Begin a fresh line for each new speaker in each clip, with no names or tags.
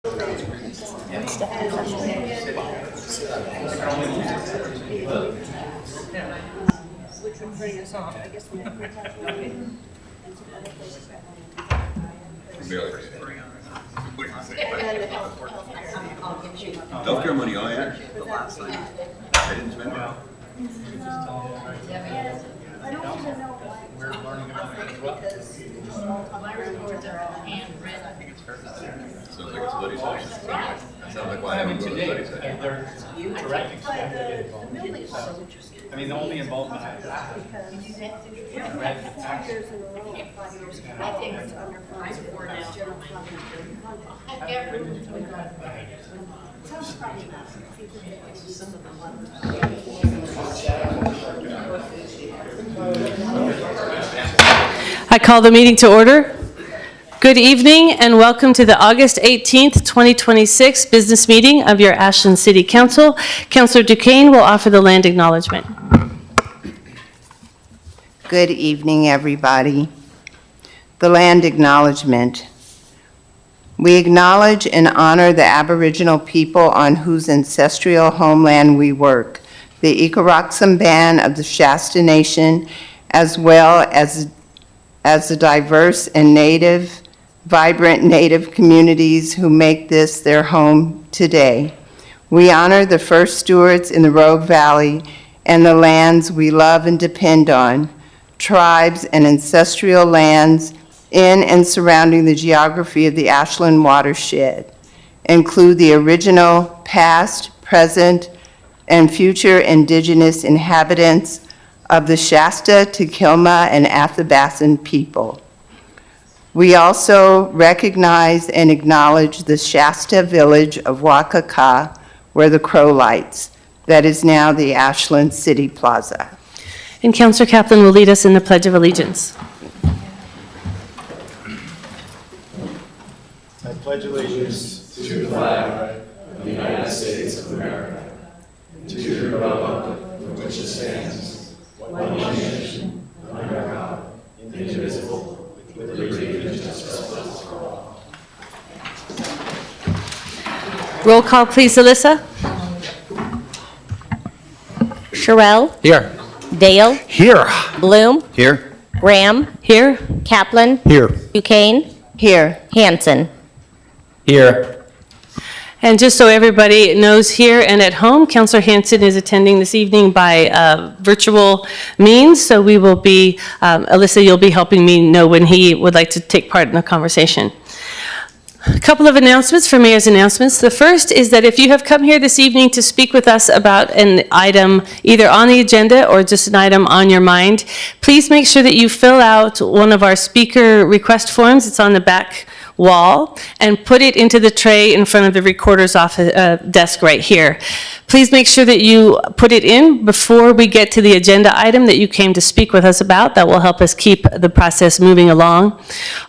Which would bring us off, I guess we have
healthcare money, oh yeah. I didn't spend it.
I don't even know why.
We're learning about it.
Because my reports are all handwritten.
Sounds like a study session. Sounds like why I haven't gone to study session.
They're directing staff to get involved. I mean, the only involvement I have is read the tax.
Years in a row, 5 years. I think it's under 5 or now. General
I call the meeting to order. Good evening and welcome to the August 18th, 2026 business meeting of your Ashland City Council. Councilor Duquesne will offer the land acknowledgement.
Good evening, everybody. The land acknowledgement. We acknowledge and honor the Aboriginal people on whose ancestral homeland we work, the Ikaroxam Band of the Shasta Nation, as well as the diverse and vibrant Native communities who make this their home today. We honor the first stewards in the Rogue Valley and the lands we love and depend on, tribes and ancestral lands in and surrounding the geography of the Ashland watershed, include the original, past, present, and future indigenous inhabitants of the Shasta, Tequila, and Athabascan people. We also recognize and acknowledge the Shasta village of Wakaka, where the Crow lights, that is now the Ashland City Plaza.
And Councilor Kaplan will lead us in the Pledge of Allegiance.
I pledge allegiance to the flag of the United States of America, to the republic for which it stands, one nation, under God, indivisible, with liberty and justice for all.
Roll call, please, Alyssa.
Sherrill,
Here.
Dale,
Here.
Bloom,
Here.
Graham,
Here.
Kaplan,
Here.
Duquesne,
Here.
Hanson.
Here.
And just so everybody knows here and at home, Councilor Hanson is attending this evening by virtual means, so we will be, Alyssa, you'll be helping me know when he would like to take part in the conversation. A couple of announcements for mayor's announcements. The first is that if you have come here this evening to speak with us about an item either on the agenda or just an item on your mind, please make sure that you fill out one of our speaker request forms. It's on the back wall, and put it into the tray in front of the recorder's office desk right here. Please make sure that you put it in before we get to the agenda item that you came to speak with us about. That will help us keep the process moving along.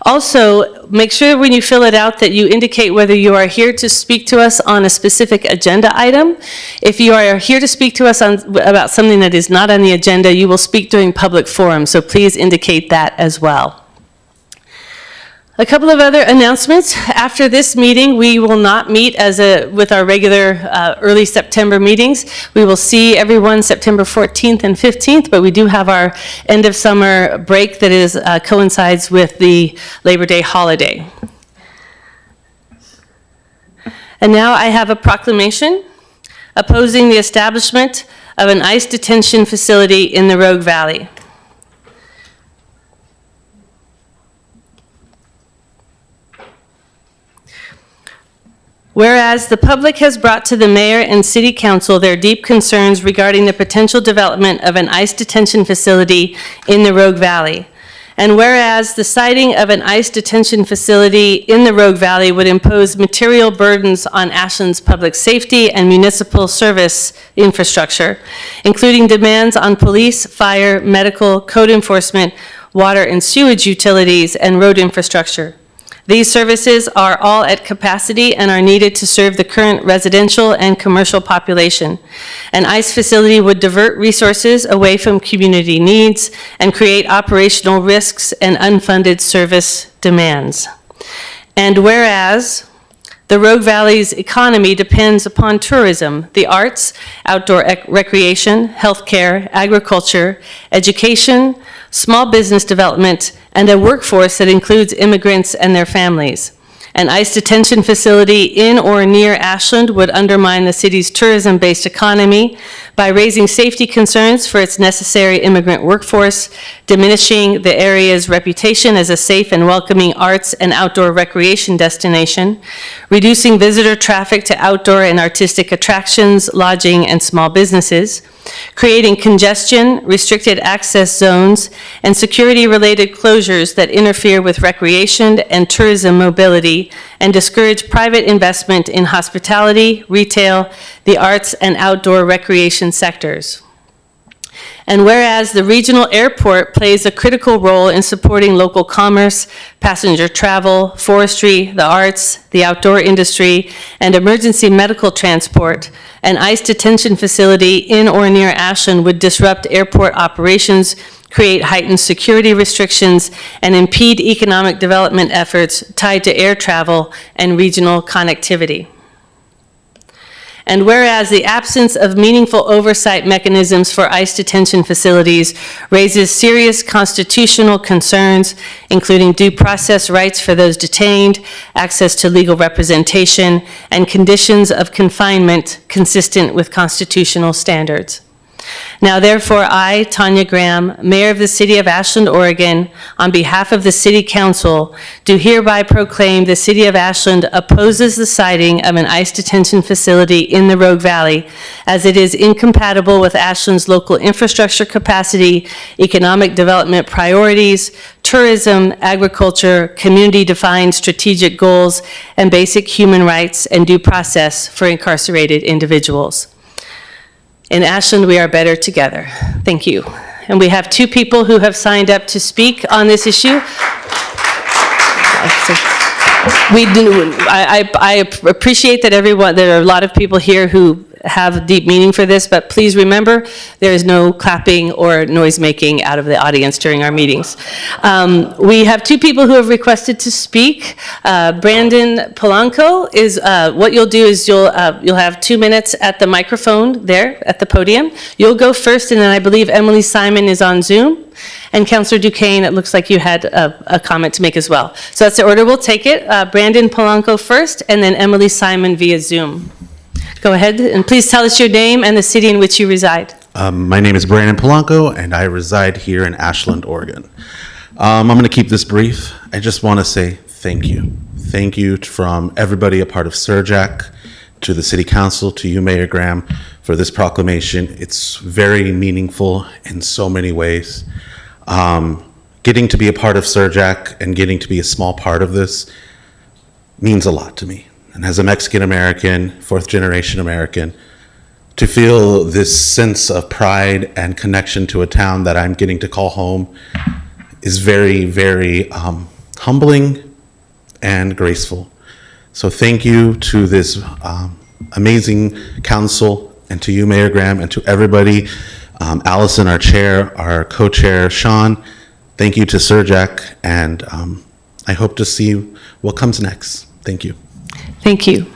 Also, make sure when you fill it out that you indicate whether you are here to speak to us on a specific agenda item. If you are here to speak to us about something that is not on the agenda, you will speak during public forum, so please indicate that as well. A couple of other announcements. After this meeting, we will not meet with our regular early September meetings. We will see everyone September 14th and 15th, but we do have our end of summer break that coincides with the Labor Day holiday. And now I have a proclamation opposing the establishment of an ICE detention facility in the Rogue Valley. Whereas the public has brought to the mayor and city council their deep concerns regarding the potential development of an ICE detention facility in the Rogue Valley. And whereas the siting of an ICE detention facility in the Rogue Valley would impose material burdens on Ashland's public safety and municipal service infrastructure, including demands on police, fire, medical, code enforcement, water and sewage utilities, and road infrastructure. These services are all at capacity and are needed to serve the current residential and commercial population. An ICE facility would divert resources away from community needs and create operational risks and unfunded service demands. And whereas The Rogue Valley's economy depends upon tourism, the arts, outdoor recreation, healthcare, agriculture, education, small business development, and a workforce that includes immigrants and their families. An ICE detention facility in or near Ashland would undermine the city's tourism-based economy by raising safety concerns for its necessary immigrant workforce, diminishing the area's reputation as a safe and welcoming arts and outdoor recreation destination, reducing visitor traffic to outdoor and artistic attractions, lodging, and small businesses, creating congestion, restricted access zones, and security-related closures that interfere with recreation and tourism mobility and discourage private investment in hospitality, retail, the arts, and outdoor recreation sectors. And whereas the regional airport plays a critical role in supporting local commerce, passenger travel, forestry, the arts, the outdoor industry, and emergency medical transport, an ICE detention facility in or near Ashland would disrupt airport operations, create heightened security restrictions, and impede economic development efforts tied to air travel and regional connectivity. And whereas the absence of meaningful oversight mechanisms for ICE detention facilities raises serious constitutional concerns, including due process rights for those detained, access to legal representation, and conditions of confinement consistent with constitutional standards. Now therefore, I, Tanya Graham, Mayor of the City of Ashland, Oregon, on behalf of the City Council, do hereby proclaim the City of Ashland opposes the siting of an ICE detention facility in the Rogue Valley, as it is incompatible with Ashland's local infrastructure capacity, economic development priorities, tourism, agriculture, community-defined strategic goals, and basic human rights and due process for incarcerated individuals. In Ashland, we are better together. Thank you. And we have two people who have signed up to speak on this issue. I appreciate that there are a lot of people here who have deep meaning for this, but please remember, there is no clapping or noise making out of the audience during our meetings. We have two people who have requested to speak. Brandon Polanco is, what you'll do is you'll have 2 minutes at the microphone there at the podium. You'll go first, and then I believe Emily Simon is on Zoom. And Councilor Duquesne, it looks like you had a comment to make as well. So that's the order we'll take it. Brandon Polanco first, and then Emily Simon via Zoom. Go ahead, and please tell us your name and the city in which you reside.
My name is Brandon Polanco, and I reside here in Ashland, Oregon. I'm going to keep this brief. I just want to say thank you. Thank you from everybody a part of SRJAC, to the City Council, to you, Mayor Graham, for this proclamation. It's very meaningful in so many ways. Getting to be a part of SRJAC and getting to be a small part of this means a lot to me. And as a Mexican-American, fourth-generation American, to feel this sense of pride and connection to a town that I'm getting to call home is very, very humbling and graceful. So thank you to this amazing council, and to you, Mayor Graham, and to everybody, Allison, our chair, our co-chair, Sean. Thank you to SRJAC, and I hope to see what comes next. Thank you.
Thank you.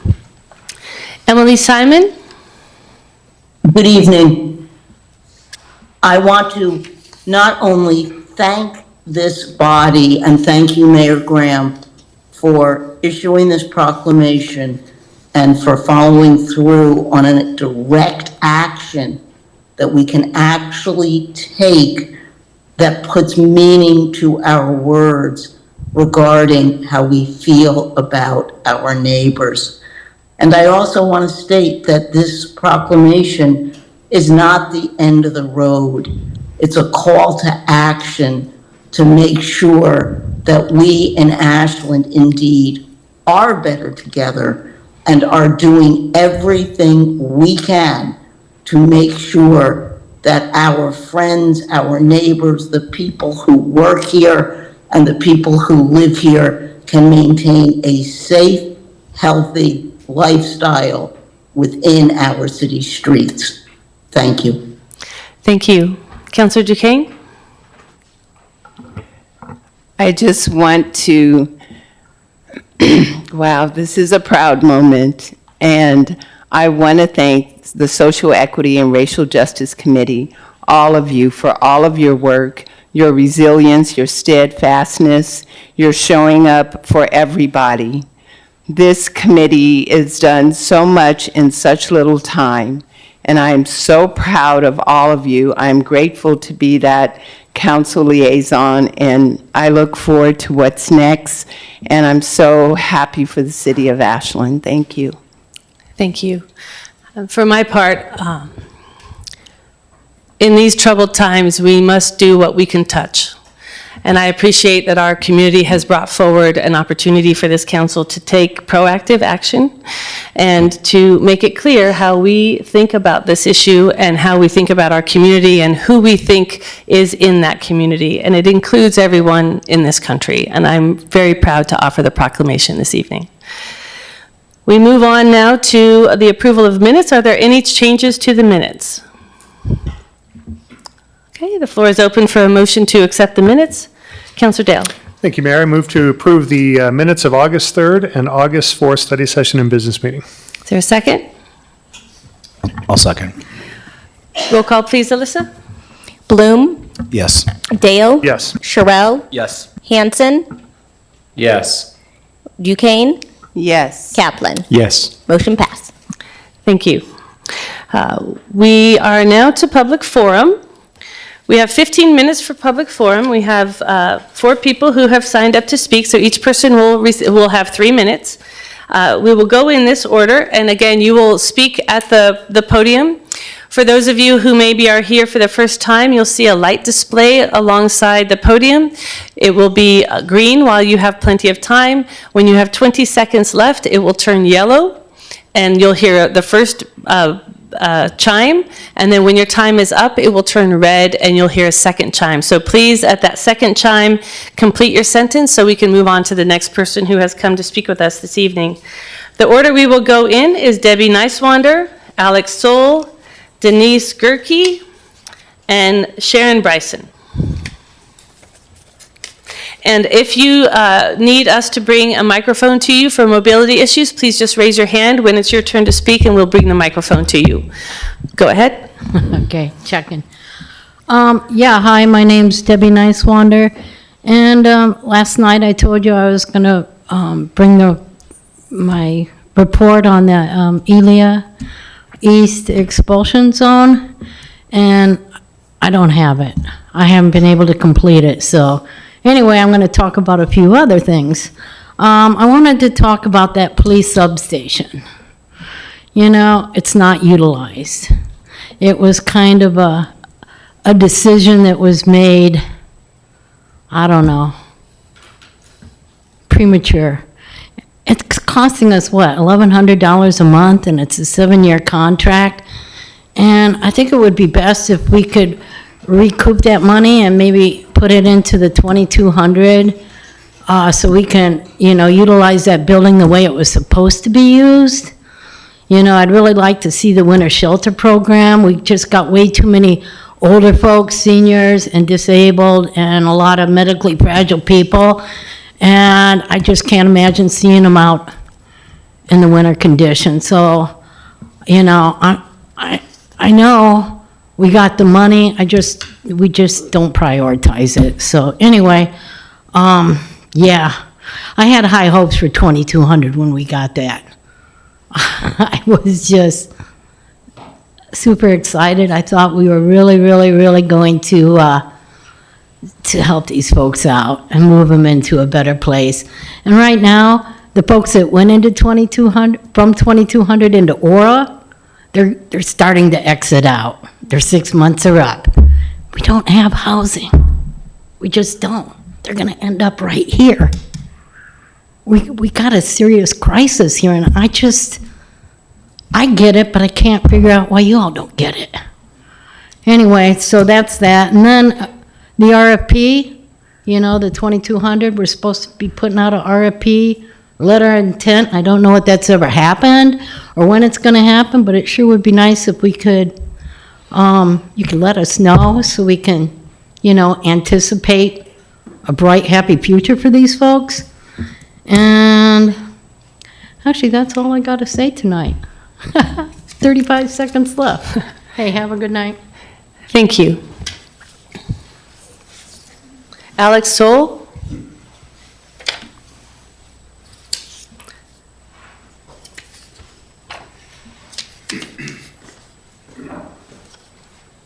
Emily Simon?
Good evening. I want to not only thank this body and thank you, Mayor Graham, for issuing this proclamation and for following through on a direct action that we can actually take that puts meaning to our words regarding how we feel about our neighbors. And I also want to state that this proclamation is not the end of the road. It's a call to action to make sure that we in Ashland indeed are better together and are doing everything we can to make sure that our friends, our neighbors, the people who work here, and the people who live here can maintain a safe, healthy lifestyle within our city streets. Thank you.
Thank you. Councilor Duquesne?
I just want to Wow, this is a proud moment, and I want to thank the Social Equity and Racial Justice Committee, all of you, for all of your work, your resilience, your steadfastness, your showing up for everybody. This committee has done so much in such little time, and I am so proud of all of you. I'm grateful to be that council liaison, and I look forward to what's next, and I'm so happy for the city of Ashland. Thank you.
Thank you. For my part, in these troubled times, we must do what we can touch. And I appreciate that our community has brought forward an opportunity for this council to take proactive action and to make it clear how we think about this issue and how we think about our community and who we think is in that community. And it includes everyone in this country. And I'm very proud to offer the proclamation this evening. We move on now to the approval of minutes. Are there any changes to the minutes? Okay, the floor is open for a motion to accept the minutes. Councilor Dale.
Thank you, Mayor. I move to approve the minutes of August 3rd and August 4th study session and business meeting.
Is there a second?
I'll second.
Roll call, please, Alyssa.
Bloom,
Yes.
Dale.
Yes.
Sherrill,
Yes.
Hanson,
Yes.
Duquesne,
Yes.
Kaplan.
Yes.
Motion passed.
Thank you. We are now to public forum. We have 15 minutes for public forum. We have 4 people who have signed up to speak, so each person will have 3 minutes. We will go in this order, and again, you will speak at the podium. For those of you who maybe are here for the first time, you'll see a light display alongside the podium. It will be green while you have plenty of time. When you have 20 seconds left, it will turn yellow, and you'll hear the first chime, and then when your time is up, it will turn red and you'll hear a second chime. So please, at that second chime, complete your sentence so we can move on to the next person who has come to speak with us this evening. The order we will go in is Debbie Nicewander, Alex Soul, Denise Gerke, and Sharon Bryson. And if you need us to bring a microphone to you for mobility issues, please just raise your hand when it's your turn to speak and we'll bring the microphone to you. Go ahead.
Okay, checking. Yeah, hi, my name's Debbie Nicewander, and last night I told you I was gonna bring my report on the Elia East expulsion zone, and I don't have it. I haven't been able to complete it, so anyway, I'm gonna talk about a few other things. I wanted to talk about that police substation. You know, it's not utilized. It was kind of a decision that was made, I don't know, premature. It's costing us, what, $1,100 a month, and it's a 7-year contract. And I think it would be best if we could recoup that money and maybe put it into the 2200, so we can, you know, utilize that building the way it was supposed to be used. You know, I'd really like to see the winter shelter program. We just got way too many older folks, seniors, and disabled, and a lot of medically fragile people. And I just can't imagine seeing them out in the winter conditions. So, you know, I know we got the money, we just don't prioritize it. So anyway, yeah, I had high hopes for 2200 when we got that. I was just super excited. I thought we were really, really, really going to help these folks out and move them into a better place. And right now, the folks that went into 2200, from 2200 into Aura, they're starting to exit out. Their 6 months are up. We don't have housing. We just don't. They're gonna end up right here. We got a serious crisis here, and I get it, but I can't figure out why you all don't get it. Anyway, so that's that. And then the RFP, you know, the 2200, we're supposed to be putting out a RFP, letter of intent. I don't know if that's ever happened or when it's gonna happen, but it sure would be nice if we could, you could let us know so we can, you know, anticipate a bright, happy future for these folks. And Actually, that's all I got to say tonight. 35 seconds left. Hey, have a good night.
Thank you. Alex Soul?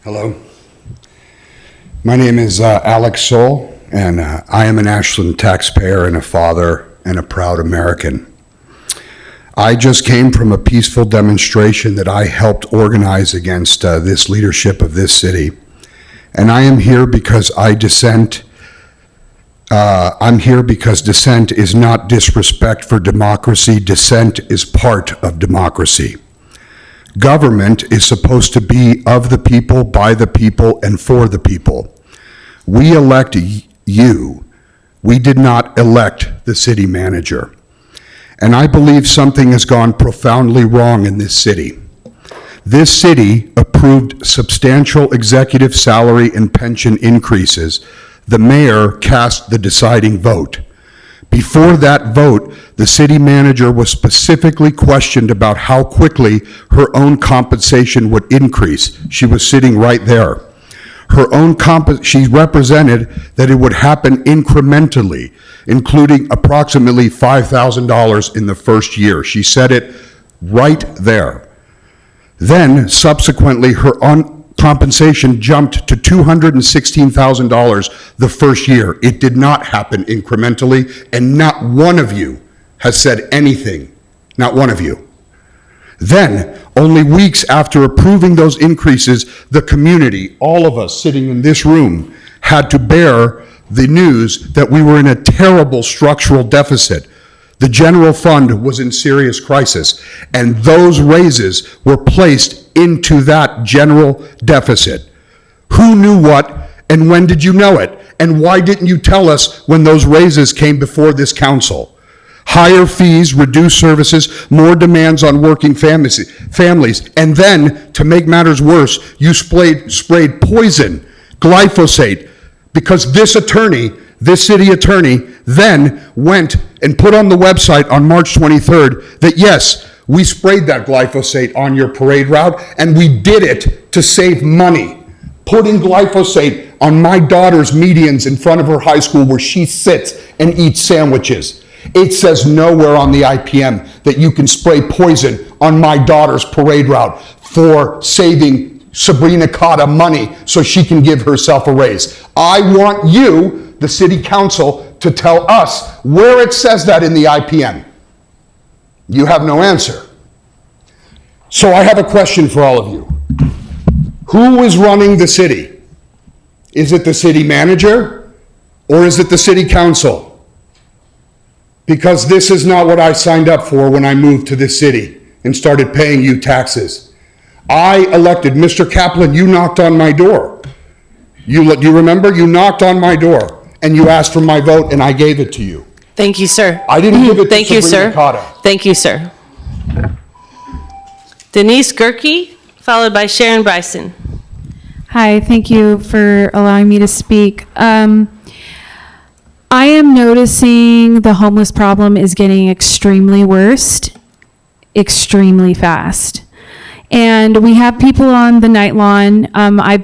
Hello. My name is Alex Soul, and I am an Ashland taxpayer and a father and a proud American. I just came from a peaceful demonstration that I helped organize against this leadership of this city. And I am here because I'm here because dissent is not disrespect for democracy. Dissent is part of democracy. Government is supposed to be of the people, by the people, and for the people. We elect you. We did not elect the city manager. And I believe something has gone profoundly wrong in this city. This city approved substantial executive salary and pension increases. The mayor cast the deciding vote. Before that vote, the city manager was specifically questioned about how quickly her own compensation would increase. She was sitting right there. She represented that it would happen incrementally, including approximately $5,000 in the first year. She said it right there. Then, subsequently, her compensation jumped to $216,000 the first year. It did not happen incrementally, and not one of you has said anything. Not one of you. Then, only weeks after approving those increases, the community, all of us sitting in this room, had to bear the news that we were in a terrible structural deficit. The general fund was in serious crisis, and those raises were placed into that general deficit. Who knew what, and when did you know it? And why didn't you tell us when those raises came before this council? Higher fees, reduced services, more demands on working families, and then, to make matters worse, you sprayed poison, glyphosate, because this city attorney, then went and put on the website on March 23rd that yes, we sprayed that glyphosate on your parade route, and we did it to save money. Putting glyphosate on my daughter's medians in front of her high school where she sits and eats sandwiches. It says nowhere on the IPM that you can spray poison on my daughter's parade route for saving Sabrina Cotta money so she can give herself a raise. I want you, the city council, to tell us where it says that in the IPM. You have no answer. So I have a question for all of you. Who is running the city? Is it the city manager or is it the city council? Because this is not what I signed up for when I moved to this city and started paying you taxes. I elected Mr. Kaplan. You knocked on my door. You remember? You knocked on my door and you asked for my vote and I gave it to you.
Thank you, sir.
I didn't give it
Thank
to
you,
Sabrina
sir.
Cotta.
Thank you, sir. Denise Gerke, followed by Sharon Bryson.
Hi, thank you for allowing me to speak. I am noticing the homeless problem is getting extremely worse, extremely fast. And we have people on the night lawn. I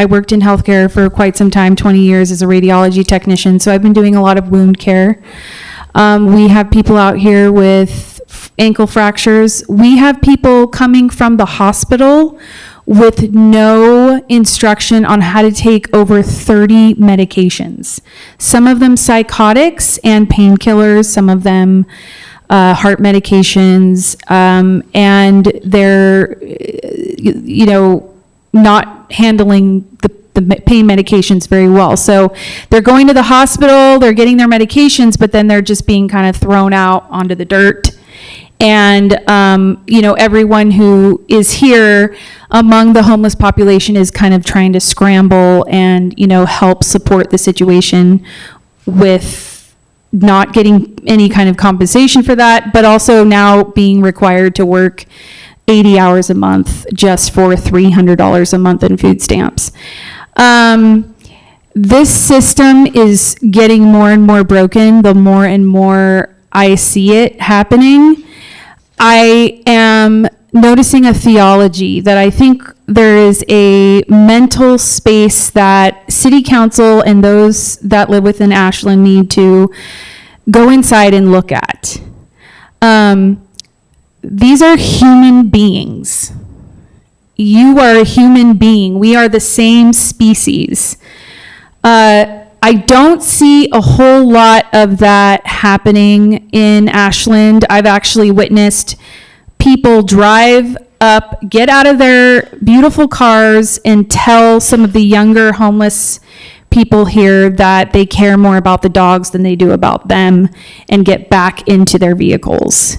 worked in healthcare for quite some time, 20 years as a radiology technician, so I've been doing a lot of wound care. We have people out here with ankle fractures. We have people coming from the hospital with no instruction on how to take over 30 medications. Some of them psychotics and painkillers, some of them heart medications, and they're, not handling the pain medications very well. So they're going to the hospital, they're getting their medications, but then they're just being kind of thrown out onto the dirt. And, everyone who is here among the homeless population is kind of trying to scramble and, help support the situation with not getting any kind of compensation for that, but also now being required to work 80 hours a month just for $300 a month in food stamps. This system is getting more and more broken the more and more I see it happening. I am noticing a theology that I think there is a mental space that city council and those that live within Ashland need to go inside and look at. These are human beings. You are a human being. We are the same species. I don't see a whole lot of that happening in Ashland. I've actually witnessed people drive up, get out of their beautiful cars, and tell some of the younger homeless people here that they care more about the dogs than they do about them, and get back into their vehicles.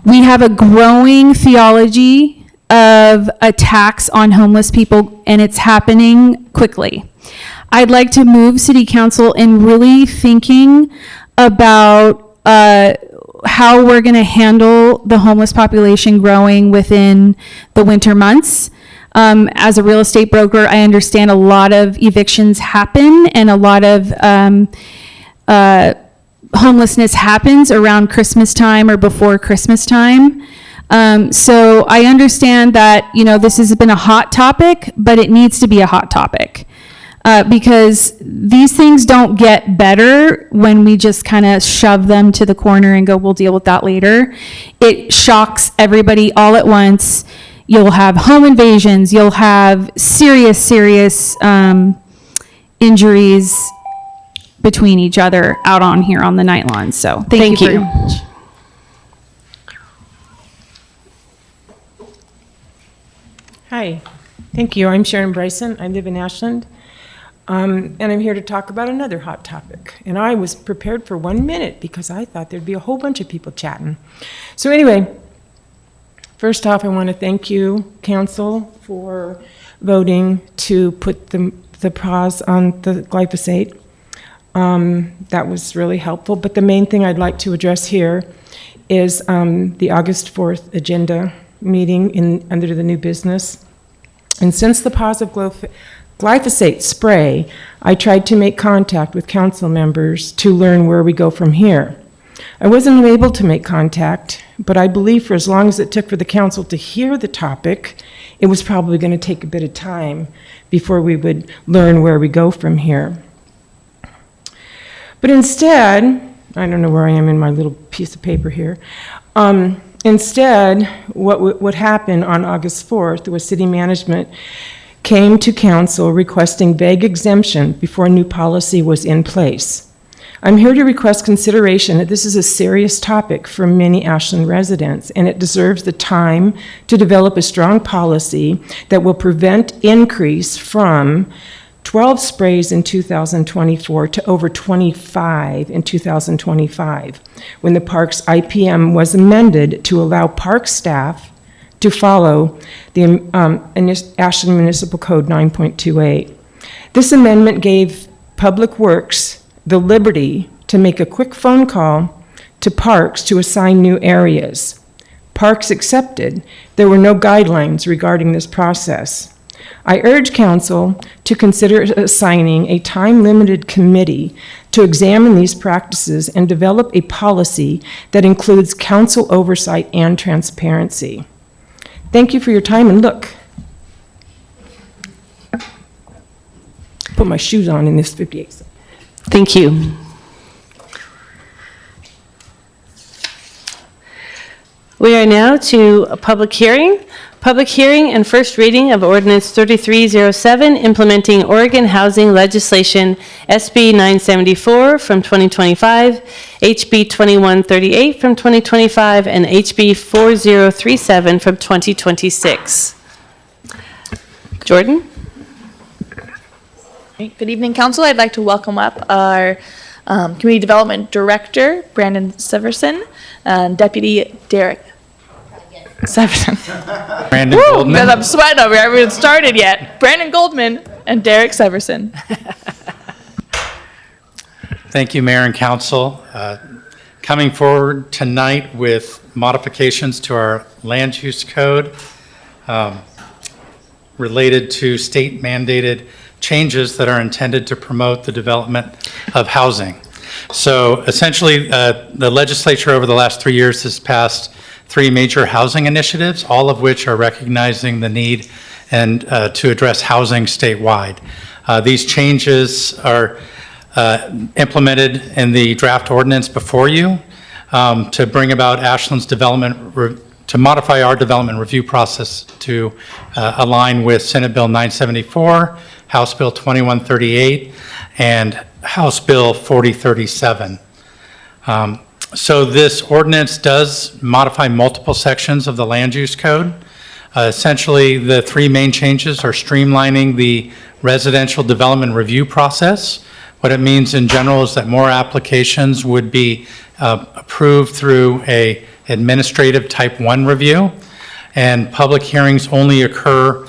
We have a growing theology of attacks on homeless people, and it's happening quickly. I'd like to move city council in really thinking about how we're going to handle the homeless population growing within the winter months. As a real estate broker, I understand a lot of evictions happen and a lot of homelessness happens around Christmas time or before Christmas time. So I understand that, this has been a hot topic, but it needs to be a hot topic. Because these things don't get better when we just kind of shove them to the corner and go, we'll deal with that later. It shocks everybody all at once. You'll have home invasions. You'll have serious injuries between each other out on here on the night lawn. So thank you very much.
Hi, thank you. I'm Sharon Bryson. I live in Ashland. And I'm here to talk about another hot topic. And I was prepared for 1 minute because I thought there'd be a whole bunch of people chatting. So anyway, first off, I want to thank you, Council, for voting to put the pause on the glyphosate. That was really helpful. But the main thing I'd like to address here is the August 4th agenda meeting under the new business. And since the pause of glyphosate spray, I tried to make contact with council members to learn where we go from here. I wasn't able to make contact, but I believe for as long as it took for the council to hear the topic, it was probably going to take a bit of time before we would learn where we go from here. But instead, I don't know where I am in my little piece of paper here. Instead, what happened on August 4th was city management came to council requesting vague exemption before new policy was in place. I'm here to request consideration that this is a serious topic for many Ashland residents, and it deserves the time to develop a strong policy that will prevent increase from 12 sprays in 2024 to over 25 in 2025, when the park's IPM was amended to allow park staff to follow the Ashland Municipal Code 9.28. This amendment gave Public Works the liberty to make a quick phone call to parks to assign new areas. Parks accepted. There were no guidelines regarding this process. I urge council to consider assigning a time-limited committee to examine these practices and develop a policy that includes council oversight and transparency. Thank you for your time, and look, put my shoes on in this 58.
Thank you. We are now to a public hearing. Public hearing and first reading of Ordinance 3307, implementing Oregon housing legislation SB 974 from 2025, HB 2138 from 2025, and HB 4037 from 2026. Jordan?
Good evening, Council. I'd like to welcome up our Community Development Director, Brandon Severson, and Deputy Derek Severson.
Brandon
Woo,
Goldman.
because I'm sweating over here. I haven't even started yet. Brandon Goldman and Derek Severson.
Thank you, Mayor and Council. Coming forward tonight with modifications to our land use code related to state mandated changes that are intended to promote the development of housing. So essentially, the legislature over the last 3 years has passed 3 major housing initiatives, all of which are recognizing the need and to address housing statewide. These changes are implemented in the draft ordinance before you to bring about Ashland's to modify our development review process to align with Senate Bill 974, House Bill 2138, and House Bill 4037. So this ordinance does modify multiple sections of the land use code. Essentially, the 3 main changes are streamlining the residential development review process. What it means in general is that more applications would be approved through a administrative type 1 review, and public hearings only occur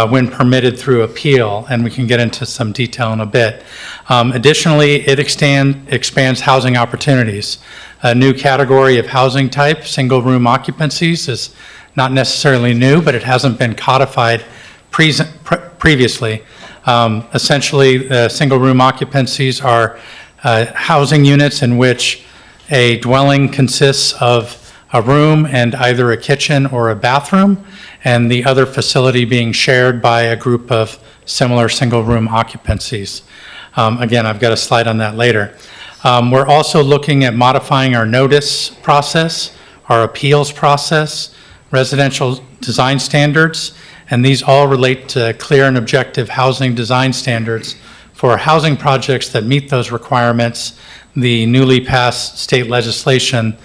when permitted through appeal, and we can get into some detail in a bit. Additionally, it expands housing opportunities. A new category of housing type, single room occupancies, is not necessarily new, but it hasn't been codified previously. Essentially, single room occupancies are housing units in which a dwelling consists of a room and either a kitchen or a bathroom, and the other facility being shared by a group of similar single-room occupancies. Again, I've got a slide on that later. We're also looking at modifying our notice process, our appeals process, residential design standards, and these all relate to clear and objective housing design standards for housing projects that meet those requirements. The newly passed state legislation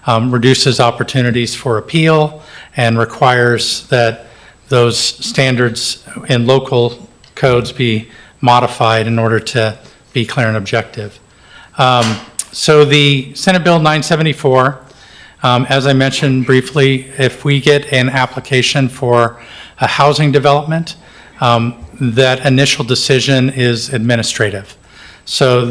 reduces opportunities for appeal and requires that those standards in local codes be modified in order to be clear and objective. So the Senate Bill 974, as I mentioned briefly, if we get an application for a housing development, that initial decision is administrative. So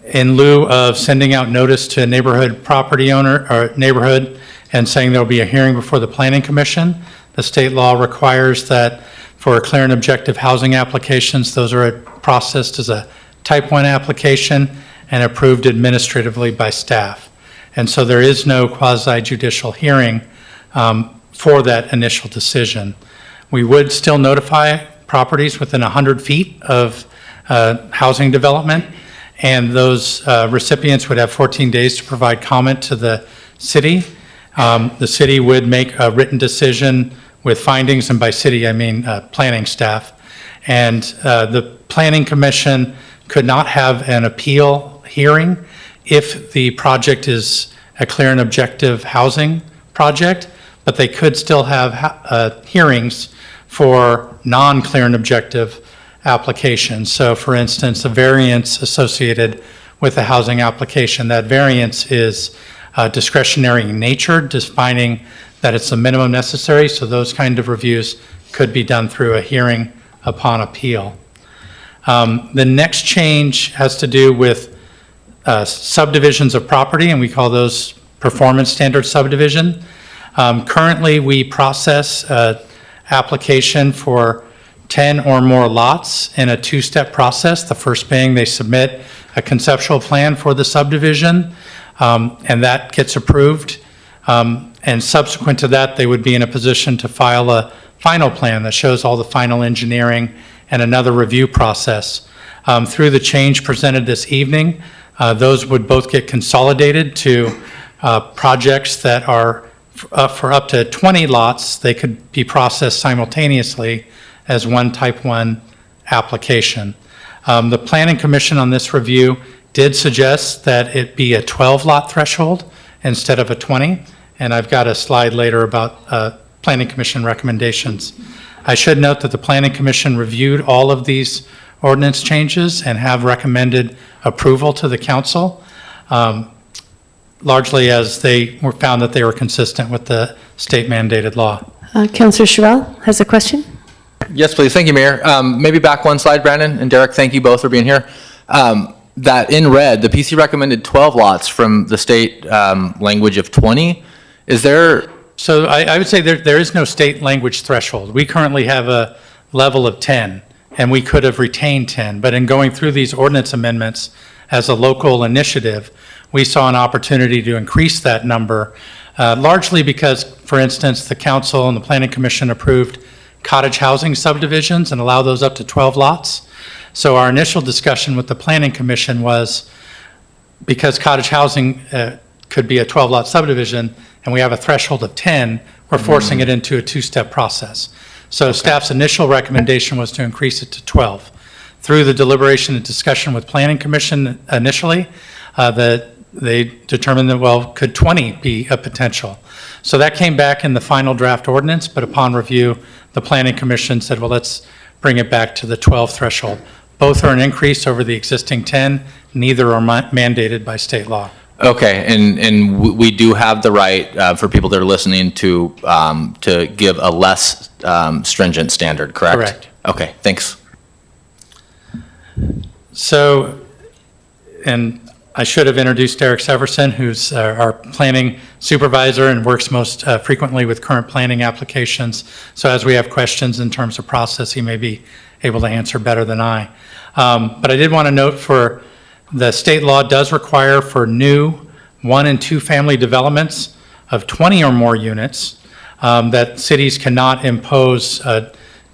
in lieu of sending out notice to a neighborhood property owner or neighborhood and saying there'll be a hearing before the Planning Commission, the state law requires that for clear and objective housing applications, those are processed as a type 1 application and approved administratively by staff. And so there is no quasi-judicial hearing for that initial decision. We would still notify properties within 100 feet of housing development, and those recipients would have 14 days to provide comment to the city. The city would make a written decision with findings, and by city I mean planning staff. And the Planning Commission could not have an appeal hearing if the project is a clear and objective housing project, but they could still have hearings for non-clear and objective applications. So for instance, a variance associated with a housing application, that variance is discretionary in nature, defining that it's the minimum necessary, so those kind of reviews could be done through a hearing upon appeal. The next change has to do with subdivisions of property, and we call those performance standard subdivision. Currently, we process application for 10 or more lots in a 2-step process. The first being they submit a conceptual plan for the subdivision, and that gets approved. And subsequent to that, they would be in a position to file a final plan that shows all the final engineering and another review process. Through the change presented this evening, those would both get consolidated to projects that are for up to 20 lots. They could be processed simultaneously as one type 1 application. The Planning Commission on this review did suggest that it be a 12-lot threshold instead of a 20, and I've got a slide later about Planning Commission recommendations. I should note that the Planning Commission reviewed all of these ordinance changes and have recommended approval to the council, largely as they were found that they were consistent with the state mandated law.
Councilor Chevelle has a question.
Yes, please. Thank you, Mayor. Maybe back one slide, Brandon and Derek. Thank you both for being here. That in red, the PC recommended 12 lots from the state language of 20. Is there?
So I would say there is no state language threshold. We currently have a level of 10, and we could have retained 10. But in going through these ordinance amendments as a local initiative, we saw an opportunity to increase that number largely because, for instance, the council and the planning commission approved cottage housing subdivisions and allow those up to 12 lots. So our initial discussion with the planning commission was, because cottage housing could be a 12-lot subdivision, and we have a threshold of 10, we're forcing it into a two-step process. So staff's initial recommendation was to increase it to 12. Through the deliberation and discussion with planning commission initially, that they determined that, well, could 20 be a potential? So that came back in the final draft ordinance, but upon review, the planning commission said, well, let's bring it back to the 12 threshold. Both are an increase over the existing 10, neither are mandated by state law.
Okay, and we do have the right, for people that are listening, to give a less stringent standard, correct?
Correct.
Okay, thanks.
So, and I should have introduced Derek Severson, who's our planning supervisor and works most frequently with current planning applications. So as we have questions in terms of process, he may be able to answer better than I. But I did want to note, for the state law does require for new 1 and 2 family developments of 20 or more units that cities cannot impose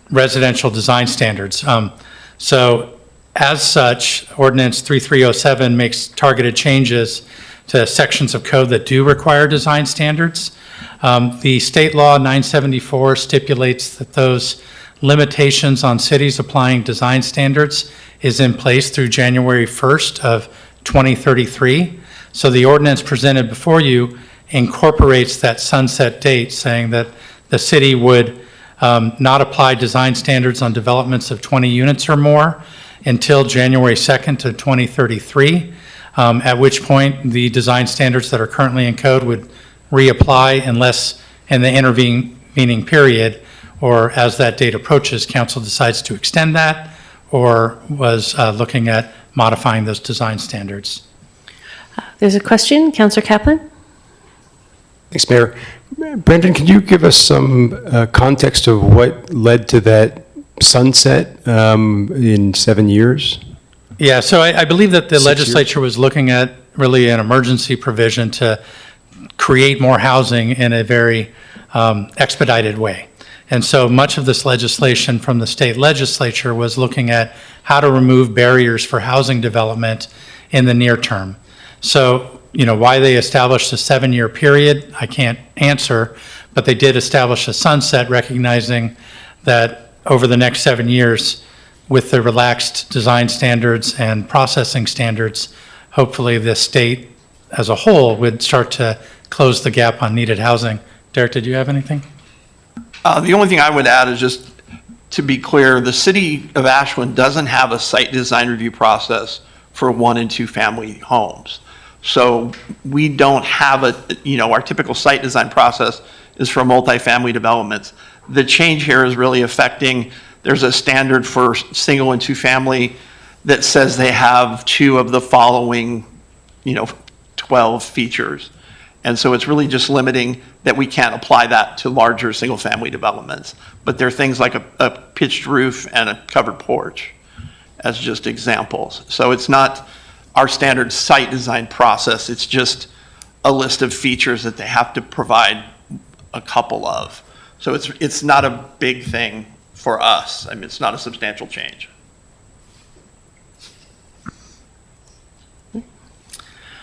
residential design standards. So as such, Ordinance 3307 makes targeted changes to sections of code that do require design standards. The state law 974 stipulates that those limitations on cities applying design standards is in place through January 1st of 2033. So the ordinance presented before you incorporates that sunset date, saying that the city would not apply design standards on developments of 20 units or more until January 2nd of 2033, at which point the design standards that are currently in code would reapply unless in the intervening period, or as that date approaches, council decides to extend that or was looking at modifying those design standards.
There's a question, Councilor Kaplan?
Thanks, Mayor. Brendan, can you give us some context of what led to that sunset in 7 years?
Yeah, so I believe that the
6 years?
legislature was looking at really an emergency provision to create more housing in a very expedited way. And so much of this legislation from the state legislature was looking at how to remove barriers for housing development in the near term. So, you know, why they established a 7-year period, I can't answer, but they did establish a sunset, recognizing that over the next 7 years, with the relaxed design standards and processing standards, hopefully the state as a whole would start to close the gap on needed housing. Derek, did you have anything?
The only thing I would add is, just to be clear, the city of Ashland doesn't have a site design review process for 1 and 2 family homes. So we don't have our typical site design process is for multifamily developments. The change here is really affecting, there's a standard for single and 2 family that says they have 2 of the following, 12 features. And so it's really just limiting that we can't apply that to larger single-family developments. But there are things like a pitched roof and a covered porch as just examples. So it's not our standard site design process. It's just a list of features that they have to provide a couple of. So it's not a big thing for us. I mean, it's not a substantial change.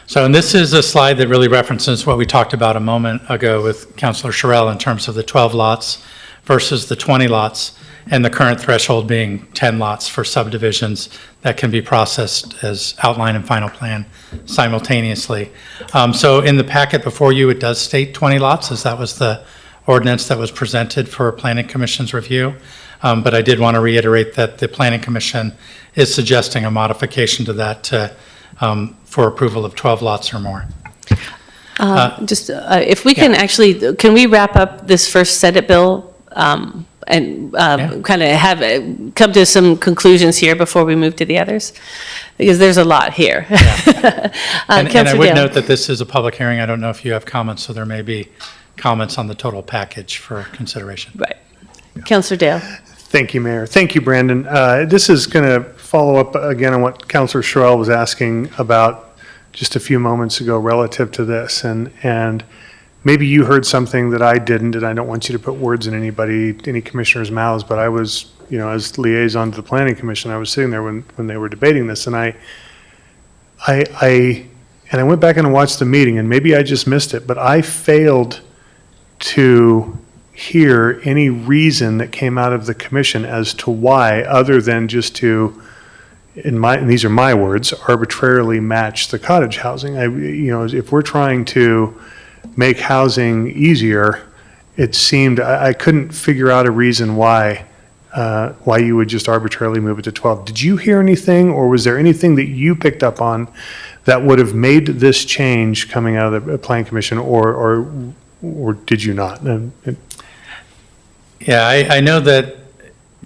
So, and this is a slide that really references what we talked about a moment ago with Councilor Sherrill in terms of the 12 lots versus the 20 lots, and the current threshold being 10 lots for subdivisions that can be processed as outlined in final plan simultaneously. So in the packet before you, it does state 20 lots, as that was the ordinance that was presented for Planning Commission's review. But I did want to reiterate that the Planning Commission is suggesting a modification to that for approval of 12 lots or more.
If we can actually, can we wrap up this first Senate bill and kind of come to some conclusions here before we move to the others? Because there's a lot here.
And I
Councilor
would
Dale.
note that this is a public hearing. I don't know if you have comments, so there may be comments on the total package for consideration.
Right. Councilor Dale.
Thank you, Mayor. Thank you, Brandon. This is going to follow up again on what Councilor Sherrill was asking about just a few moments ago relative to this. And maybe you heard something that I didn't, and I don't want you to put words in any commissioner's mouths, but I was, as liaison to the planning commission, I was sitting there when they were debating this, and I went back and watched the meeting, and maybe I just missed it, but I failed to hear any reason that came out of the commission as to why, other than just to, and these are my words, arbitrarily match the cottage housing. If we're trying to make housing easier, it seemed, I couldn't figure out a reason why you would just arbitrarily move it to 12. Did you hear anything, or was there anything that you picked up on that would have made this change coming out of the Plan Commission, or did you not?
Yeah, I know that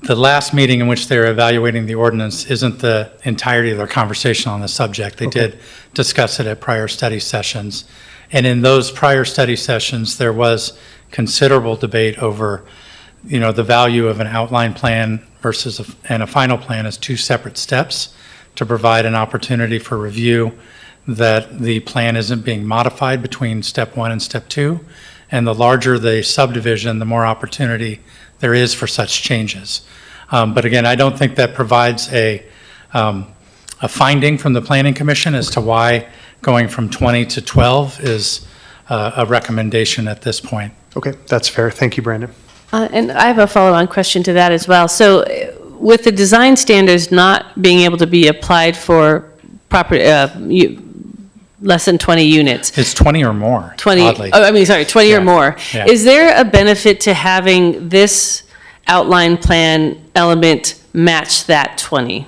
the last meeting in which they were evaluating the ordinance isn't the entirety of their conversation on the subject. They did discuss it at prior study sessions. And in those prior study sessions, there was considerable debate over, the value of an outline plan versus a final plan as two separate steps to provide an opportunity for review, that the plan isn't being modified between step 1 and step 2. And the larger the subdivision, the more opportunity there is for such changes. But again, I don't think that provides a finding from the Planning Commission as to why going from 20 to 12 is a recommendation at this point.
Okay, that's fair. Thank you, Brandon.
And I have a follow-on question to that as well. So with the design standards not being able to be applied for less than 20 units.
It's 20 or more,
20,
oddly.
20 or more.
Yeah.
Is there a benefit to having this outline plan element match that 20?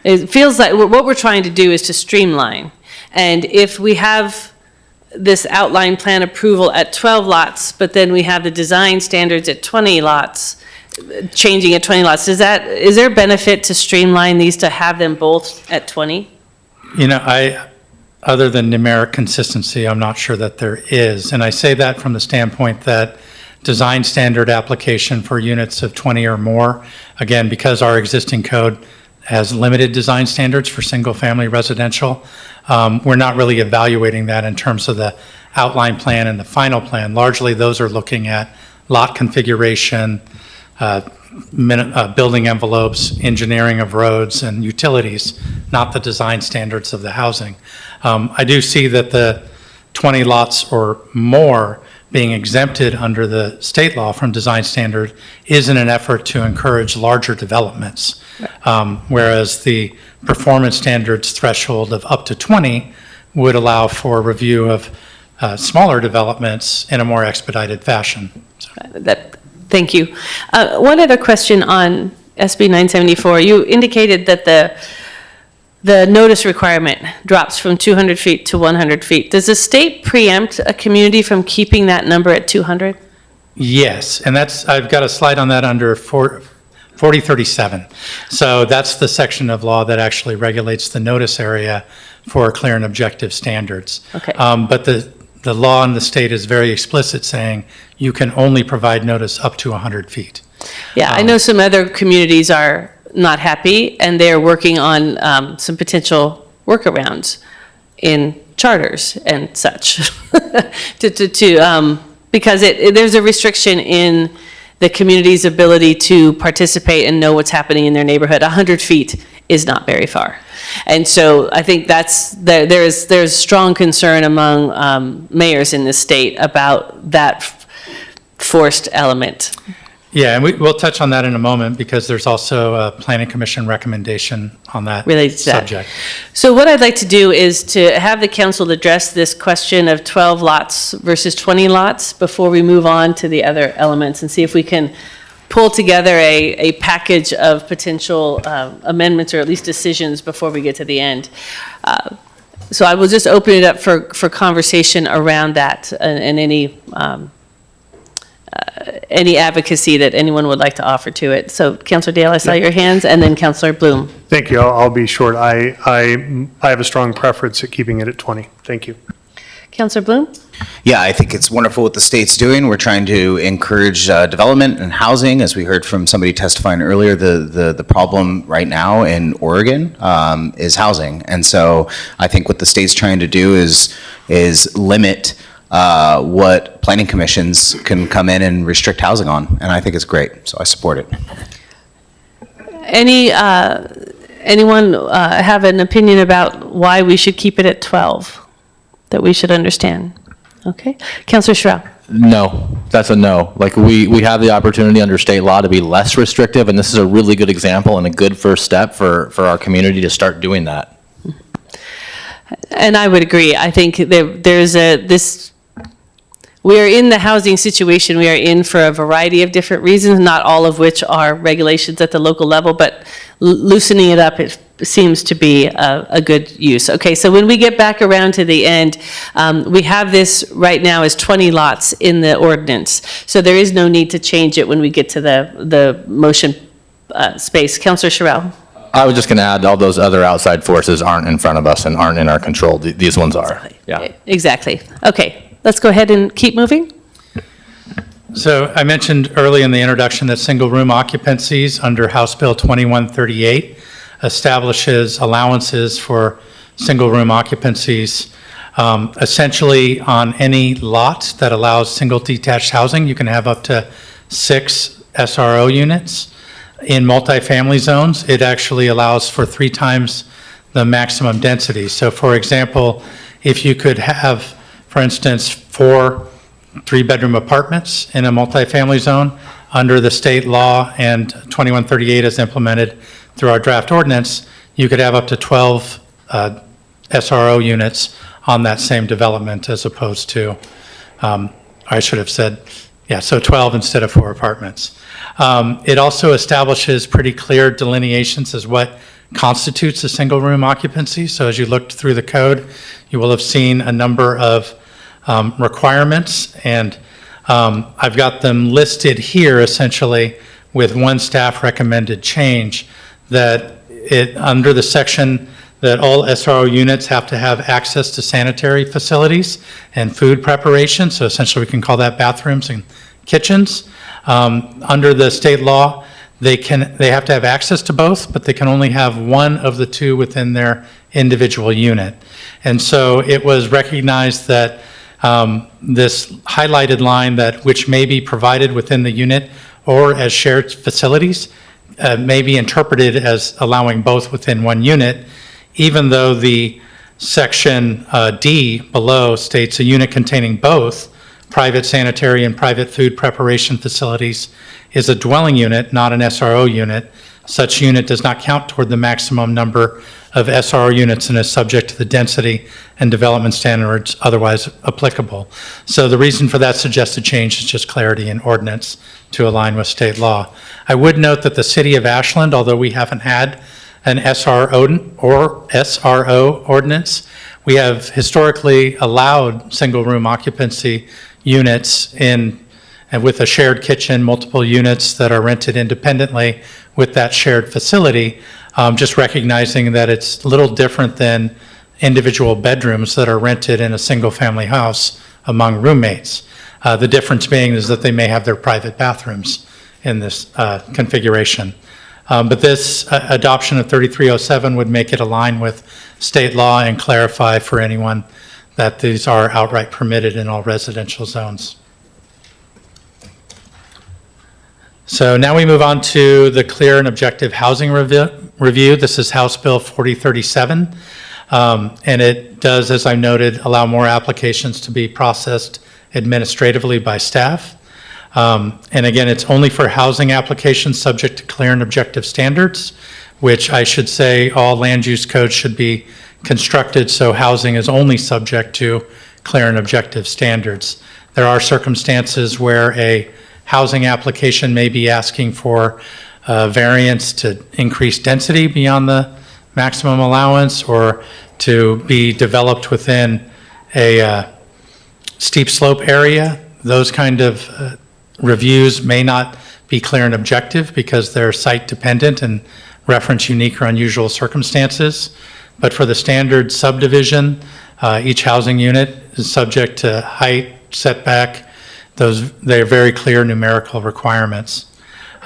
It feels like what we're trying to do is to streamline. And if we have this outline plan approval at 12 lots, but then we have the design standards at 20 lots, changing at 20 lots, is there benefit to streamline these to have them both at 20?
Other than numeric consistency, I'm not sure that there is. And I say that from the standpoint that design standard application for units of 20 or more, again, because our existing code has limited design standards for single-family residential, we're not really evaluating that in terms of the outline plan and the final plan. Largely, those are looking at lot configuration, building envelopes, engineering of roads and utilities, not the design standards of the housing. I do see that the 20 lots or more being exempted under the state law from design standard is in an effort to encourage larger developments, whereas the performance standards threshold of up to 20 would allow for review of smaller developments in a more expedited fashion.
Thank you. One other question on SB 974. You indicated that the notice requirement drops from 200 feet to 100 feet. Does the state preempt a community from keeping that number at 200?
Yes, and I've got a slide on that under 4037. So that's the section of law that actually regulates the notice area for clear and objective standards.
Okay.
But the law in the state is very explicit, saying you can only provide notice up to 100 feet.
Yeah, I know some other communities are not happy, and they're working on some potential workarounds in charters and such, because there's a restriction in the community's ability to participate and know what's happening in their neighborhood. 100 feet is not very far. And so I think there's strong concern among mayors in the state about that forced element.
Yeah, and we'll touch on that in a moment, because there's also a Planning Commission recommendation on that
Related to that.
subject.
So what I'd like to do is to have the council address this question of 12 lots versus 20 lots before we move on to the other elements, and see if we can pull together a package of potential amendments, or at least decisions, before we get to the end. So I will just open it up for conversation around that, and any advocacy that anyone would like to offer to it. So Councilor Dale, I saw your hands, and then Councilor Bloom.
Thank you. I'll be short. I have a strong preference at keeping it at 20. Thank you.
Councilor Bloom?
Yeah, I think it's wonderful what the state's doing. We're trying to encourage development and housing. As we heard from somebody testifying earlier, the problem right now in Oregon is housing. And so I think what the state's trying to do is limit what planning commissions can come in and restrict housing on, and I think it's great, so I support it.
Anyone have an opinion about why we should keep it at 12, that we should understand? Okay, Councilor Schrow.
No, that's a no. Like, we have the opportunity under state law to be less restrictive, and this is a really good example and a good first step for our community to start doing that.
And I would agree. I think we are in the housing situation we are in for a variety of different reasons, not all of which are regulations at the local level, but loosening it up, it seems to be a good use. Okay, so when we get back around to the end, we have this right now as 20 lots in the ordinance. So there is no need to change it when we get to the motion space. Councilor Sherrill.
I was just going to add, all those other outside forces aren't in front of us and aren't in our control. These ones are. Yeah.
Exactly. Okay, let's go ahead and keep moving.
So I mentioned early in the introduction that single-room occupancies under House Bill 2138 establishes allowances for single-room occupancies. Essentially, on any lot that allows single detached housing, you can have up to 6 SRO units. In multifamily zones, it actually allows for 3 times the maximum density. So for example, if you could have, for instance, 4 3-bedroom apartments in a multifamily zone, under the state law and 2138 as implemented through our draft ordinance, you could have up to 12 SRO units on that same development, as opposed to, I should have said, so 12 instead of 4 apartments. It also establishes pretty clear delineations as what constitutes a single-room occupancy. So as you looked through the code, you will have seen a number of requirements, and I've got them listed here essentially with one staff recommended change, that under the section that all SRO units have to have access to sanitary facilities and food preparation. So essentially we can call that bathrooms and kitchens. Under the state law, they have to have access to both, but they can only have one of the 2 within their individual unit. And so it was recognized that this highlighted line, that which may be provided within the unit or as shared facilities, may be interpreted as allowing both within one unit, even though the section D below states a unit containing both private sanitary and private food preparation facilities is a dwelling unit, not an SRO unit. Such unit does not count toward the maximum number of SRO units and is subject to the density and development standards otherwise applicable. So the reason for that suggested change is just clarity in ordinance to align with state law. I would note that the city of Ashland, although we haven't had an SRO ordinance, we have historically allowed single-room occupancy units and with a shared kitchen, multiple units that are rented independently with that shared facility, just recognizing that it's a little different than individual bedrooms that are rented in a single-family house among roommates. The difference being is that they may have their private bathrooms in this configuration. But this adoption of 3307 would make it align with state law and clarify for anyone that these are outright permitted in all residential zones. So now we move on to the clear and objective housing review. This is House Bill 4037. And it does, as I noted, allow more applications to be processed administratively by staff. And again, it's only for housing applications subject to clear and objective standards, which I should say all land use codes should be constructed so housing is only subject to clear and objective standards. There are circumstances where a housing application may be asking for variance to increase density beyond the maximum allowance, or to be developed within a steep slope area. Those kind of reviews may not be clear and objective because they're site dependent and reference unique or unusual circumstances. But for the standard subdivision, each housing unit is subject to height, setback. They are very clear numerical requirements.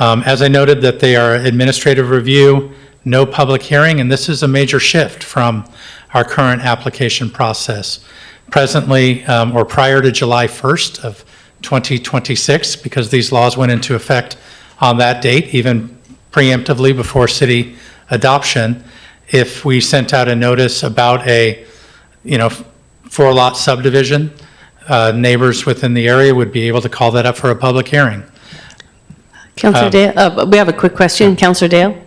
As I noted, that they are administrative review, no public hearing, and this is a major shift from our current application process. presently or prior to July 1st of 2026, because these laws went into effect on that date, even preemptively before city adoption. If we sent out a notice about a, 4-lot subdivision, neighbors within the area would be able to call that up for a public hearing.
Councilor Dale, we have a quick question. Councilor Dale?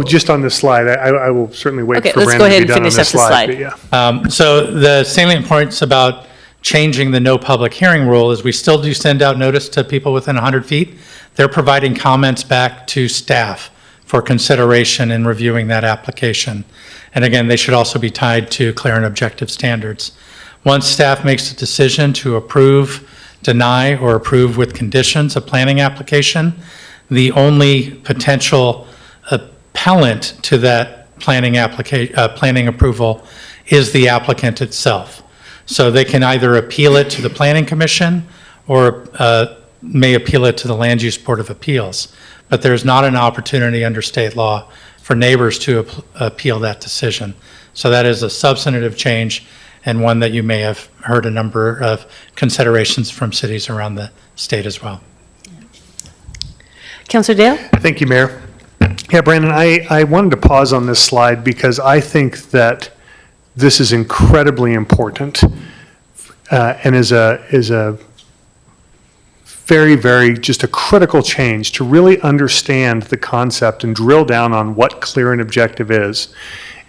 Just on this slide, I will certainly wait
Okay,
for
let's go
Brandon
ahead
to be
and
done on
finish
this
up the
slide.
slide.
But yeah.
So the salient points about changing the no public hearing rule is we still do send out notice to people within 100 feet. They're providing comments back to staff for consideration in reviewing that application. And again, they should also be tied to clear and objective standards. Once staff makes a decision to approve, deny, or approve with conditions a planning application, the only potential appellant to that planning approval is the applicant itself. So they can either appeal it to the Planning Commission or may appeal it to the Land Use Board of Appeals. But there's not an opportunity under state law for neighbors to appeal that decision. So that is a substantive change and one that you may have heard a number of considerations from cities around the state as well.
Councilor Dale?
Thank you, Mayor. Yeah, Brandon, I wanted to pause on this slide because I think that this is incredibly important and is a very, very just a critical change to really understand the concept and drill down on what clear and objective is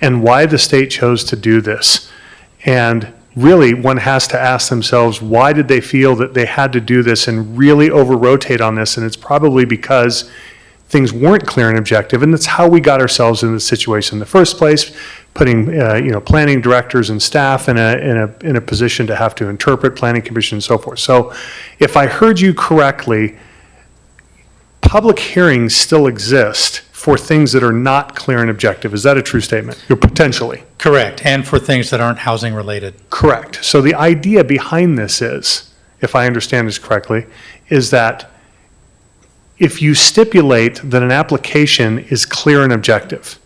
and why the state chose to do this. And really, one has to ask themselves, why did they feel that they had to do this and really over-rotate on this? And it's probably because things weren't clear and objective, and that's how we got ourselves in this situation in the first place, putting planning directors and staff in a position to have to interpret planning commission and so forth. So if I heard you correctly, public hearings still exist for things that are not clear and objective. Is that a true statement? Potentially.
Correct, and for things that aren't housing related.
Correct. So the idea behind this is, if I understand this correctly, is that if you stipulate that an application is clear and objective,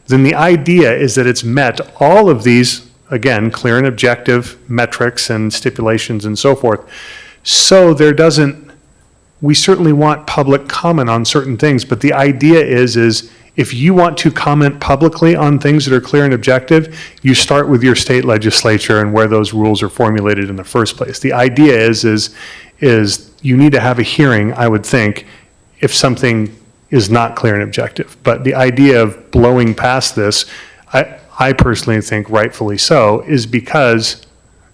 then the idea is that it's met all of these, again, clear and objective metrics and stipulations and so forth. So we certainly want public comment on certain things, but the idea is if you want to comment publicly on things that are clear and objective, you start with your state legislature and where those rules are formulated in the first place. The idea is you need to have a hearing, I would think, if something is not clear and objective. But the idea of blowing past this, I personally think rightfully so, is because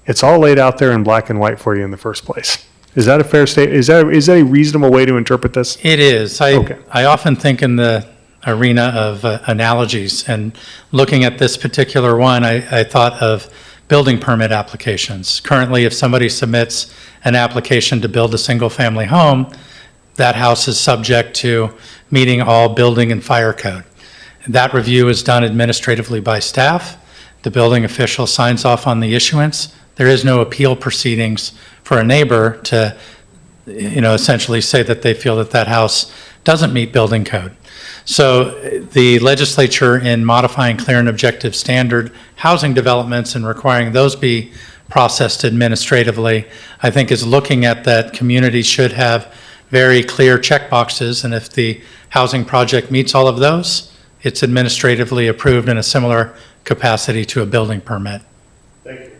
it's all laid out there in black and white for you in the first place. Is that a fair statement? Is that a reasonable way to interpret this?
It is.
Okay.
I often think in the arena of analogies, and looking at this particular one, I thought of building permit applications. Currently, if somebody submits an application to build a single-family home, that house is subject to meeting all building and fire code. That review is done administratively by staff. The building official signs off on the issuance. There is no appeal proceedings for a neighbor to, essentially say that they feel that that house doesn't meet building code. So the legislature, in modifying clear and objective standard housing developments and requiring those be processed administratively, I think is looking at that communities should have very clear checkboxes, and if the housing project meets all of those, it's administratively approved in a similar capacity to a building permit.
Thank you.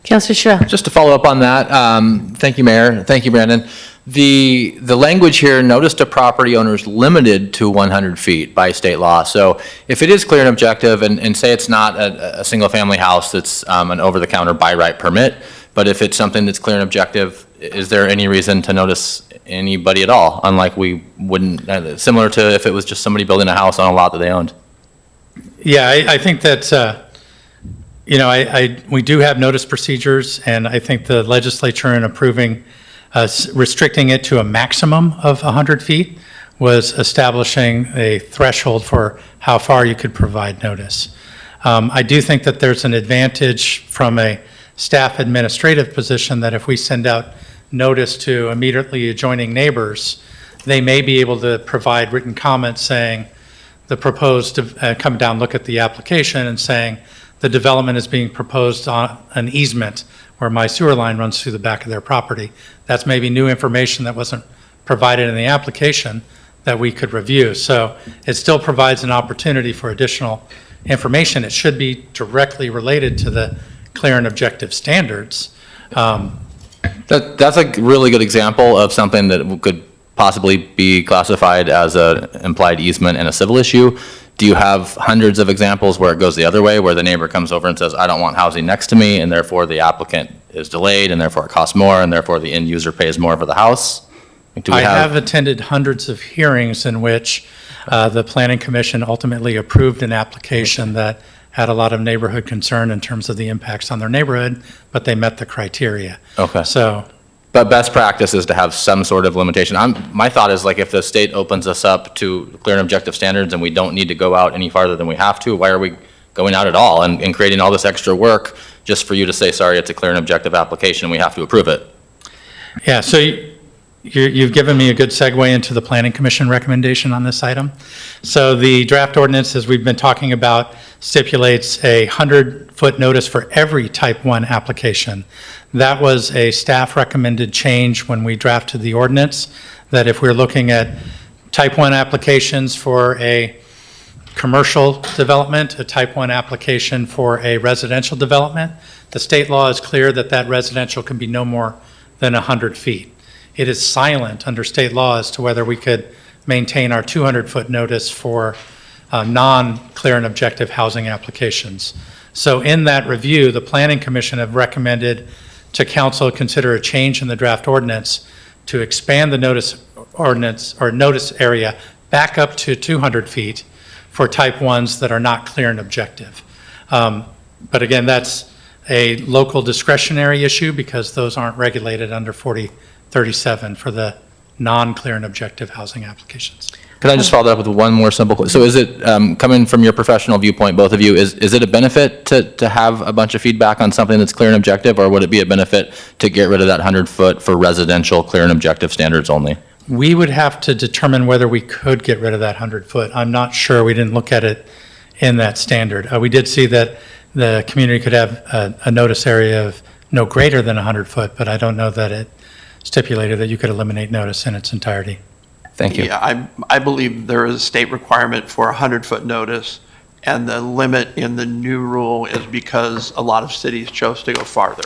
Councilor Sherrill?
Just to follow up on that, thank you, Mayor. Thank you, Brandon. The language here, notice to property owners limited to 100 feet by state law. So if it is clear and objective, and say it's not a single-family house that's an over-the-counter by right permit, but if it's something that's clear and objective, is there any reason to notice anybody at all? Unlike we wouldn't, similar to if it was just somebody building a house on a lot that they owned.
Yeah, I think that, we do have notice procedures, and I think the legislature in approving, restricting it to a maximum of 100 feet was establishing a threshold for how far you could provide notice. I do think that there's an advantage from a staff administrative position that if we send out notice to immediately adjoining neighbors, they may be able to provide written comments saying the proposed, come down, look at the application and saying the development is being proposed on an easement where my sewer line runs through the back of their property. That's maybe new information that wasn't provided in the application that we could review. So it still provides an opportunity for additional information. It should be directly related to the clear and objective standards.
That's a really good example of something that could possibly be classified as an implied easement and a civil issue. Do you have hundreds of examples where it goes the other way, where the neighbor comes over and says, I don't want housing next to me, and therefore the applicant is delayed, and therefore it costs more, and therefore the end user pays more for the house? Do we
I have attended hundreds of hearings in which the Planning Commission ultimately approved an application that had a lot of neighborhood concern in terms of the impacts on their neighborhood, but they met the criteria.
Okay.
So,
But best practice is to have some sort of limitation. My thought is, like, if the state opens us up to clear and objective standards and we don't need to go out any farther than we have to, why are we going out at all and creating all this extra work just for you to say, sorry, it's a clear and objective application, we have to approve it?
yeah, so you've given me a good segue into the Planning Commission recommendation on this item. So the draft ordinance, as we've been talking about, stipulates a 100-foot notice for every type 1 application. That was a staff recommended change when we drafted the ordinance, that if we're looking at type 1 applications for a commercial development, a type 1 application for a residential development, the state law is clear that that residential can be no more than 100 feet. It is silent under state law as to whether we could maintain our 200-foot notice for non-clear and objective housing applications. So in that review, the Planning Commission have recommended to council consider a change in the draft ordinance to expand the notice ordinance or notice area back up to 200 feet for type 1s that are not clear and objective. But again, that's a local discretionary issue because those aren't regulated under 4037 for the non-clear and objective housing applications.
Can I just follow that up with one more simple question? So is it, coming from your professional viewpoint, both of you, is it a benefit to have a bunch of feedback on something that's clear and objective, or would it be a benefit to get rid of that 100-foot for residential clear and objective standards only?
We would have to determine whether we could get rid of that 100-foot. I'm not sure. We didn't look at it in that standard. We did see that the community could have a notice area of no greater than 100-foot, but I don't know that it stipulated that you could eliminate notice in its entirety.
Thank you.
Yeah, I believe there is a state requirement for a 100-foot notice, and the limit in the new rule is because a lot of cities chose to go farther.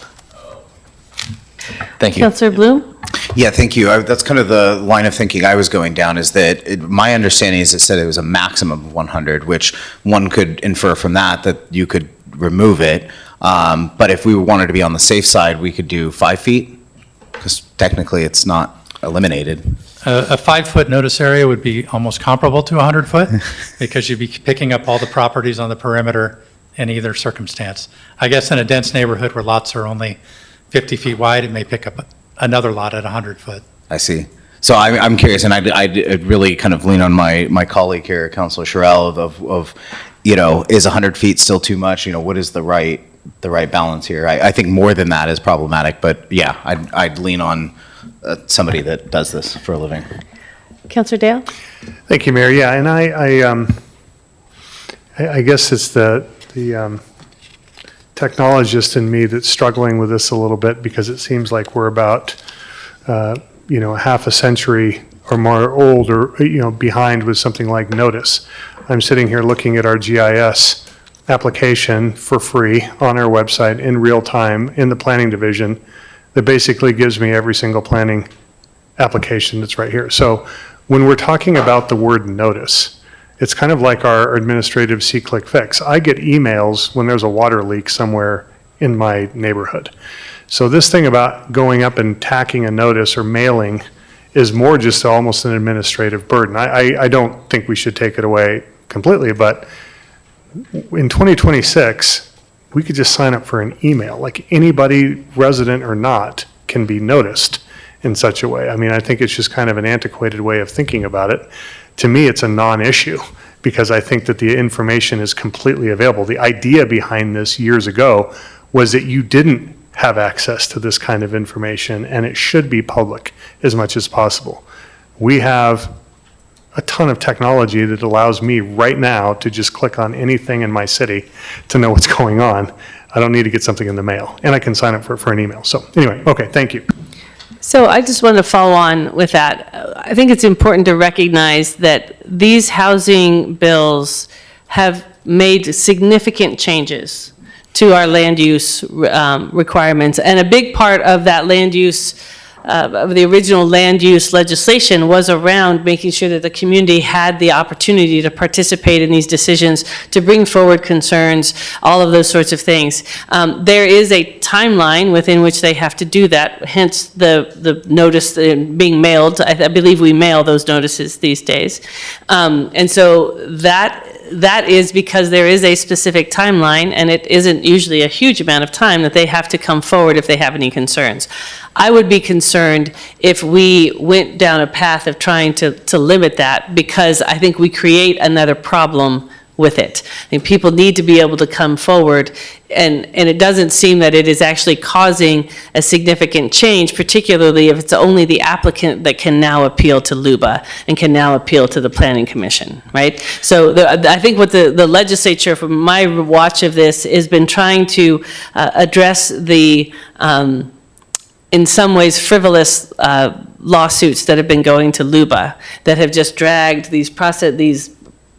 Thank you.
Councilor Bloom?
Yeah, thank you. That's kind of the line of thinking I was going down, is that my understanding is it said it was a maximum of 100, which one could infer from that you could remove it. But if we wanted to be on the safe side, we could do 5 feet, because technically it's not eliminated.
A 5-foot notice area would be almost comparable to a 100-foot because you'd be picking up all the properties on the perimeter in either circumstance. I guess in a dense neighborhood where lots are only 50 feet wide, it may pick up another lot at 100-foot.
I see. So I'm curious, and I'd really kind of lean on my colleague here, Councilor Sherrill, of is 100 feet still too much? What is the right balance here? I think more than that is problematic, but yeah, I'd lean on somebody that does this for a living.
Councilor Dale?
Thank you, Mayor. Yeah, and I guess it's the technologist in me that's struggling with this a little bit, because it seems like we're about, half a century or more old, or, behind with something like notice. I'm sitting here looking at our GIS application for free on our website in real time in the planning division that basically gives me every single planning application that's right here. So when we're talking about the word notice, it's kind of like our administrative see-click fix. I get emails when there's a water leak somewhere in my neighborhood. So this thing about going up and tacking a notice or mailing is more just almost an administrative burden. I don't think we should take it away completely, but in 2026, we could just sign up for an email. Like, anybody, resident or not, can be noticed in such a way. I mean, I think it's just kind of an antiquated way of thinking about it. To me, it's a non-issue, because I think that the information is completely available. The idea behind this years ago was that you didn't have access to this kind of information, and it should be public as much as possible. We have a ton of technology that allows me right now to just click on anything in my city to know what's going on. I don't need to get something in the mail, and I can sign up for an email. So anyway, okay, thank you.
So I just wanted to follow on with that. I think it's important to recognize that these housing bills have made significant changes to our land use requirements. And a big part of that land use, of the original land use legislation was around making sure that the community had the opportunity to participate in these decisions, to bring forward concerns, all of those sorts of things. There is a timeline within which they have to do that, hence the notice being mailed. I believe we mail those notices these days. And so that is because there is a specific timeline, and it isn't usually a huge amount of time that they have to come forward if they have any concerns. I would be concerned if we went down a path of trying to limit that, because I think we create another problem with it. I think people need to be able to come forward, and it doesn't seem that it is actually causing a significant change, particularly if it's only the applicant that can now appeal to LUBA and can now appeal to the Planning Commission, right? So I think what the legislature, from my watch of this, has been trying to address the in some ways frivolous lawsuits that have been going to LUBA that have just dragged these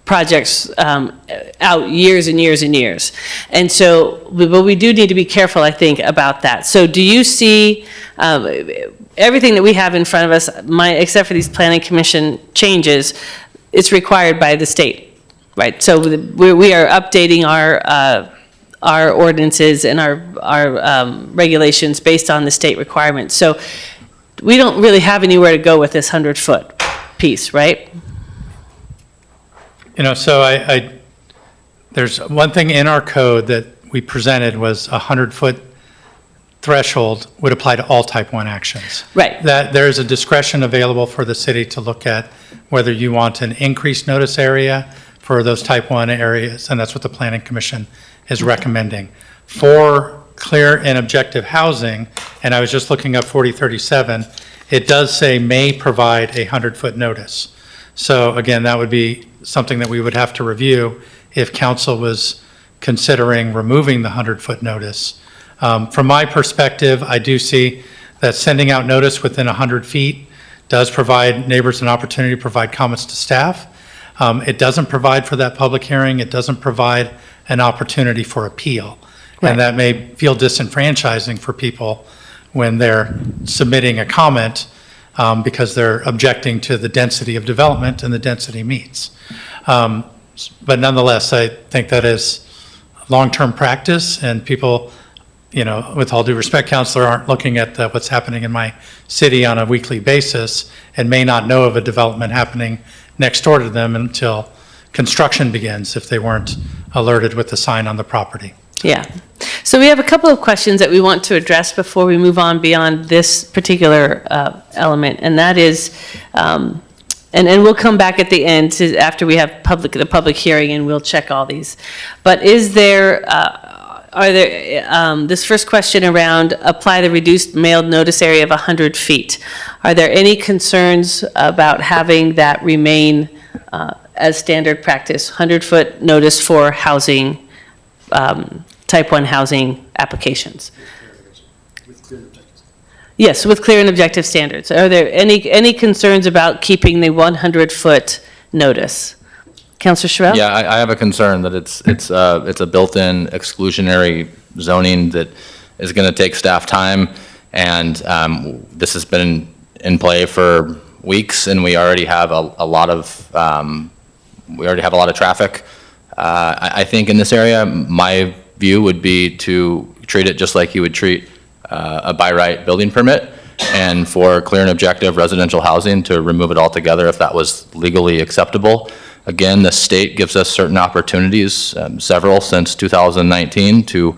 projects out years and years and years. And so, but we do need to be careful, I think, about that. So do you see everything that we have in front of us, except for these Planning Commission changes, it's required by the state, right? So we are updating our ordinances and our regulations based on the state requirements. So we don't really have anywhere to go with this 100-foot piece, right?
You know, so there's one thing in our code that we presented was a 100-foot threshold would apply to all type 1 actions.
Right.
That there is a discretion available for the city to look at whether you want an increased notice area for those type 1 areas, and that's what the Planning Commission is recommending. For clear and objective housing, and I was just looking up 4037, it does say may provide a 100-foot notice. So again, that would be something that we would have to review if council was considering removing the 100-foot notice. From my perspective, I do see that sending out notice within 100 feet does provide neighbors an opportunity to provide comments to staff. It doesn't provide for that public hearing. It doesn't provide an opportunity for appeal.
Right.
And that may feel disenfranchising for people when they're submitting a comment because they're objecting to the density of development and the density meets. But nonetheless, I think that is long-term practice, and people, you know, with all due respect, Councilor, aren't looking at what's happening in my city on a weekly basis and may not know of a development happening next door to them until construction begins, if they weren't alerted with the sign on the property.
Yeah. So we have a couple of questions that we want to address before we move on beyond this particular element, and that is, and we'll come back at the end after we have the public hearing, and we'll check all these. But is there, this first question around apply the reduced mailed notice area of 100 feet. Are there any concerns about having that remain as standard practice, 100-foot notice for housing, type 1 housing applications? Yes, with clear and objective standards. Are there any concerns about keeping the 100-foot notice? Councilor Sherrill?
Yeah, I have a concern that it's a built-in exclusionary zoning that is going to take staff time, and this has been in play for weeks, and we already have a lot of traffic. I think in this area, my view would be to treat it just like you would treat a by right building permit, and for clear and objective residential housing to remove it altogether if that was legally acceptable. Again, the state gives us certain opportunities, several since 2019, to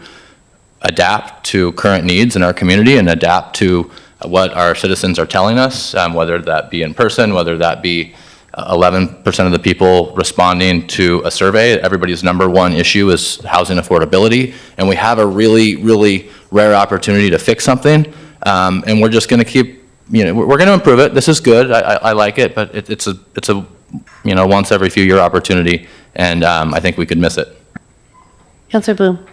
adapt to current needs in our community and adapt to what our citizens are telling us, whether that be in person, whether that be 11% of the people responding to a survey. Everybody's number one issue is housing affordability, and we have a really, really rare opportunity to fix something, and we're just going to keep, we're going to improve it. This is good. I like it, but it's a once every few year opportunity, and I think we could miss it.
Councilor Bloom?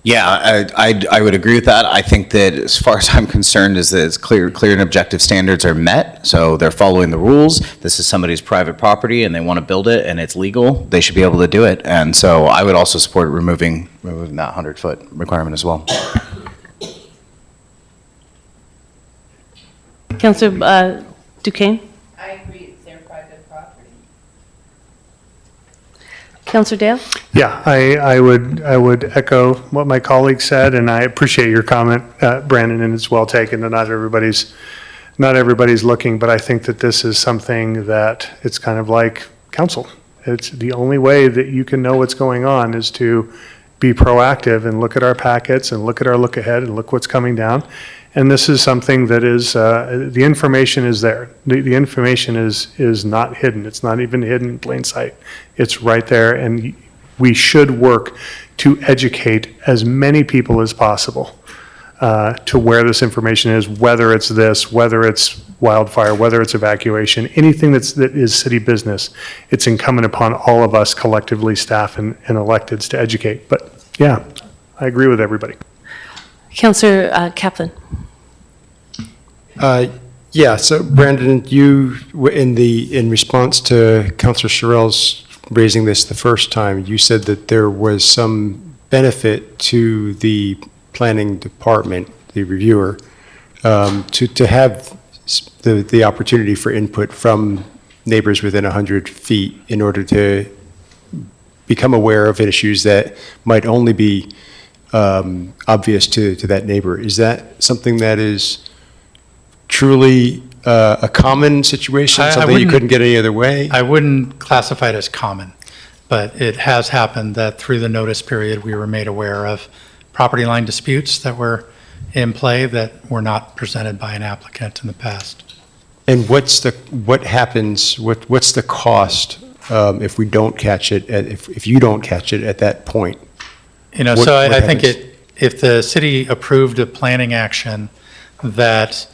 Yeah, I would agree with that. I think that as far as I'm concerned is that it's clear and objective standards are met, so they're following the rules. This is somebody's private property and they want to build it and it's legal, they should be able to do it. And so I would also support removing that 100-foot requirement as well.
Councilor Duquesne?
I agree, it's their private property.
Councilor Dale?
Yeah, I would echo what my colleague said, and I appreciate your comment, Brandon, and it's well taken that not everybody's looking, but I think that this is something that it's kind of like council. It's the only way that you can know what's going on is to be proactive and look at our packets and look at our look ahead and look what's coming down. And this is something that is, the information is there. The information is not hidden. It's not even hidden in plain sight. It's right there, and we should work to educate as many people as possible to where this information is, whether it's this, whether it's wildfire, whether it's evacuation, anything that is city business. It's incumbent upon all of us collectively, staff and electeds, to educate. But yeah, I agree with everybody.
Councilor Kaplan?
Yeah, so Brandon, you, in response to Councilor Sherrill's raising this the first time, you said that there was some benefit to the planning department, the reviewer, to have the opportunity for input from neighbors within 100 feet in order to become aware of issues that might only be obvious to that neighbor. Is that something that is truly a common situation, something you couldn't get any other way?
I wouldn't classify it as common, but it has happened that through the notice period, we were made aware of property line disputes that were in play that were not presented by an applicant in the past.
And what's the cost if we don't catch it, if you don't catch it at that point?
So I think if the city approved a planning action that,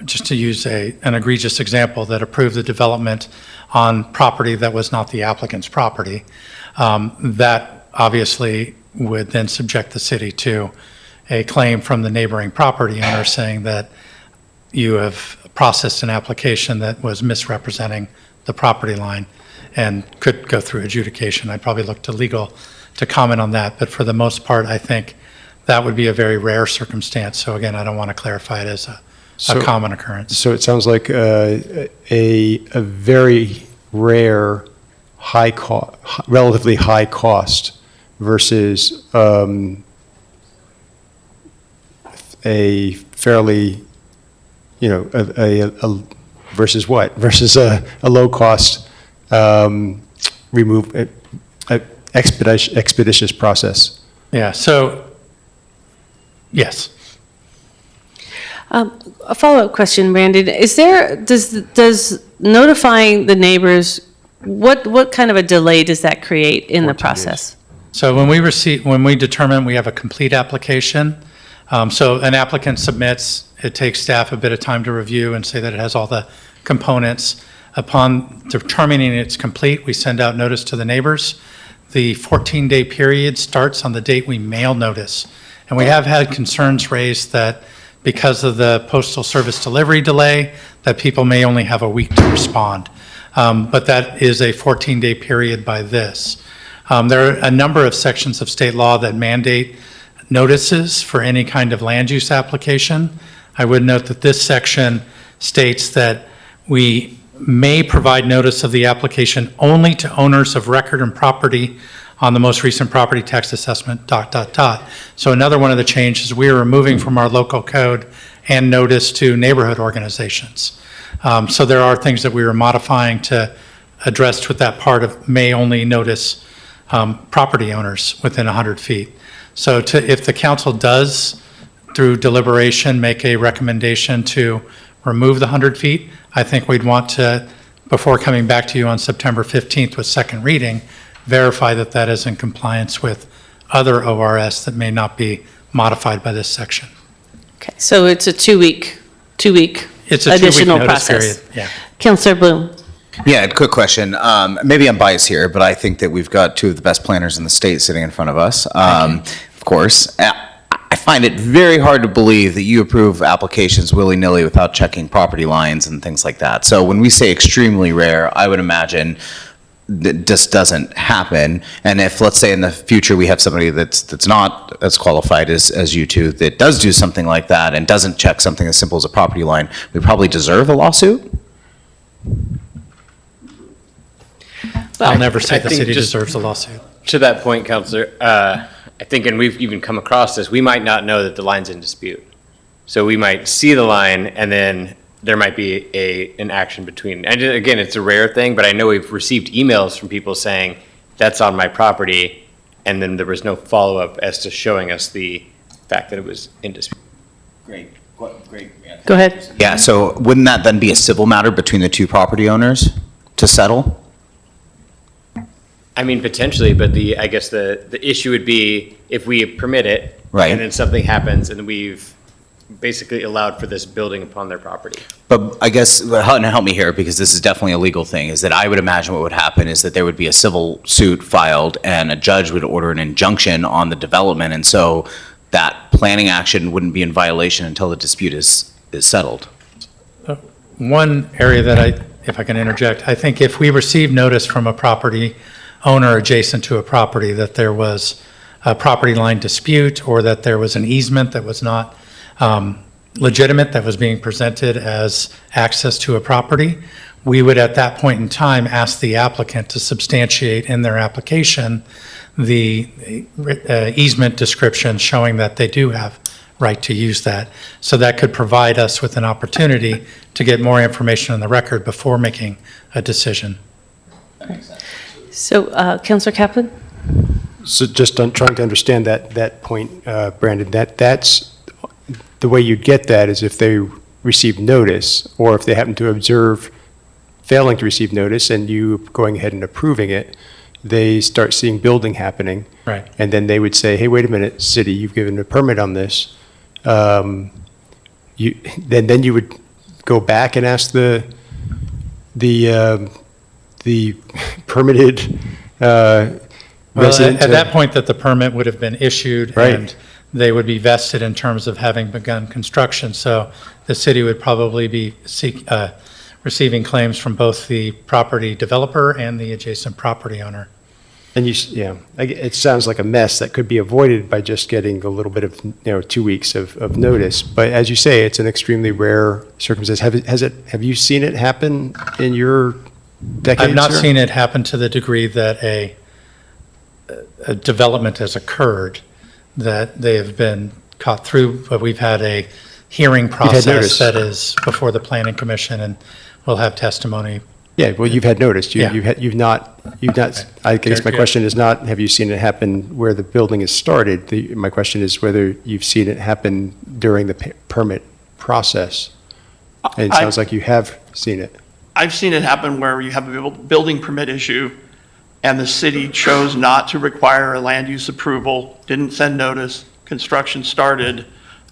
just to use an egregious example, that approved the development on property that was not the applicant's property, that obviously would then subject the city to a claim from the neighboring property owner saying that you have processed an application that was misrepresenting the property line and could go through adjudication. I'd probably look to legal to comment on that, but for the most part, I think that would be a very rare circumstance. So again, I don't want to clarify it as a common occurrence.
So it sounds like a very rare, relatively high cost versus a fairly, versus what? Versus a low cost expeditious process.
Yeah, so, yes.
A follow-up question, Brandon. Does notifying the neighbors, what kind of a delay does that create in the process?
So when we determine we have a complete application, so an applicant submits, it takes staff a bit of time to review and say that it has all the components. Upon determining it's complete, we send out notice to the neighbors. The 14-day period starts on the date we mail notice. And we have had concerns raised that because of the Postal Service delivery delay, that people may only have a week to respond. But that is a 14-day period by this. There are a number of sections of state law that mandate notices for any kind of land use application. I would note that this section states that we may provide notice of the application only to owners of record and property on the most recent property tax assessment, ... So another one of the changes we are removing from our local code and notice to neighborhood organizations. So there are things that we are modifying to address with that part of may only notice property owners within 100 feet. So if the council does, through deliberation, make a recommendation to remove the 100 feet, I think we'd want to, before coming back to you on September 15th with second reading, verify that that is in compliance with other ORS that may not be modified by this section.
Okay, so it's a two-week
It's a 2-week
additional
notice
process.
period. Yeah.
Counselor Bloom?
Yeah, quick question. Maybe I'm biased here, but I think that we've got two of the best planners in the state sitting in front of us. Of course. I find it very hard to believe that you approve applications willy-nilly without checking property lines and things like that. So when we say extremely rare, I would imagine that just doesn't happen. And if, let's say in the future, we have somebody that's not as qualified as you two, that does do something like that and doesn't check something as simple as a property line, we probably deserve a lawsuit?
I'll never say the
think
city
just-
deserves a lawsuit.
To that point, Counselor, I think, and we've even come across this, we might not know that the line's in dispute. So we might see the line, and then there might be an action between, and again, it's a rare thing, but I know we've received emails from people saying, that's on my property, and then there was no follow-up as to showing us the fact that it was in dispute.
Great.
Go ahead.
Yeah, so wouldn't that then be a civil matter between the two property owners to settle?
I mean, potentially, but I guess the issue would be if we permit it.
Right.
And then something happens and we've basically allowed for this building upon their property.
But I guess, help me here, because this is definitely a legal thing, is that I would imagine what would happen is that there would be a civil suit filed and a judge would order an injunction on the development, and so that planning action wouldn't be in violation until the dispute is settled.
One area that if I can interject, I think if we receive notice from a property owner adjacent to a property that there was a property line dispute or that there was an easement that was not legitimate, that was being presented as access to a property, we would at that point in time ask the applicant to substantiate in their application the easement description showing that they do have right to use that. So that could provide us with an opportunity to get more information on the record before making a decision.
So, Counselor Kaplan?
So just on trying to understand that point, Brandon, that's, the way you'd get that is if they receive notice, or if they happen to observe failing to receive notice and you going ahead and approving it, they start seeing building happening.
Right.
And then they would say, hey, wait a minute, city, you've given a permit on this. Then you would go back and ask the permitted
Well,
resident.
at that point that the permit would have been issued
Right.
and they would be vested in terms of having begun construction. So the city would probably be receiving claims from both the property developer and the adjacent property owner.
And it sounds like a mess that could be avoided by just getting a little bit of, 2 weeks of notice. But as you say, it's an extremely rare circumstance. Have you seen it happen in your decades?
I've not
sir?
seen it happen to the degree that a development has occurred, that they have been caught through, but we've had a hearing
had
process
notice.
that is before the planning commission, and we'll have testimony.
Yeah, well, you've had notice.
Yeah.
You've not, I guess my
Yeah.
question is not, have you seen it happen where the building is started? My question is whether you've seen it happen during the permit process. And it sounds like you have seen it.
I've seen it happen where you have a building permit issue and the city chose not to require a land use approval, didn't send notice, construction started,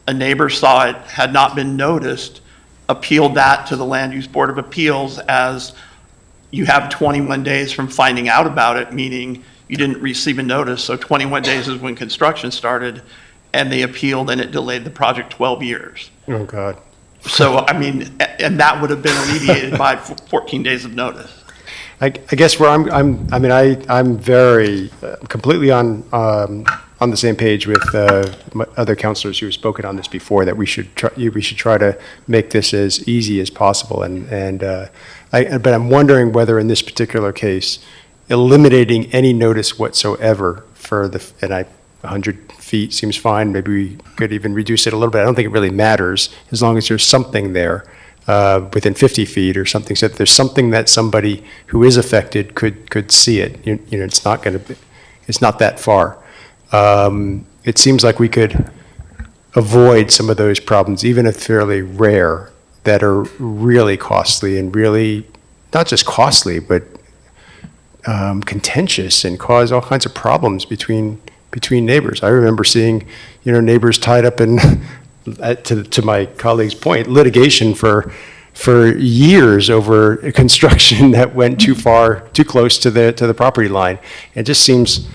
a neighbor saw it, had not been noticed, appealed that to the Land Use Board of Appeals as you have 21 days from finding out about it, meaning you didn't receive a notice, so 21 days is when construction started, and they appealed and it delayed the project 12 years.
Oh, God.
So, I mean, and that would have been alleviated by 14 days of notice.
I guess where I'm very completely on the same page with my other counselors who have spoken on this before, that we should try to make this as easy as possible. But I'm wondering whether in this particular case, eliminating any notice whatsoever for 100 feet seems fine. Maybe we could even reduce it a little bit. I don't think it really matters as long as there's something there. Within 50 feet or something, so that there's something that somebody who is affected could see it. It's not that far. It seems like we could avoid some of those problems, even if fairly rare, that are really costly and really, not just costly, but contentious and cause all kinds of problems between neighbors. I remember seeing, neighbors tied up in to my colleague's point, litigation for years over construction that went too close to the property line. It just seems,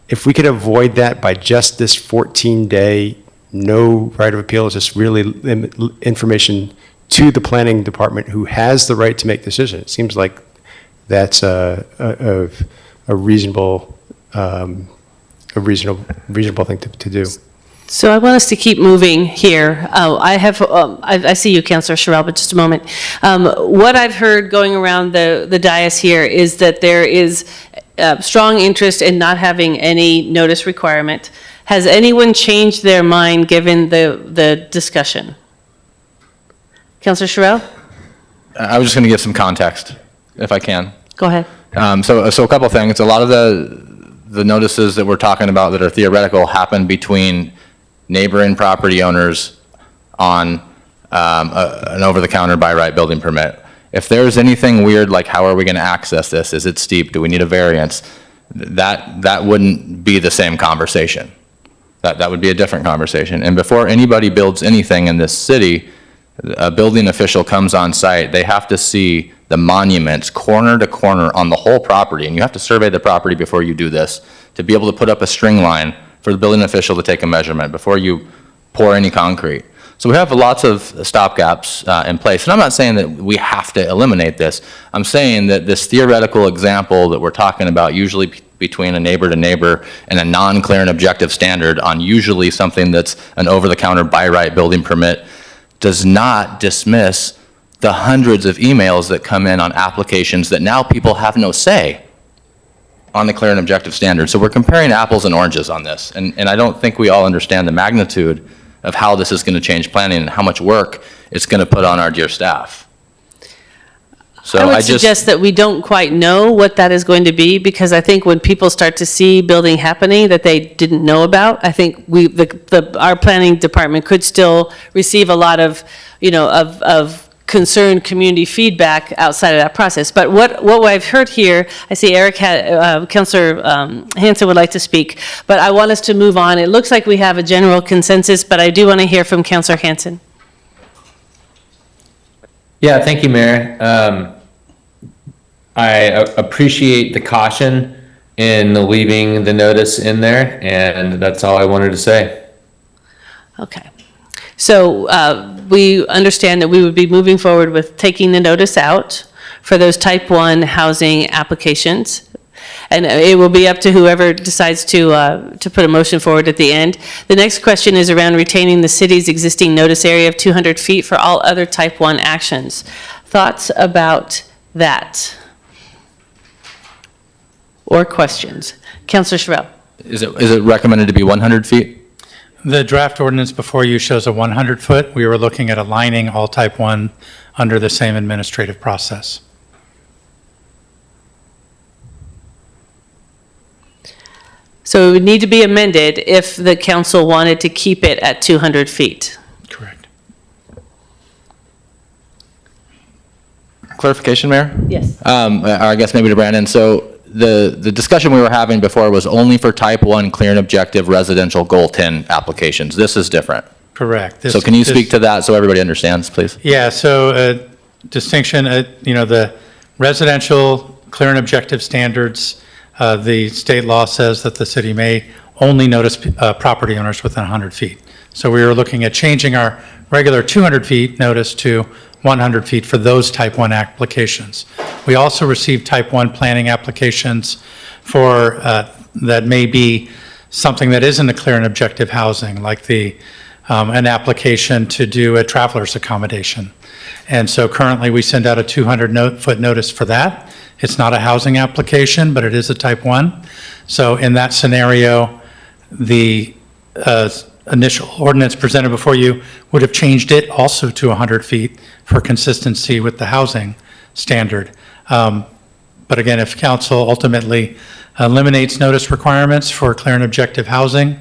if we could avoid that by just this 14-day, no right of appeal, just really information to the planning department who has the right to make decisions. It seems like that's a reasonable thing to do.
So I want us to keep moving here. I see you, Councilor Sherrill, but just a moment. What I've heard going around the dais here is that there is strong interest in not having any notice requirement. Has anyone changed their mind given the discussion? Councilor Sherrill?
I was just going to give some context, if I can.
Go ahead.
So a couple things. A lot of the notices that we're talking about that are theoretical happen between neighboring property owners on an over-the-counter by right building permit. If there's anything weird, like how are we going to access this? Is it steep? Do we need a variance? That wouldn't be the same conversation. That would be a different conversation. And before anybody builds anything in this city, a building official comes on site, they have to see the monuments corner to corner on the whole property. And you have to survey the property before you do this to be able to put up a string line for the building official to take a measurement before you pour any concrete. So we have lots of stopgaps in place. And I'm not saying that we have to eliminate this. I'm saying that this theoretical example that we're talking about, usually between a neighbor to neighbor and a non-clear and objective standard on usually something that's an over-the-counter by right building permit, does not dismiss the hundreds of emails that come in on applications that now people have no say on the clear and objective standard. So we're comparing apples and oranges on this. And I don't think we all understand the magnitude of how this is going to change planning and how much work it's going to put on our dear staff. So
I would suggest that we don't quite know what that is going to be, because I think when people start to see building happening that they didn't know about, I think our planning department could still receive a lot of, of concerned community feedback outside of that process. But what I've heard here, I see Councilor Hanson would like to speak, but I want us to move on. It looks like we have a general consensus, but I do want to hear from Councilor Hanson.
Yeah, thank you, Mayor. I appreciate the caution in leaving the notice in there, and that's all I wanted to say.
Okay. So we understand that we would be moving forward with taking the notice out for those type 1 housing applications. And it will be up to whoever decides to put a motion forward at the end. The next question is around retaining the city's existing notice area of 200 feet for all other type 1 actions. Thoughts about that? Or questions? Councilor Sherrill.
Is it recommended to be 100 feet?
The draft ordinance before you shows a 100-foot. We were looking at aligning all type 1 under the same administrative process.
So it would need to be amended if the council wanted to keep it at 200 feet.
Correct.
Clarification, Mayor?
Yes.
Or I guess maybe to Brandon. So the discussion we were having before was only for type 1 clear and objective residential goal 10 applications. This is different.
Correct.
So can you speak to that so everybody understands, please?
Yeah, so distinction, the residential clear and objective standards, the state law says that the city may only notice property owners within 100 feet. So we were looking at changing our regular 200 feet notice to 100 feet for those type 1 applications. We also received type 1 planning applications for that may be something that isn't a clear and objective housing, like an application to do a traveler's accommodation. And so currently we send out a 200-foot notice for that. It's not a housing application, but it is a type 1. So in that scenario, the initial ordinance presented before you would have changed it also to 100 feet for consistency with the housing standard. But again, if council ultimately eliminates notice requirements for clear and objective housing,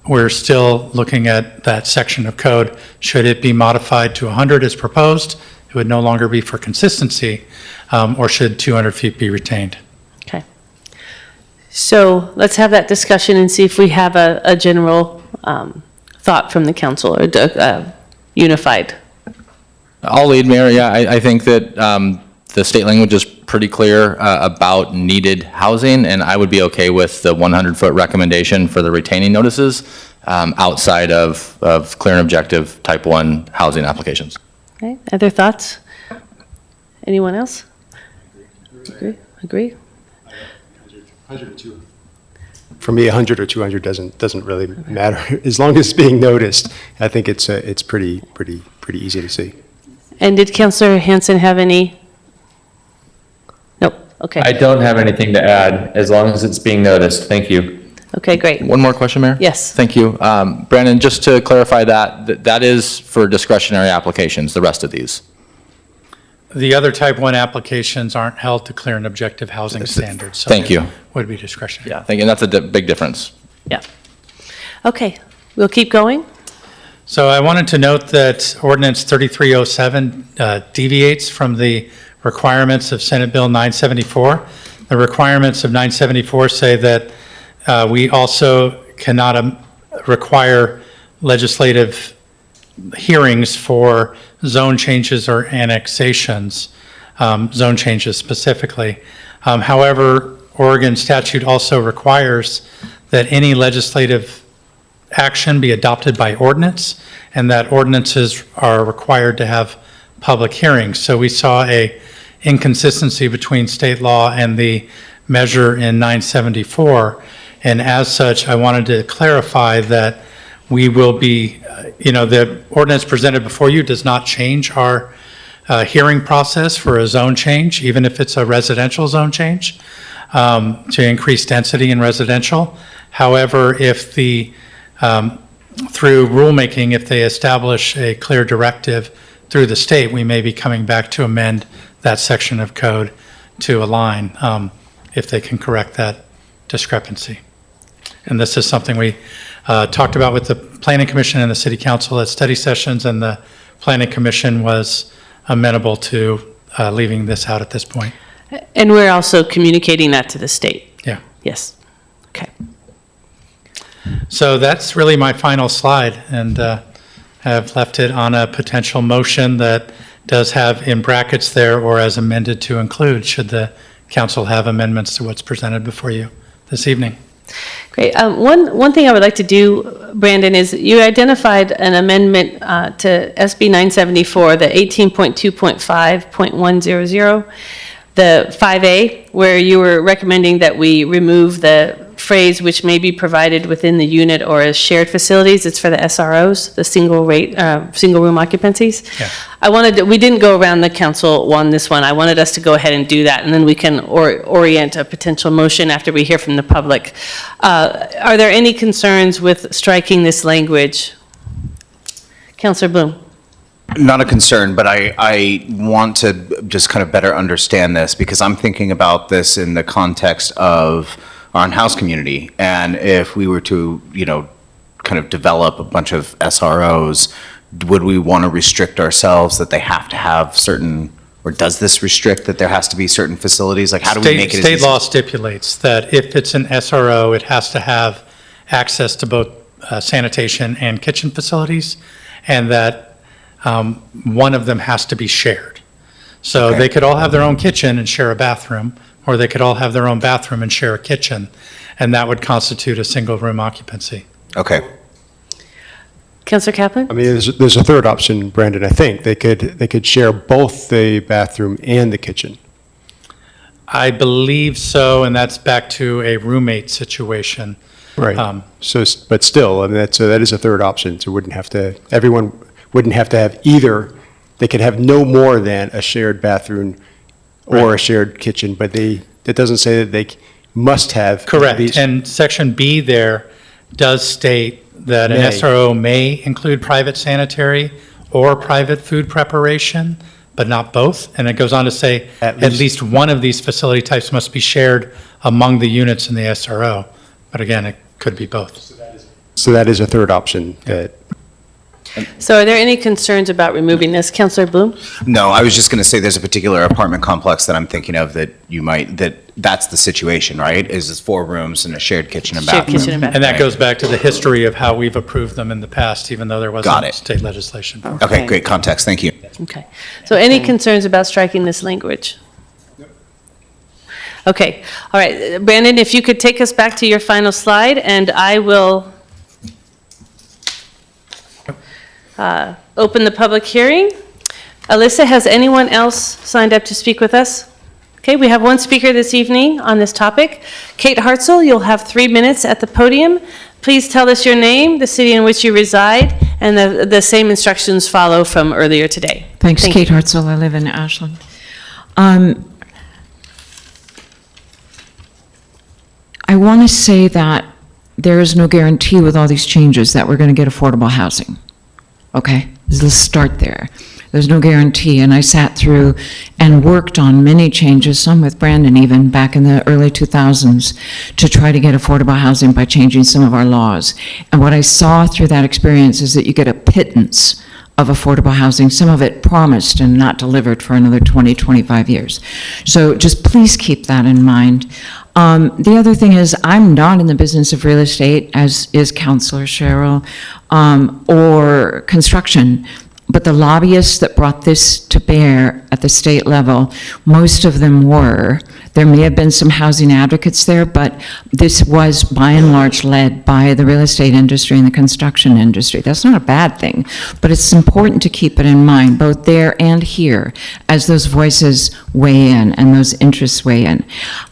we're still looking at that section of code. Should it be modified to 100 as proposed, it would no longer be for consistency, or should 200 feet be retained?
Okay. So let's have that discussion and see if we have a general thought from the council or unified?
I'll lead, Mayor. Yeah, I think that the state language is pretty clear about needed housing, and I would be okay with the 100-foot recommendation for the retaining notices outside of clear and objective type 1 housing applications.
Okay, other thoughts? Anyone else? Agree?
For me, 100 or 200 doesn't really matter. As long as it's being noticed, I think it's pretty easy to see.
And did Councilor Hanson have any? Nope, okay.
I don't have anything to add, as long as it's being noticed. Thank you.
Okay, great.
One more question, Mayor?
Yes.
Thank you. Brandon, just to clarify that is for discretionary applications, the rest of these.
The other type 1 applications aren't held to clear and objective housing standards. So
Thank you.
it would be discretionary.
Yeah, thank you. And that's a big difference.
Yeah. Okay, we'll keep going.
So I wanted to note that Ordinance 3307 deviates from the requirements of Senate Bill 974. The requirements of 974 say that we also cannot require legislative hearings for zone changes or annexations, zone changes specifically. However, Oregon statute also requires that any legislative action be adopted by ordinance, and that ordinances are required to have public hearings. So we saw a inconsistency between state law and the measure in 974. And as such, I wanted to clarify that we will be, the ordinance presented before you does not change our hearing process for a zone change, even if it's a residential zone change, to increase density in residential. However, if through rulemaking, if they establish a clear directive through the state, we may be coming back to amend that section of code to align, if they can correct that discrepancy. And this is something we talked about with the Planning Commission and the City Council at study sessions, and the Planning Commission was amenable to leaving this out at this point.
And we're also communicating that to the state.
Yeah.
Yes. Okay.
So that's really my final slide, and have left it on a potential motion that does have in brackets there, or as amended to include, should the council have amendments to what's presented before you this evening.
Great. One thing I would like to do, Brandon, is you identified an amendment to SB 974, the 18.2.5.100, the 5A, where you were recommending that we remove the phrase "which may be provided within the unit or as shared facilities." It's for the SROs, the single room occupancies.
Yeah.
We didn't go around the council on this one. I wanted us to go ahead and do that, and then we can orient a potential motion after we hear from the public. Are there any concerns with striking this language? Councilor Bloom.
Not a concern, but I want to just kind of better understand this, because I'm thinking about this in the context of our in-house community. And if we were to, kind of develop a bunch of SROs, would we want to restrict ourselves that they have to have certain, or does this restrict that there has to be certain facilities? Like, how do we make it?
State law stipulates that if it's an SRO, it has to have access to both sanitation and kitchen facilities, and that one of them has to be shared. So
Okay.
they could all have their own kitchen and share a bathroom, or they could all have their own bathroom and share a kitchen, and that would constitute a single room occupancy.
Okay.
Councilor Kaplan?
I mean, there's a third option, Brandon, I think. They could share both the bathroom and the kitchen.
I believe so, and that's back to a roommate situation.
Right. But still, I mean, that is a third option. So everyone wouldn't have to have either. They could have no more than a shared bathroom or a shared kitchen, but it doesn't say that they must have.
Correct,
these-
and section B there does state that an
May.
SRO may include private sanitary or private food preparation, but not both. And it goes on to say,
At
at least one of these facility types must be shared among the units in the SRO. But again, it could be both.
So that is a third option that.
So are there any concerns about removing this? Councilor Bloom?
No, I was just going to say there's a particular apartment complex that I'm thinking of that that's the situation, right? Is it's 4 rooms and a shared kitchen and
Shared
bathroom.
kitchen and bathroom.
And that goes back to the history of how we've approved them in the past, even though there
Got
wasn't
it.
state legislation.
Okay, great context. Thank you.
Okay. So any concerns about striking this language? Okay. All right. Brandon, if you could take us back to your final slide, and I will open the public hearing. Alyssa, has anyone else signed up to speak with us? Okay, we have one speaker this evening on this topic. Kate Hartzell, you'll have 3 minutes at the podium. Please tell us your name, the city in which you reside, and the same instructions follow from earlier today.
Thanks,
Thank
Kate
you.
Hartzell. I live in Ashland. I want to say that there is no guarantee with all these changes that we're going to get affordable housing. Okay, let's start there. There's no guarantee, and I sat through and worked on many changes, some with Brandon even, back in the early 2000s, to try to get affordable housing by changing some of our laws. And what I saw through that experience is that you get a pittance of affordable housing, some of it promised and not delivered for another 20, 25 years. So just please keep that in mind. The other thing is, I'm not in the business of real estate, as is Councilor Cheryl, or construction. But the lobbyists that brought this to bear at the state level, most of them were. There may have been some housing advocates there, but this was by and large led by the real estate industry and the construction industry. That's not a bad thing, but it's important to keep it in mind, both there and here, as those voices weigh in and those interests weigh in.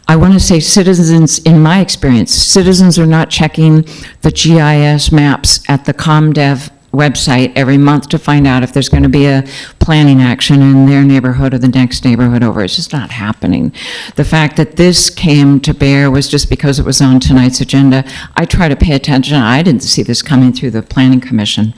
I want to say citizens, in my experience, citizens are not checking the GIS maps at the ComDev website every month to find out if there's going to be a planning action in their neighborhood or the next neighborhood over. It's just not happening. The fact that this came to bear was just because it was on tonight's agenda. I try to pay attention. I didn't see this coming through the Planning Commission.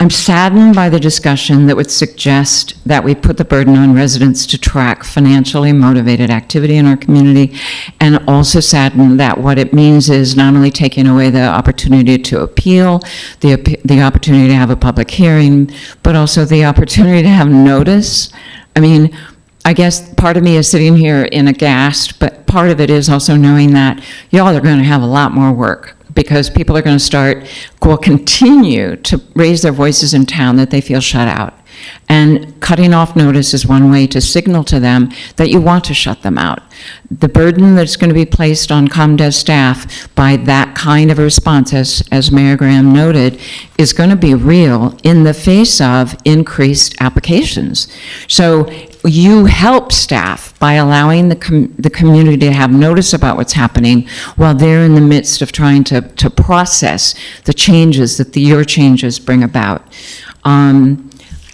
I'm saddened by the discussion that would suggest that we put the burden on residents to track financially motivated activity in our community, and also saddened that what it means is not only taking away the opportunity to appeal, the opportunity to have a public hearing, but also the opportunity to have notice. I mean, I guess part of me is sitting here in aghast, but part of it is also knowing that y'all are going to have a lot more work, because people are going to continue to raise their voices in town that they feel shut out. And cutting off notice is one way to signal to them that you want to shut them out. The burden that's going to be placed on ComDev staff by that kind of response, as Mayor Graham noted, is going to be real in the face of increased applications. So you help staff by allowing the community to have notice about what's happening while they're in the midst of trying to process the changes that your changes bring about.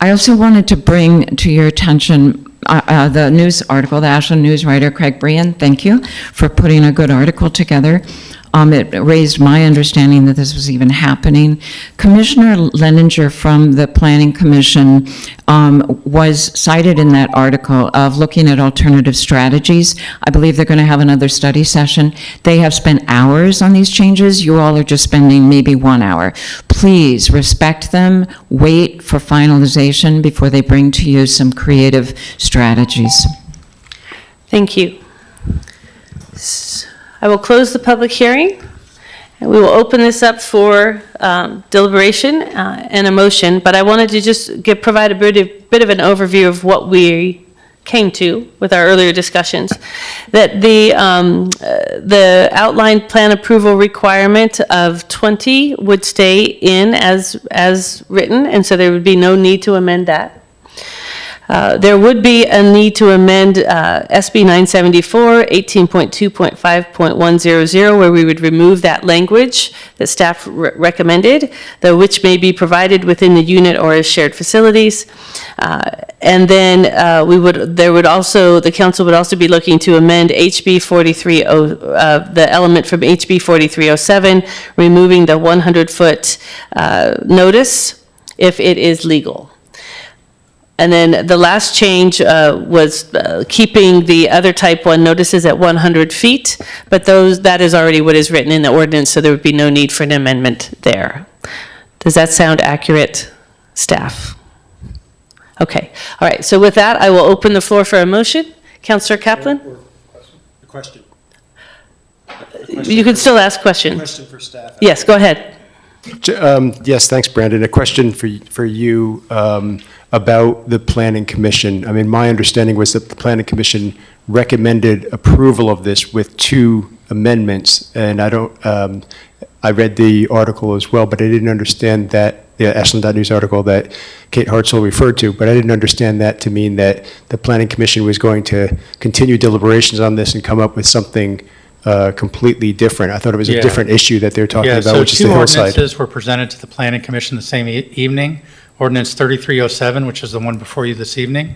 I also wanted to bring to your attention the news article, the Ashland news writer Craig Brian. Thank you for putting a good article together. It raised my understanding that this was even happening. Commissioner Leninger from the Planning Commission was cited in that article of looking at alternative strategies. I believe they're going to have another study session. They have spent hours on these changes. You all are just spending maybe 1 hour. Please respect them. Wait for finalization before they bring to you some creative strategies.
Thank you. I will close the public hearing, and we will open this up for deliberation and a motion, but I wanted to just provide a bit of an overview of what we came to with our earlier discussions. That the outlined plan approval requirement of 20 would stay in as written, and so there would be no need to amend that. There would be a need to amend SB 974, 18.2.5.100, where we would remove that language that staff recommended, which may be provided within the unit or as shared facilities. And then the council would also be looking to amend HB 430, the element from HB 4307, removing the 100-foot notice if it is legal. And then the last change was keeping the other type 1 notices at 100 feet, but that is already what is written in the ordinance, so there would be no need for an amendment there. Does that sound accurate? Staff? Okay, all right, so with that, I will open the floor for a motion. Councillor Kaplan?
Question.
You can still ask questions.
Question for staff.
Yes, go ahead.
Yes, thanks, Brandon. A question for you about the Planning Commission. I mean, my understanding was that the Planning Commission recommended approval of this with 2 amendments, and I read the article as well, but I didn't understand that, the Ashland.News article that Kate Hartzell referred to, but I didn't understand that to mean that the Planning Commission was going to continue deliberations on this and come up with something completely different. I thought it was a
Yeah.
different issue that they're talking
Yeah,
about,
so
which is the
2
hillside.
ordinances were presented to the Planning Commission the same evening. Ordinance 3307, which is the one before you this evening.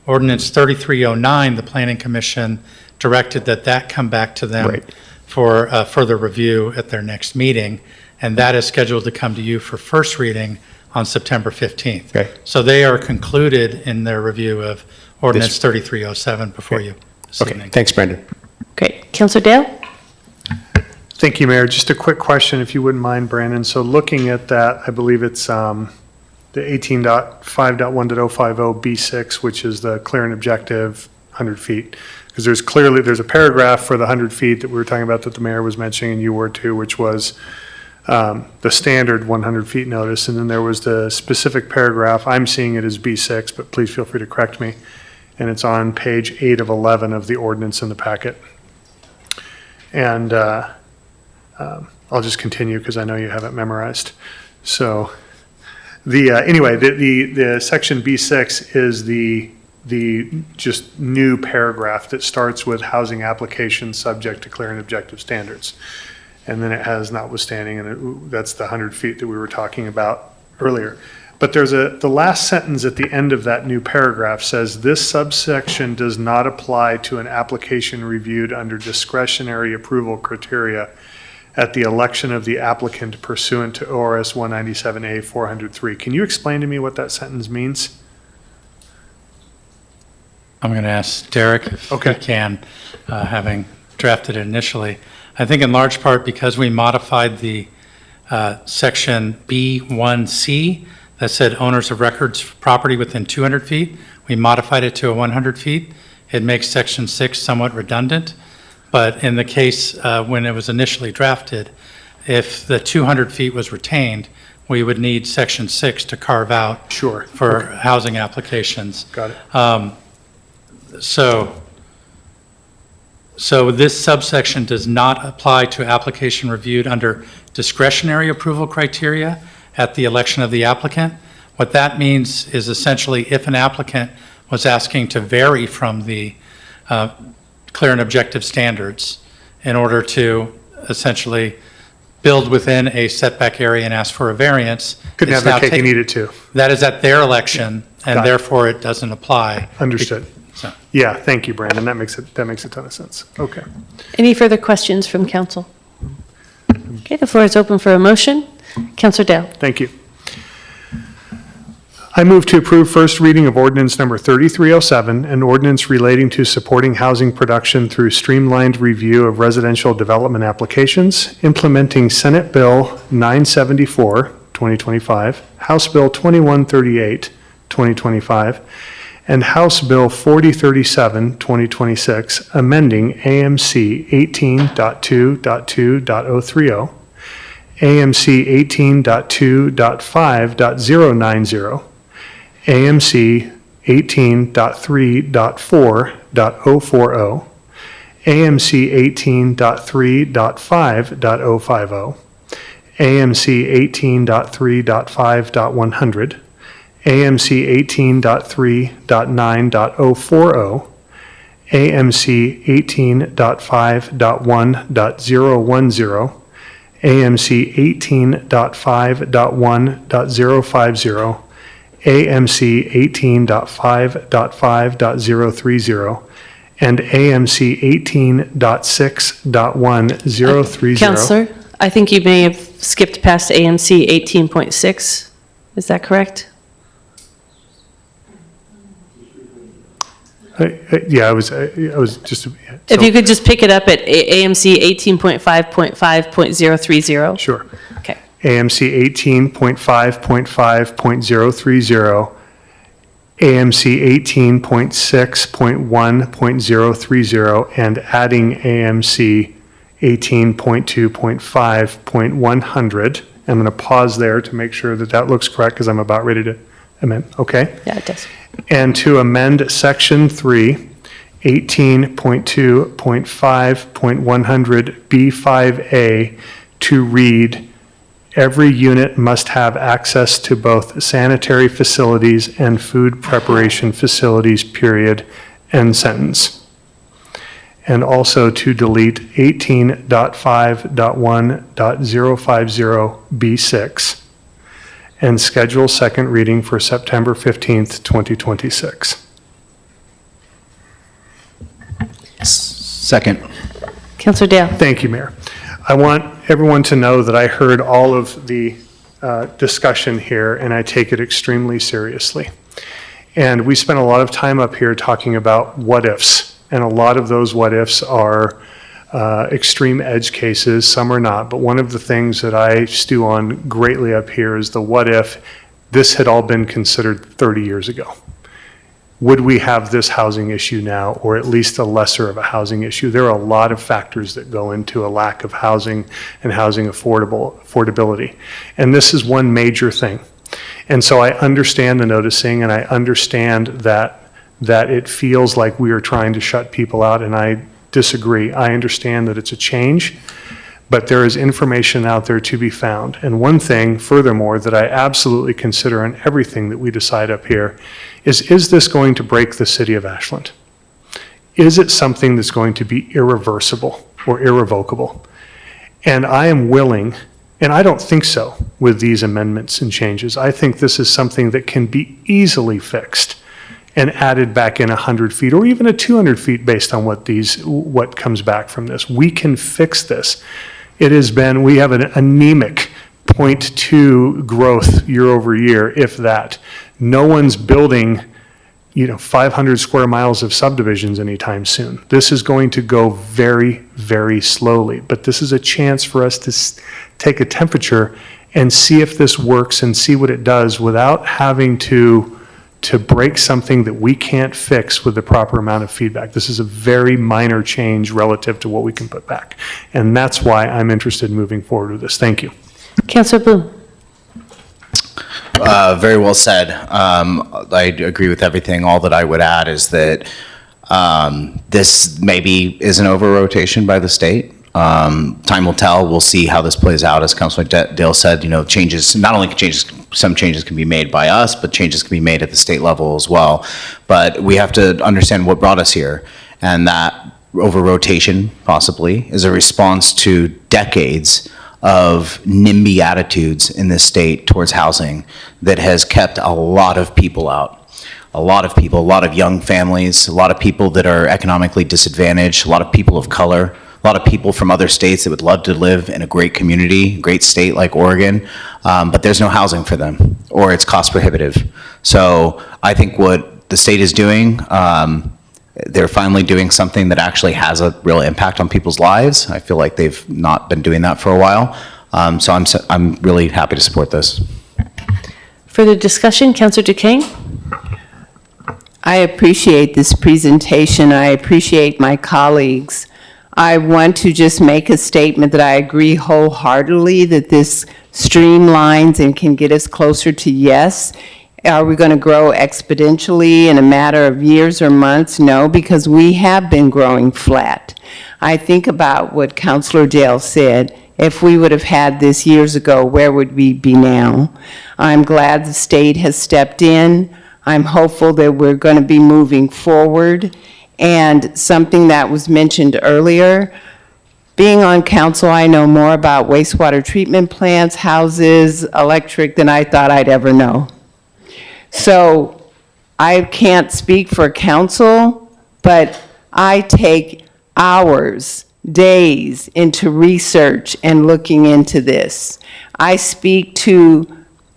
Ordinance 3309, the Planning Commission directed that come back to them
Right.
for further review at their next meeting, and that is scheduled to come to you for first reading on September 15th.
Okay.
So they are concluded in their review of Ordinance 3307 before you this
Okay,
evening.
thanks, Brandon.
Great. Councillor Dale?
Thank you, Mayor. Just a quick question, if you wouldn't mind, Brandon. So looking at that, I believe it's the 18.5.1.050 B6, which is the clear and objective 100 feet. Because there's a paragraph for the 100 feet that we were talking about that the mayor was mentioning and you were too, which was the standard 100 feet notice. And then there was the specific paragraph, I'm seeing it as B6, but please feel free to correct me. And it's on page 8 of 11 of the ordinance in the packet. And I'll just continue because I know you have it memorized. So the section B6 is the just new paragraph that starts with housing applications subject to clear and objective standards. And then it has notwithstanding, and that's the 100 feet that we were talking about earlier. But the last sentence at the end of that new paragraph says, this subsection does not apply to an application reviewed under discretionary approval criteria at the election of the applicant pursuant to ORS 197A 403. Can you explain to me what that sentence means?
I'm going to ask Derek if he can, having drafted it initially. I think in large part because we modified the section B1C that said owners of records property within 200 feet. We modified it to 100 feet. It makes section 6 somewhat redundant. But in the case when it was initially drafted, if the 200 feet was retained, we would need section 6 to carve out for housing applications.
Got it.
So this subsection does not apply to application reviewed under discretionary approval criteria at the election of the applicant. What that means is essentially if an applicant was asking to vary from the clear and objective standards in order to essentially build within a setback area and ask for a variance.
Couldn't have their cake and eat it too.
That is at their election, and
Got it.
therefore it doesn't apply.
Understood.
So.
Yeah, thank you, Brandon. That makes a ton of sense. Okay.
Any further questions from council? Okay, the floor is open for a motion. Councillor Dale.
Thank you. I move to approve first reading of ordinance number 3307, an ordinance relating to supporting housing production through streamlined review of residential development applications, implementing Senate Bill 974, 2025, House Bill 2138, 2025, and House Bill 4037, 2026, amending AMC 18.2.2.030, AMC 18.2.5.090, AMC 18.3.4.040, AMC 18.3.5.050, AMC 18.3.5.100, AMC 18.3.9.040, AMC 18.5.1.010, AMC 18.5.1.050, AMC 18.5.5.030, and AMC 18.6.1030.
Councillor, I think you may have skipped past AMC 18.6. Is that correct?
Yeah, I was just.
If you could just pick it up at AMC 18.5.5.030.
Sure.
Okay.
AMC 18.5.5.030, AMC 18.6.1.030, and adding AMC 18.2.5.100. I'm going to pause there to make sure that that looks correct because I'm about ready to amend. Okay?
Yeah, it does.
And to amend Section 3, 18.2.5.100 B5A to read, every unit must have access to both sanitary facilities and food preparation facilities, period, end sentence. And also to delete 18.5.1.050 B6 and schedule second reading for September 15th, 2026.
Second.
Councilor Dale?
Thank you, Mayor. I want everyone to know that I heard all of the discussion here, and I take it extremely seriously. And we spent a lot of time up here talking about what-ifs, and a lot of those what-ifs are extreme edge cases, some are not. But one of the things that I stew on greatly up here is the what-if this had all been considered 30 years ago. Would we have this housing issue now, or at least a lesser of a housing issue? There are a lot of factors that go into a lack of housing and housing affordability. And this is one major thing. And so I understand the noticing, and I understand that it feels like we are trying to shut people out, and I disagree. I understand that it's a change, but there is information out there to be found. And one thing, furthermore, that I absolutely consider in everything that we decide up here is this going to break the city of Ashland? Is it something that's going to be irreversible or irrevocable? And I am willing, and I don't think so with these amendments and changes. I think this is something that can be easily fixed and added back in 100 feet or even 200 feet based on what comes back from this. We can fix this. We have an anemic 0.2 growth year over year, if that. No one's building, 500 square miles of subdivisions anytime soon. This is going to go very, very slowly, but this is a chance for us to take a temperature and see if this works and see what it does without having to break something that we can't fix with the proper amount of feedback. This is a very minor change relative to what we can put back. And that's why I'm interested in moving forward with this. Thank you.
Councilor Bloom?
Very well said. I agree with everything. All that I would add is that this maybe is an over-rotation by the state. Time will tell. We'll see how this plays out. As Councilor Dale said, changes, not only some changes can be made by us, but changes can be made at the state level as well. But we have to understand what brought us here, and that over-rotation possibly is a response to decades of NIMBY attitudes in this state towards housing that has kept a lot of people out. A lot of people, a lot of young families, a lot of people that are economically disadvantaged, a lot of people of color, a lot of people from other states that would love to live in a great community, great state like Oregon, but there's no housing for them, or it's cost prohibitive. So I think what the state is doing, they're finally doing something that actually has a real impact on people's lives. I feel like they've not been doing that for a while. So I'm really happy to support this.
Further discussion, Councilor Duquesne?
I appreciate this presentation. I appreciate my colleagues. I want to just make a statement that I agree wholeheartedly that this streamlines and can get us closer to yes. Are we going to grow exponentially in a matter of years or months? No, because we have been growing flat. I think about what Councilor Dale said. If we would have had this years ago, where would we be now? I'm glad the state has stepped in. I'm hopeful that we're going to be moving forward. And something that was mentioned earlier, being on council, I know more about wastewater treatment plants, houses, electric than I thought I'd ever know. So I can't speak for council, but I take hours, days into research and looking into this. I speak to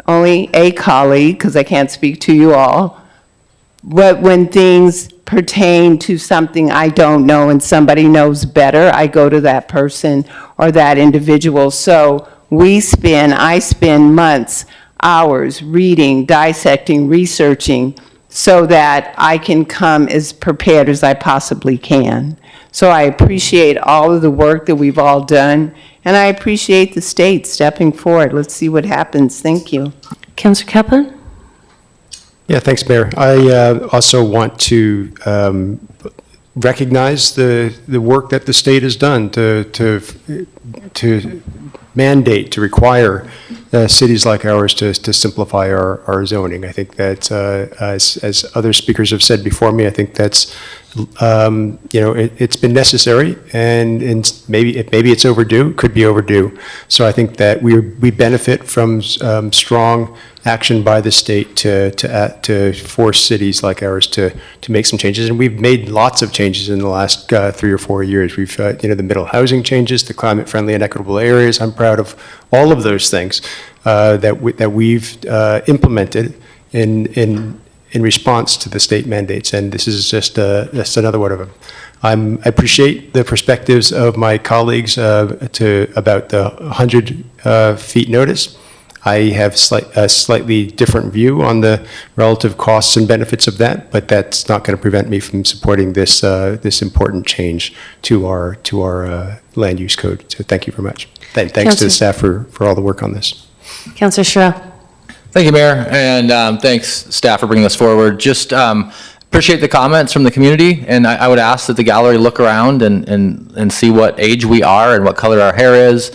only a colleague, because I can't speak to you all, but when things pertain to something I don't know and somebody knows better, I go to that person or that individual. So I spend months, hours reading, dissecting, researching, so that I can come as prepared as I possibly can. So I appreciate all of the work that we've all done, and I appreciate the state stepping forward. Let's see what happens. Thank you.
Councilor Kaplan?
Yeah, thanks, Mayor. I also want to recognize the work that the state has done to mandate, to require cities like ours to simplify our zoning. I think that, as other speakers have said before me, I think that's, it's been necessary, and maybe it's overdue, could be overdue. So I think that we benefit from strong action by the state to force cities like ours to make some changes. And we've made lots of changes in the last 3 or 4 years. We've, the middle housing changes, the climate-friendly and equitable areas. I'm proud of all of those things that we've implemented in response to the state mandates. And this is just another one of them. I appreciate the perspectives of my colleagues about the 100 feet notice. I have a slightly different view on the relative costs and benefits of that, but that's not going to prevent me from supporting this important change to our land use code. So thank you very much. Thanks to the staff for all the work on this.
Councilor Sherrill?
Thank you, Mayor, and thanks, staff, for bringing this forward. Just appreciate the comments from the community, and I would ask that the gallery look around and see what age we are and what color our hair is.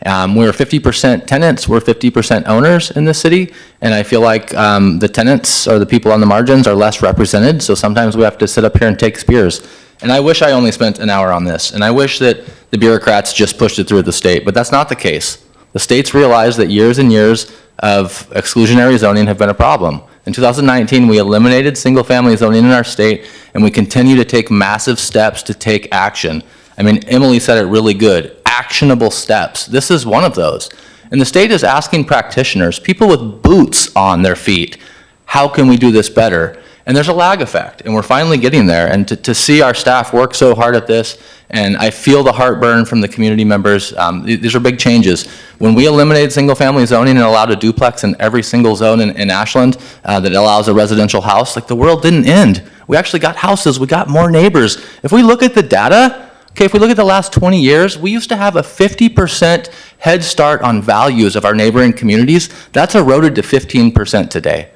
We're 50% tenants, we're 50% owners in this city, and I feel like the tenants or the people on the margins are less represented, so sometimes we have to sit up here and take spears. And I wish I only spent an hour on this, and I wish that the bureaucrats just pushed it through at the state, but that's not the case. The states realized that years and years of exclusionary zoning have been a problem. In 2019, we eliminated single-family zoning in our state, and we continue to take massive steps to take action. I mean, Emily said it really good. Actionable steps. This is one of those. And the state is asking practitioners, people with boots on their feet, how can we do this better? And there's a lag effect, and we're finally getting there. And to see our staff work so hard at this, and I feel the heartburn from the community members, these are big changes. When we eliminated single-family zoning and allowed a duplex in every single zone in Ashland that allows a residential house, like, the world didn't end. We actually got houses, we got more neighbors. If we look at the data, okay, if we look at the last 20 years, we used to have a 50% head start on values of our neighboring communities. That's eroded to 15% today.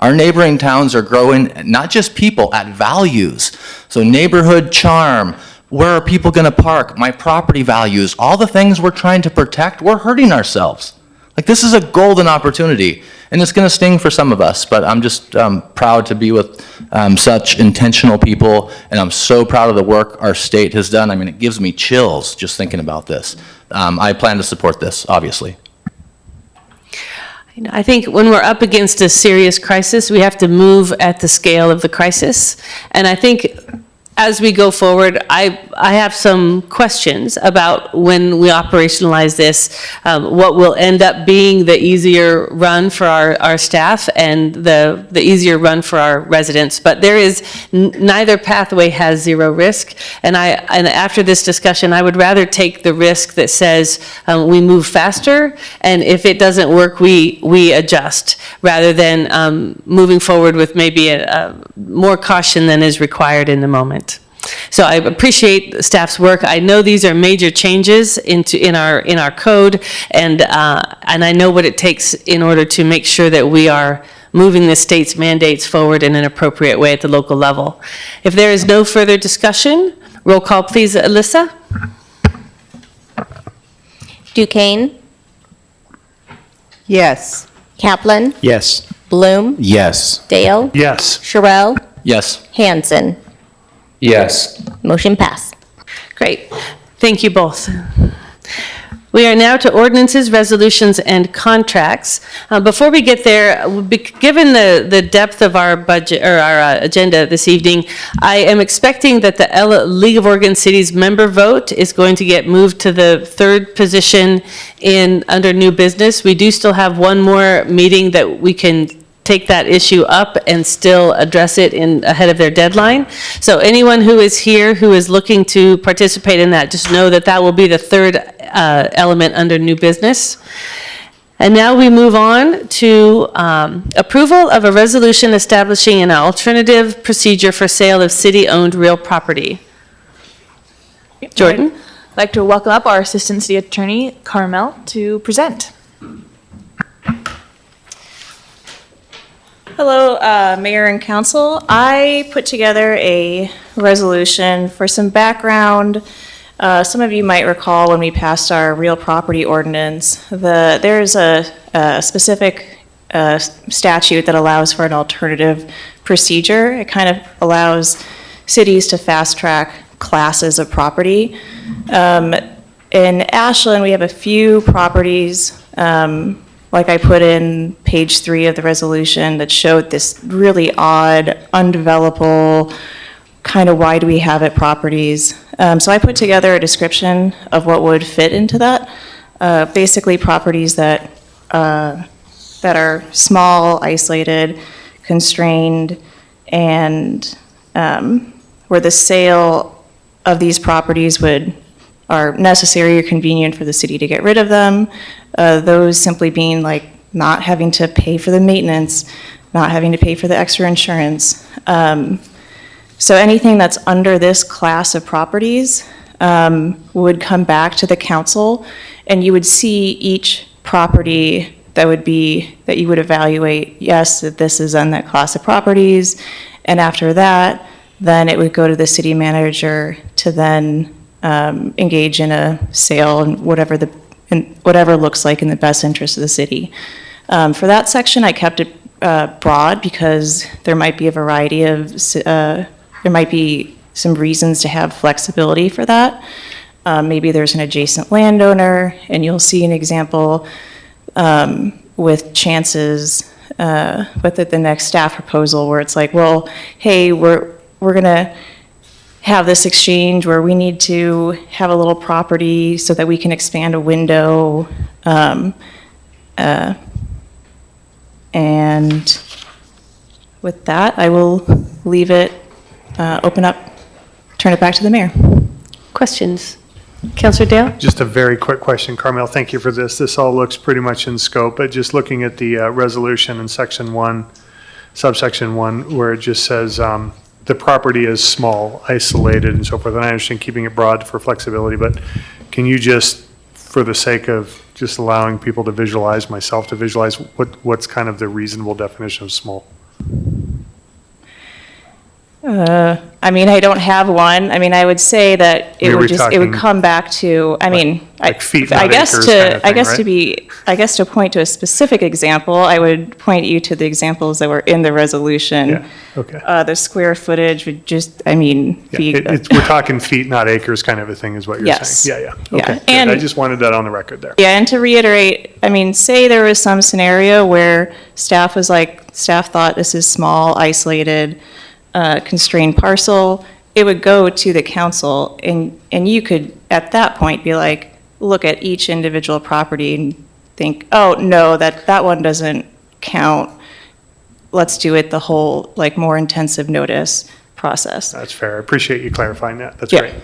Our neighboring towns are growing, not just people, at values. So neighborhood charm, where are people gonna park, my property values, all the things we're trying to protect, we're hurting ourselves. Like, this is a golden opportunity, and it's gonna sting for some of us, but I'm just proud to be with such intentional people, and I'm so proud of the work our state has done. I mean, it gives me chills just thinking about this. I plan to support this, obviously.
I think when we're up against a serious crisis, we have to move at the scale of the crisis. And I think as we go forward, I have some questions about when we operationalize this, what will end up being the easier run for our staff and the easier run for our residents. But there is, neither pathway has zero risk. And after this discussion, I would rather take the risk that says we move faster, and if it doesn't work, we adjust, rather than moving forward with maybe more caution than is required in the moment. So I appreciate staff's work. I know these are major changes in our code, and I know what it takes in order to make sure that we are moving the state's mandates forward in an appropriate way at the local level. If there is no further discussion, roll call, please, Alyssa.
Duquesne,
Yes.
Kaplan,
Yes.
Bloom,
Yes.
Dale,
Yes.
Sherrill,
Yes.
Hanson.
Yes.
Motion passed.
Great. Thank you both. We are now to ordinances, resolutions, and contracts. Before we get there, given the depth of our budget, or our agenda this evening, I am expecting that the League of Oregon Cities member vote is going to get moved to the third position under new business. We do still have one more meeting that we can take that issue up and still address it ahead of their deadline. So anyone who is here who is looking to participate in that, just know that that will be the third element under new business. And now we move on to approval of a resolution establishing an alternative procedure for sale of city-owned real property. Jordan?
I'd like to welcome up our Assistant City Attorney, Carmel, to present.
Hello, Mayor and Council. I put together a resolution for some background. Some of you might recall when we passed our real property ordinance, there's a specific statute that allows for an alternative procedure. It kind of allows cities to fast track classes of property. In Ashland, we have a few properties, like I put in page 3 of the resolution, that showed this really odd, undevelopable, kind of why do we have it properties. So I put together a description of what would fit into that. Basically properties that are small, isolated, constrained, and where the sale of these properties are necessary or convenient for the city to get rid of them. Those simply being like not having to pay for the maintenance, not having to pay for the extra insurance. So anything that's under this class of properties would come back to the council, and you would see each property that you would evaluate, yes, that this is in that class of properties, and after that, then it would go to the city manager to then engage in a sale and whatever looks like in the best interest of the city. For that section, I kept it broad because there might be a variety of, there might be some reasons to have flexibility for that. Maybe there's an adjacent landowner, and you'll see an example with chances with the next staff proposal where it's like, well, hey, we're gonna have this exchange where we need to have a little property so that we can expand a window. And with that, I will leave it open up, turn it back to the mayor.
Questions? Councilor Dale?
Just a very quick question, Carmel, thank you for this. This all looks pretty much in scope, but just looking at the resolution in section 1, subsection 1, where it just says the property is small, isolated, and so forth, and I understand keeping it broad for flexibility, but can you just, for the sake of just allowing people to visualize, myself to visualize, what's kind of the reasonable definition of small?
I mean, I don't have one. I mean, I would say that it would come back to, I mean,
like feet,
I
not
guess
acres
to,
kind of
I guess
thing,
to be, I guess to point to a specific example, I would point you to the examples that were in the resolution.
Yeah, okay.
The square footage would just, I mean,
Yeah,
be.
we're talking feet, not acres kind of a thing is what you're
Yes.
saying? Yeah,
Yeah.
okay, good.
And-
I just wanted that on the record there.
Yeah, and to reiterate, I mean, say there was some scenario where staff thought this is small, isolated, constrained parcel, it would go to the council, and you could, at that point, be like, look at each individual property and think, oh, no, that one doesn't count. Let's do it the whole, like, more intensive notice process.
That's fair. I appreciate you clarifying that. That's
Yeah.
great.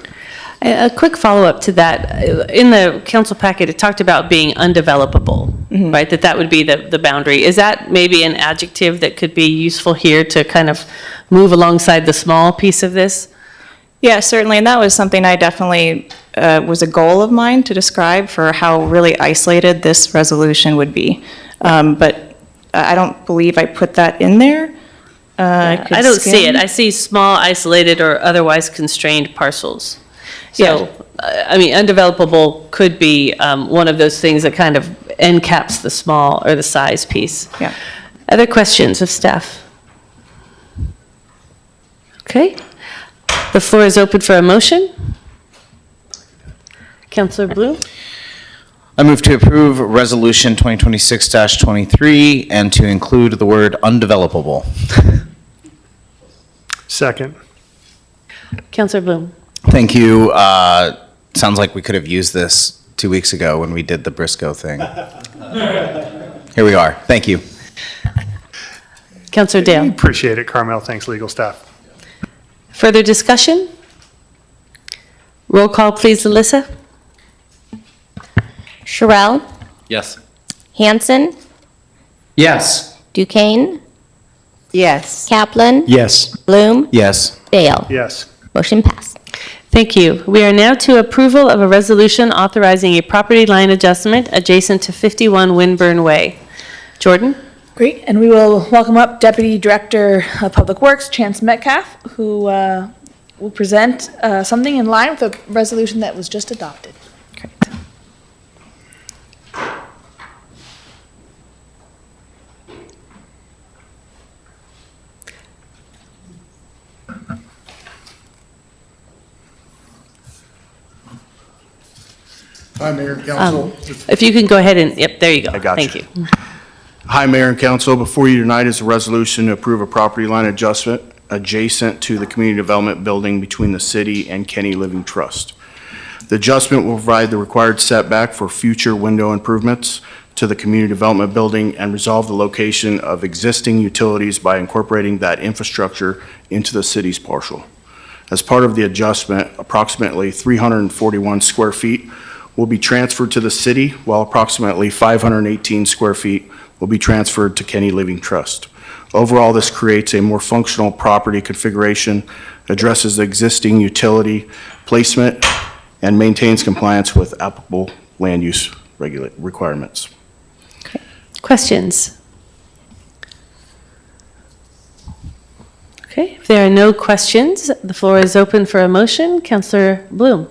A quick follow-up to that. In the council packet, it talked about being undevelopable, right? That would be the boundary. Is that maybe an adjective that could be useful here to kind of move alongside the small piece of this?
Yeah, certainly, and that was something I definitely, was a goal of mine to describe for how really isolated this resolution would be. But I don't believe I put that in there.
I don't see it. I see small, isolated, or otherwise constrained parcels. So, I mean, undevelopable could be one of those things that kind of encaps the small or the size piece.
Yeah.
Other questions of staff? Okay. The floor is open for a motion. Councilor Blue?
I move to approve Resolution 2026-23 and to include the word undevelopable.
Second.
Councilor Bloom?
Thank you. Sounds like we could have used this 2 weeks ago when we did the Briscoe thing. Here we are. Thank you.
Councilor Dale?
Appreciate it, Carmel. Thanks, legal staff.
Further discussion? Roll call, please, Alyssa.
Sherrill,
Yes.
Hanson,
Yes.
Duquesne,
Yes.
Kaplan,
Yes.
Bloom,
Yes.
Dale.
Yes.
Motion passed.
Thank you. We are now to approval of a resolution authorizing a property line adjustment adjacent to 51 Winburn Way. Jordan?
Great, and we will welcome up Deputy Director of Public Works, Chance Metcalf, who will present something in line with the resolution that was just adopted.
Hi, Mayor and Council.
If you can go ahead and, yep, there you go.
I got
Thank
you.
you.
Hi, Mayor and Council. Before you tonight is a resolution to approve a property line adjustment adjacent to the community development building between the city and Kenny Living Trust. The adjustment will provide the required setback for future window improvements to the community development building and resolve the location of existing utilities by incorporating that infrastructure into the city's parcel. As part of the adjustment, approximately 341 square feet will be transferred to the city, while approximately 518 square feet will be transferred to Kenny Living Trust. Overall, this creates a more functional property configuration, addresses the existing utility placement, and maintains compliance with applicable land use requirements.
Questions? Okay, if there are no questions, the floor is open for a motion. Councilor Bloom.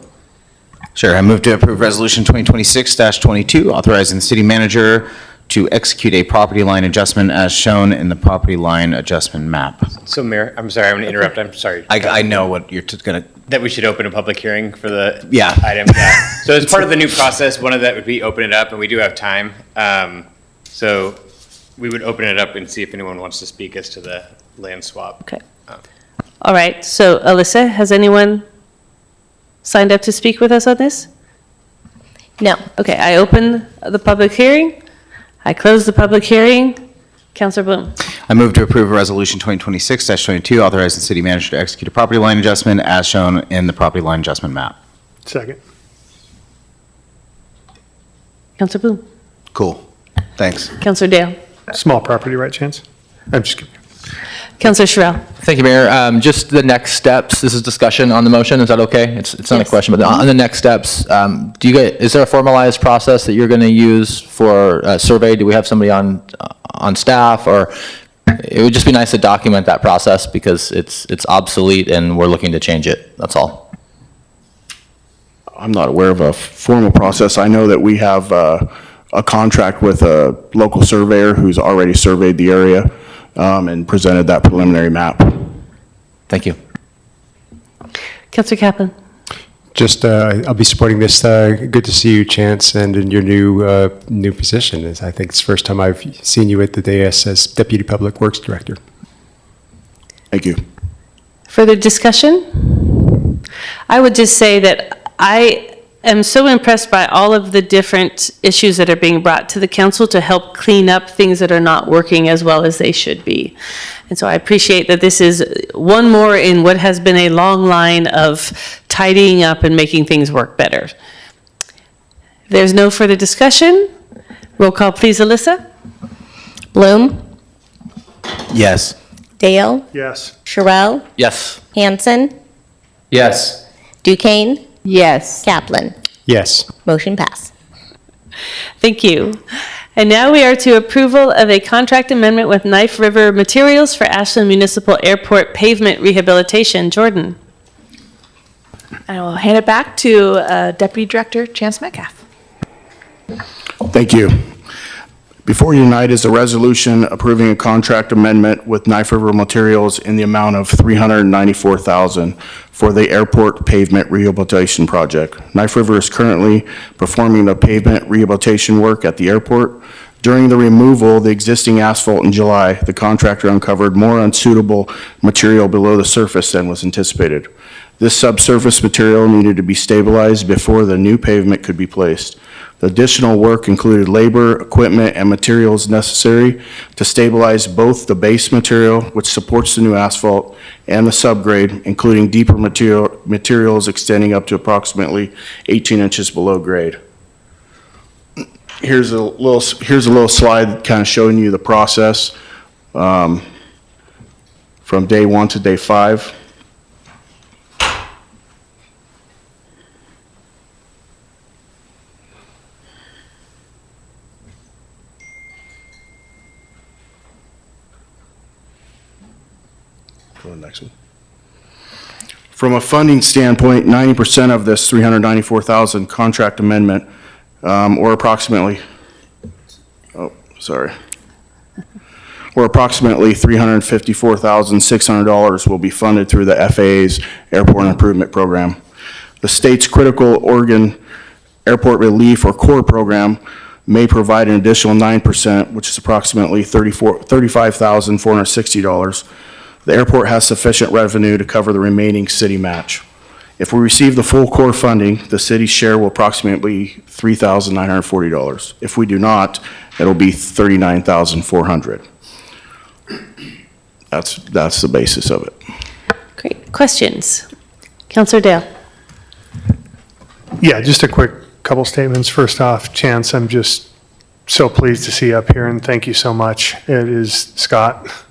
Sure. I move to approve Resolution 2026-22, authorizing the city manager to execute a property line adjustment as shown in the property line adjustment map.
So Mayor, I'm sorry, I'm going to interrupt. I'm sorry.
I know what you're going to,
That we should open a public hearing for the
Yeah.
item. Yeah. So as part of the new process, one of that would be open it up, and we do have time. So we would open it up and see if anyone wants to speak as to the land swap.
Okay. All right, so Alyssa, has anyone signed up to speak with us on this?
No.
Okay, I open the public hearing. I close the public hearing. Councilor Bloom.
I move to approve Resolution 2026-22, authorizing the city manager to execute a property line adjustment as shown in the property line adjustment map.
Second.
Councilor Bloom.
Cool. Thanks.
Councilor Dale.
Small property, right, Chance? I'm just kidding.
Councilor Sherrill.
Thank you, Mayor. Just the next steps, this is discussion on the motion, is that okay? It's not a
Yes.
question, but on the next steps, is there a formalized process that you're going to use for a survey? Do we have somebody on staff, or it would just be nice to document that process because it's obsolete and we're looking to change it, that's all.
I'm not aware of a formal process. I know that we have a contract with a local surveyor who's already surveyed the area and presented that preliminary map.
Thank you.
Councilor Kaplan.
Just, I'll be supporting this. Good to see you, Chance, and in your new position. I think it's the first time I've seen you at the dais as Deputy Public Works Director.
Thank you.
Further discussion? I would just say that I am so impressed by all of the different issues that are being brought to the council to help clean up things that are not working as well as they should be. And so I appreciate that this is one more in what has been a long line of tidying up and making things work better. If there's no further discussion, roll call please, Alyssa.
Bloom,
Yes.
Dale,
Yes.
Sherrill,
Yes.
Hanson,
Yes.
Duquesne,
Yes.
Kaplan.
Yes.
Motion passed.
Thank you. And now we are to approval of a contract amendment with Knife River Materials for Ashland Municipal Airport Pavement Rehabilitation. Jordan.
I will hand it back to Deputy Director Chance Metcalf.
Thank you. Before you tonight is a resolution approving a contract amendment with Knife River Materials in the amount of $394,000 for the airport pavement rehabilitation project. Knife River is currently performing the pavement rehabilitation work at the airport. During the removal of the existing asphalt in July, the contractor uncovered more unsuitable material below the surface than was anticipated. This subsurface material needed to be stabilized before the new pavement could be placed. The additional work included labor, equipment, and materials necessary to stabilize both the base material, which supports the new asphalt, and the subgrade, including deeper materials extending up to approximately 18 inches below grade. Here's a little slide kind of showing you the process from day 1 to day 5. Go to the next one. From a funding standpoint, 90% of this 394,000 contract amendment, or approximately $354,600 will be funded through the FAA's Airport Improvement Program. The state's Critical Organ Airport Relief or CORE program may provide an additional 9%, which is approximately $35,460. The airport has sufficient revenue to cover the remaining city match. If we receive the full core funding, the city's share will approximately $3,940. If we do not, it'll be $39,400. That's the basis of it.
Great. Questions? Councilor Dale?
Yeah, just a quick couple statements. First off, Chance, I'm just so pleased to see you up here, and thank you so much. It is Scott.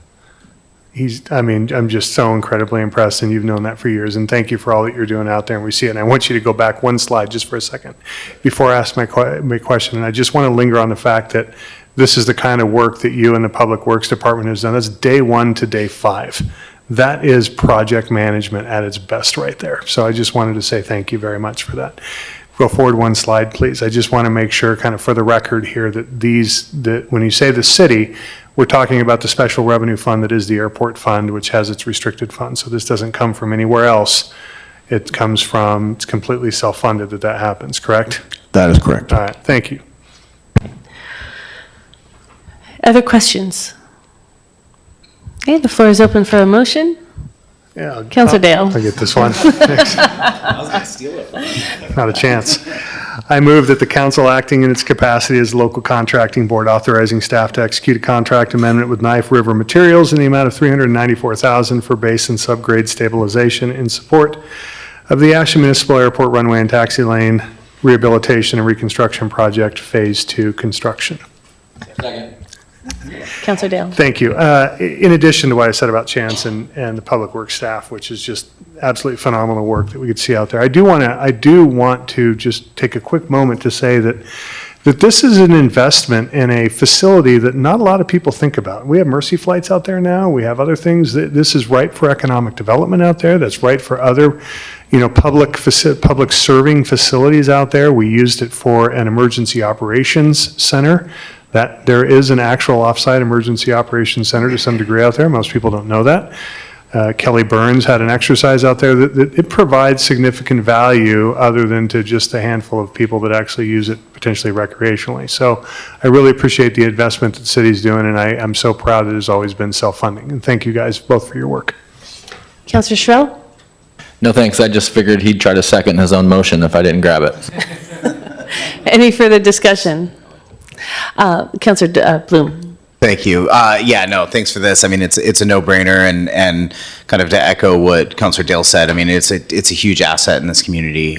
I'm just so incredibly impressed, and you've known that for years, and thank you for all that you're doing out there, and we see it. And I want you to go back one slide just for a second before I ask my question, and I just want to linger on the fact that this is the kind of work that you and the Public Works Department has done. That's day 1 to day 5. That is project management at its best right there. So I just wanted to say thank you very much for that. Go forward one slide, please. I just want to make sure, kind of for the record here, that when you say the city, we're talking about the special revenue fund that is the airport fund, which has its restricted funds. So this doesn't come from anywhere else. It comes from, it's completely self-funded that happens, correct?
That is correct.
All right, thank you.
Other questions? Okay, the floor is open for a motion.
Yeah.
Councilor Dale.
I'll get this one. Thanks. Not a chance. I move that the council, acting in its capacity as local contracting board, authorizing staff to execute a contract amendment with Knife River Materials in the amount of $394,000 for base and subgrade stabilization in support of the Ashland Municipal Airport Runway and Taxi Lane Rehabilitation and Reconstruction Project Phase 2 construction.
Second.
Councilor Dale.
Thank you. In addition to what I said about Chance and the Public Works staff, which is just absolutely phenomenal work that we could see out there, I do want to just take a quick moment to say that this is an investment in a facility that not a lot of people think about. We have Mercy flights out there now. We have other things. This is right for economic development out there. That's right for other, public serving facilities out there. We used it for an emergency operations center. That there is an actual offsite emergency operations center to some degree out there. Most people don't know that. Kelly Burns had an exercise out there that it provides significant value other than to just a handful of people that actually use it potentially recreationally. So I really appreciate the investment that the city's doing, and I'm so proud that it has always been self-funding. And thank you guys both for your work.
Councilor Shrell?
No, thanks. I just figured he'd try to second his own motion if I didn't grab it.
Any further discussion? Councilor Bloom.
Thank you. Yeah, no, thanks for this. I mean, it's a no-brainer, and kind of to echo what Councilor Dale said, I mean, it's a huge asset in this community.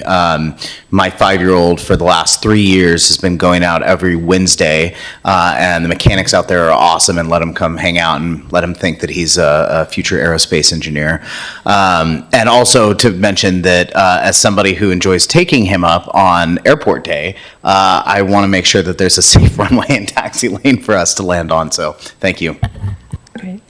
My 5-year-old for the last 3 years has been going out every Wednesday, and the mechanics out there are awesome, and let him come hang out and let him think that he's a future aerospace engineer. And also to mention that as somebody who enjoys taking him up on airport day, I want to make sure that there's a safe runway and taxi lane for us to land on. So thank you.
Great.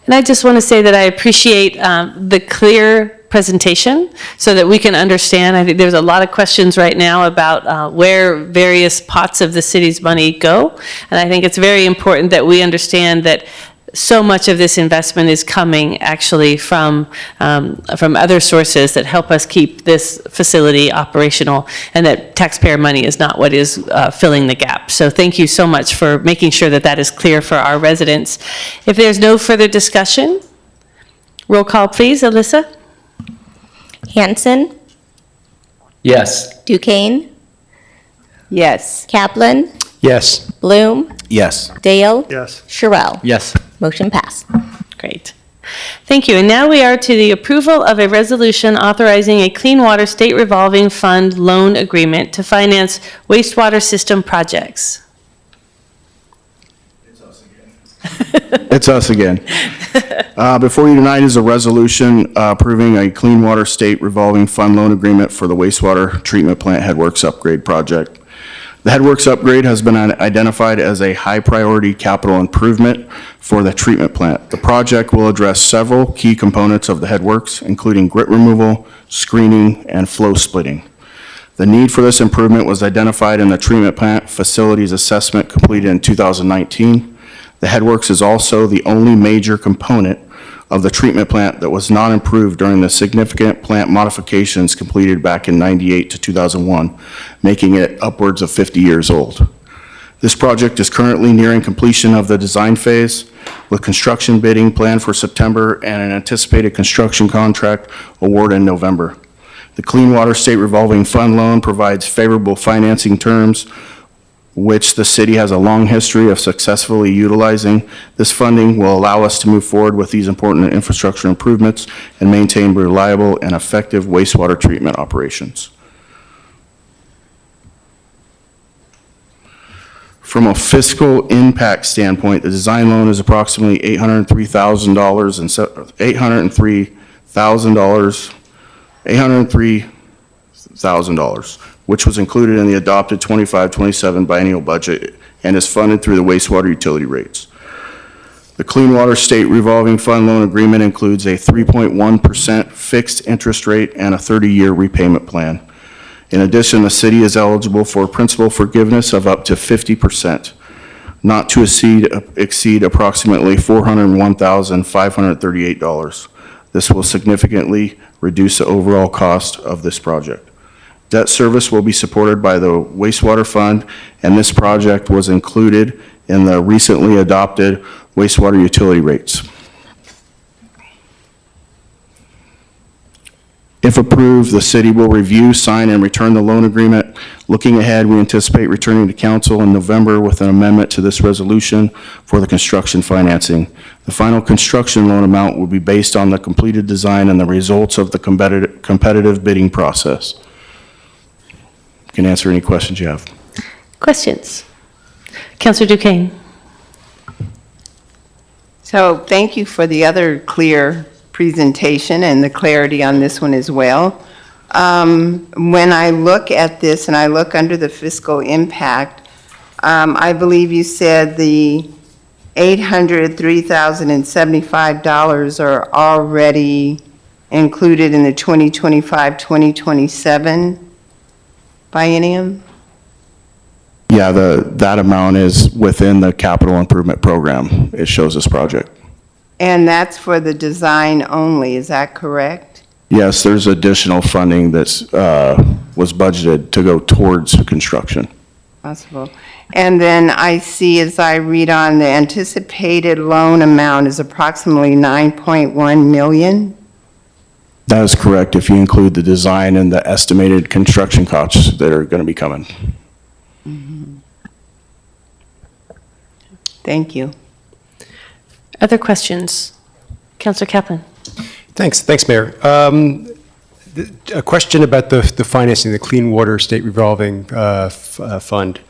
And I just want to say that I appreciate the clear presentation so that we can understand. I think there's a lot of questions right now about where various pots of the city's money go. And I think it's very important that we understand that so much of this investment is coming actually from other sources that help us keep this facility operational, and that taxpayer money is not what is filling the gap. So thank you so much for making sure that that is clear for our residents. If there's no further discussion, roll call please. Alyssa?
Hanson,
Yes.
Duquesne,
Yes.
Kaplan,
Yes.
Bloom,
Yes.
Dale,
Yes.
Sherrill.
Yes.
Motion passed.
Great. Thank you. And now we are to the approval of a resolution authorizing a Clean Water State Revolving Fund loan agreement to finance wastewater system projects.
It's us again. Before you tonight is a resolution approving a Clean Water State Revolving Fund loan agreement for the wastewater treatment plant headworks upgrade project. The headworks upgrade has been identified as a high-priority capital improvement for the treatment plant. The project will address several key components of the headworks, including grit removal, screening, and flow splitting. The need for this improvement was identified in the treatment plant facilities assessment completed in 2019. The headworks is also the only major component of the treatment plant that was not improved during the significant plant modifications completed back in 98 to 2001, making it upwards of 50 years old. This project is currently nearing completion of the design phase, with construction bidding planned for September and an anticipated construction contract award in November. The Clean Water State Revolving Fund loan provides favorable financing terms, which the city has a long history of successfully utilizing. This funding will allow us to move forward with these important infrastructure improvements and maintain reliable and effective wastewater treatment operations. From a fiscal impact standpoint, the design loan is approximately $803,000, which was included in the adopted 25-27 biennial budget and is funded through the wastewater utility rates. The Clean Water State Revolving Fund loan agreement includes a 3.1% fixed interest rate and a 30-year repayment plan. In addition, the city is eligible for principal forgiveness of up to 50%, not to exceed approximately $401,538. This will significantly reduce the overall cost of this project. Debt service will be supported by the wastewater fund, and this project was included in the recently adopted wastewater utility rates. If approved, the city will review, sign, and return the loan agreement. Looking ahead, we anticipate returning to council in November with an amendment to this resolution for the construction financing. The final construction loan amount will be based on the completed design and the results of the competitive bidding process. Can answer any questions you have.
Questions? Councilor Duquesne.
So thank you for the other clear presentation and the clarity on this one as well. When I look at this and I look under the fiscal impact, I believe you said the $803,075 are already included in the 2025-2027 biennium?
Yeah, that amount is within the capital improvement program. It shows this project.
And that's for the design only, is that correct?
Yes, there's additional funding that's was budgeted to go towards construction.
Possible. And then I see, as I read on, the anticipated loan amount is approximately 9.1 million?
That is correct, if you include the design and the estimated construction costs that are going to be coming.
Mm-hmm. Thank you.
Other questions? Councilor Kaplan.
Thanks, Mayor. A question about the financing, the Clean Water State Revolving Fund.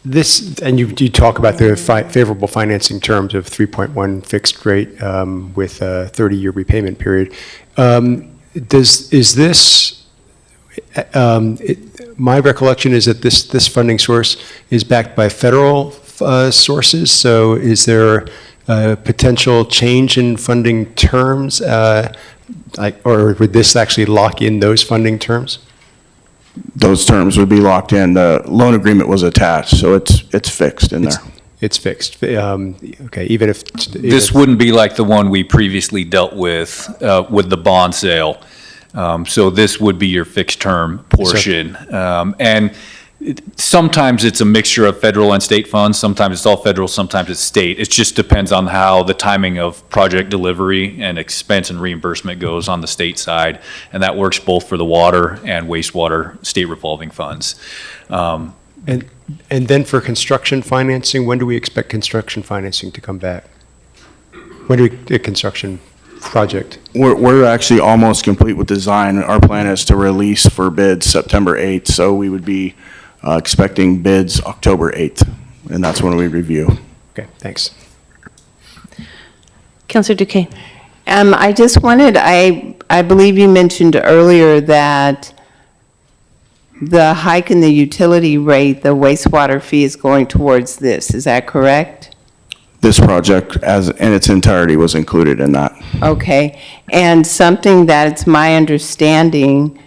This, and you talk about the favorable financing terms of 3.1 fixed rate with a 30-year repayment period. My recollection is that this funding source is backed by federal sources, so is there a potential change in funding terms, or would this actually lock in those funding terms?
Those terms would be locked in. The loan agreement was attached, so it's fixed in there.
It's fixed. Okay, even if
This wouldn't be like the one we previously dealt with the bond sale. So this would be your fixed term portion. And sometimes it's a mixture of federal and state funds. Sometimes it's all federal, sometimes it's state. It just depends on how the timing of project delivery and expense and reimbursement goes on the state side. And that works both for the water and wastewater state revolving funds.
And then for construction financing, when do we expect construction financing to come back? When do we, a construction project?
We're actually almost complete with design. Our plan is to release for bids September 8th, so we would be expecting bids October 8th, and that's when we review.
Okay, thanks.
Councilor Duquesne.
I just wanted, I believe you mentioned earlier that the hike in the utility rate, the wastewater fee is going towards this. Is that correct?
This project, as in its entirety, was included in that.
Okay. And something that it's my understanding,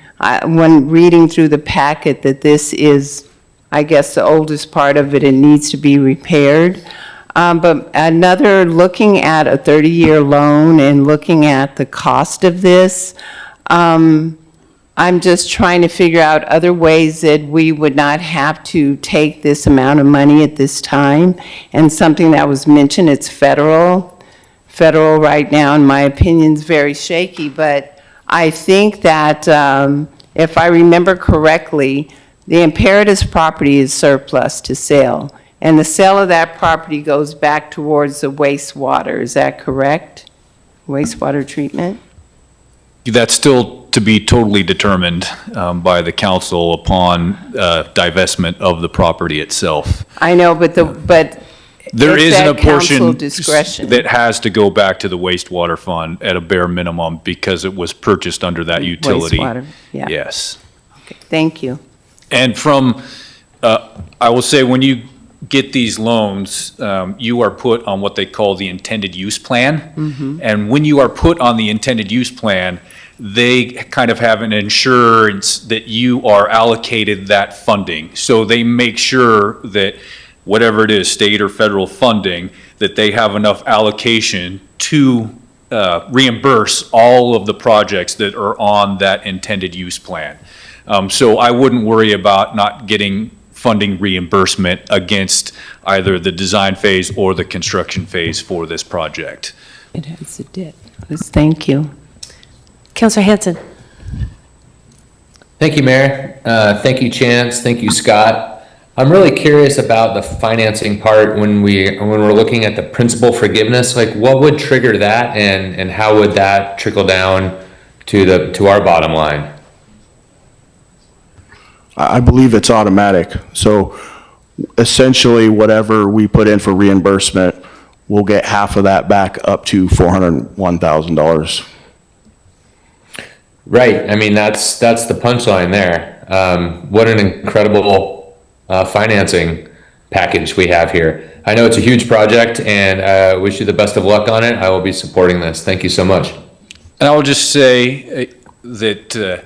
when reading through the packet, that this is, I guess, the oldest part of it and needs to be repaired. But looking at a 30-year loan and looking at the cost of this, I'm just trying to figure out other ways that we would not have to take this amount of money at this time. And something that was mentioned, it's federal. Federal right now, in my opinion, is very shaky, but I think that if I remember correctly, the Imperative property is surplus to sale. And the sale of that property goes back towards the wastewater, is that correct? Wastewater treatment?
That's still to be totally determined by the council upon divestment of the property itself.
I know, but
There
it's
isn't a
at council
portion
discretion.
that has to go back to the wastewater fund at a bare minimum because it was purchased under that utility.
Wastewater, yeah.
Yes.
Okay, thank you.
And I will say, when you get these loans, you are put on what they call the intended use plan. And when you are put on the intended use plan, they kind of have an insurance that you are allocated that funding. So they make sure that whatever it is, state or federal funding, that they have enough allocation to reimburse all of the projects that are on that intended use plan. So I wouldn't worry about not getting funding reimbursement against either the design phase or the construction phase for this project.
It has a dip. Thank you.
Councilor Hanson.
Thank you, Mayor. Thank you, Chance. Thank you, Scott. I'm really curious about the financing part when we're looking at the principal forgiveness. Like, what would trigger that, and how would that trickle down to our bottom line?
I believe it's automatic. So essentially, whatever we put in for reimbursement, we'll get half of that back up to $401,000.
Right. I mean, that's the punchline there. What an incredible financing package we have here. I know it's a huge project, and I wish you the best of luck on it. I will be supporting this. Thank you so much.
And I will just say that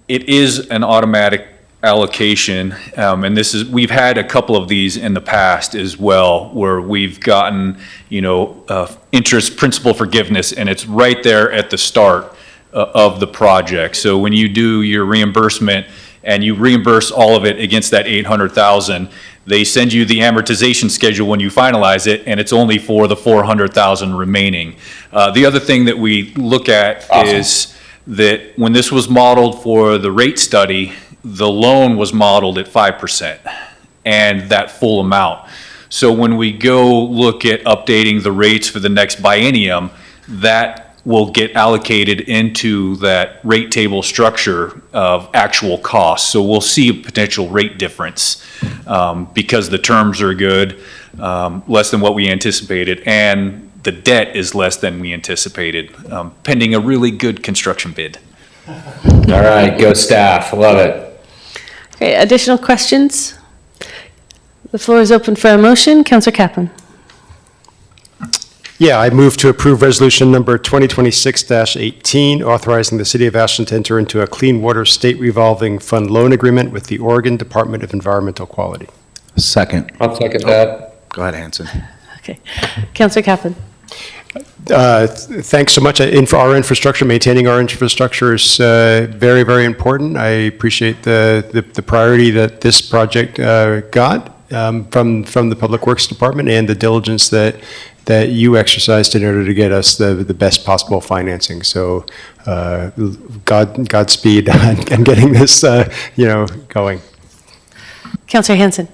it is an automatic allocation, and we've had a couple of these in the past as well, where we've gotten, interest principal forgiveness, and it's right there at the start of the project. So when you do your reimbursement and you reimburse all of it against that $800,000, they send you the amortization schedule when you finalize it, and it's only for the $400,000 remaining. The other thing that we look at is that when this was modeled for the rate study, the loan was modeled at 5% and that full amount. So when we go look at updating the rates for the next biennium, that will get allocated into that rate table structure of actual costs. So we'll see a potential rate difference because the terms are good, less than what we anticipated, and the debt is less than we anticipated, pending a really good construction bid.
All right, go staff. Love it.
Okay, additional questions? The floor is open for a motion. Councilor Kaplan.
Yeah, I move to approve resolution number 2026-18, authorizing the City of Ashland to enter into a Clean Water State Revolving Fund loan agreement with the Oregon Department of Environmental Quality.
Second.
I'll second that.
Go ahead, Hanson.
Okay. Councilor Kaplan.
Thanks so much. For our infrastructure, maintaining our infrastructure is very, very important. I appreciate the priority that this project got from the Public Works Department and the diligence that you exercised in order to get us the best possible financing. So Godspeed on getting this going.
Councilor Hanson.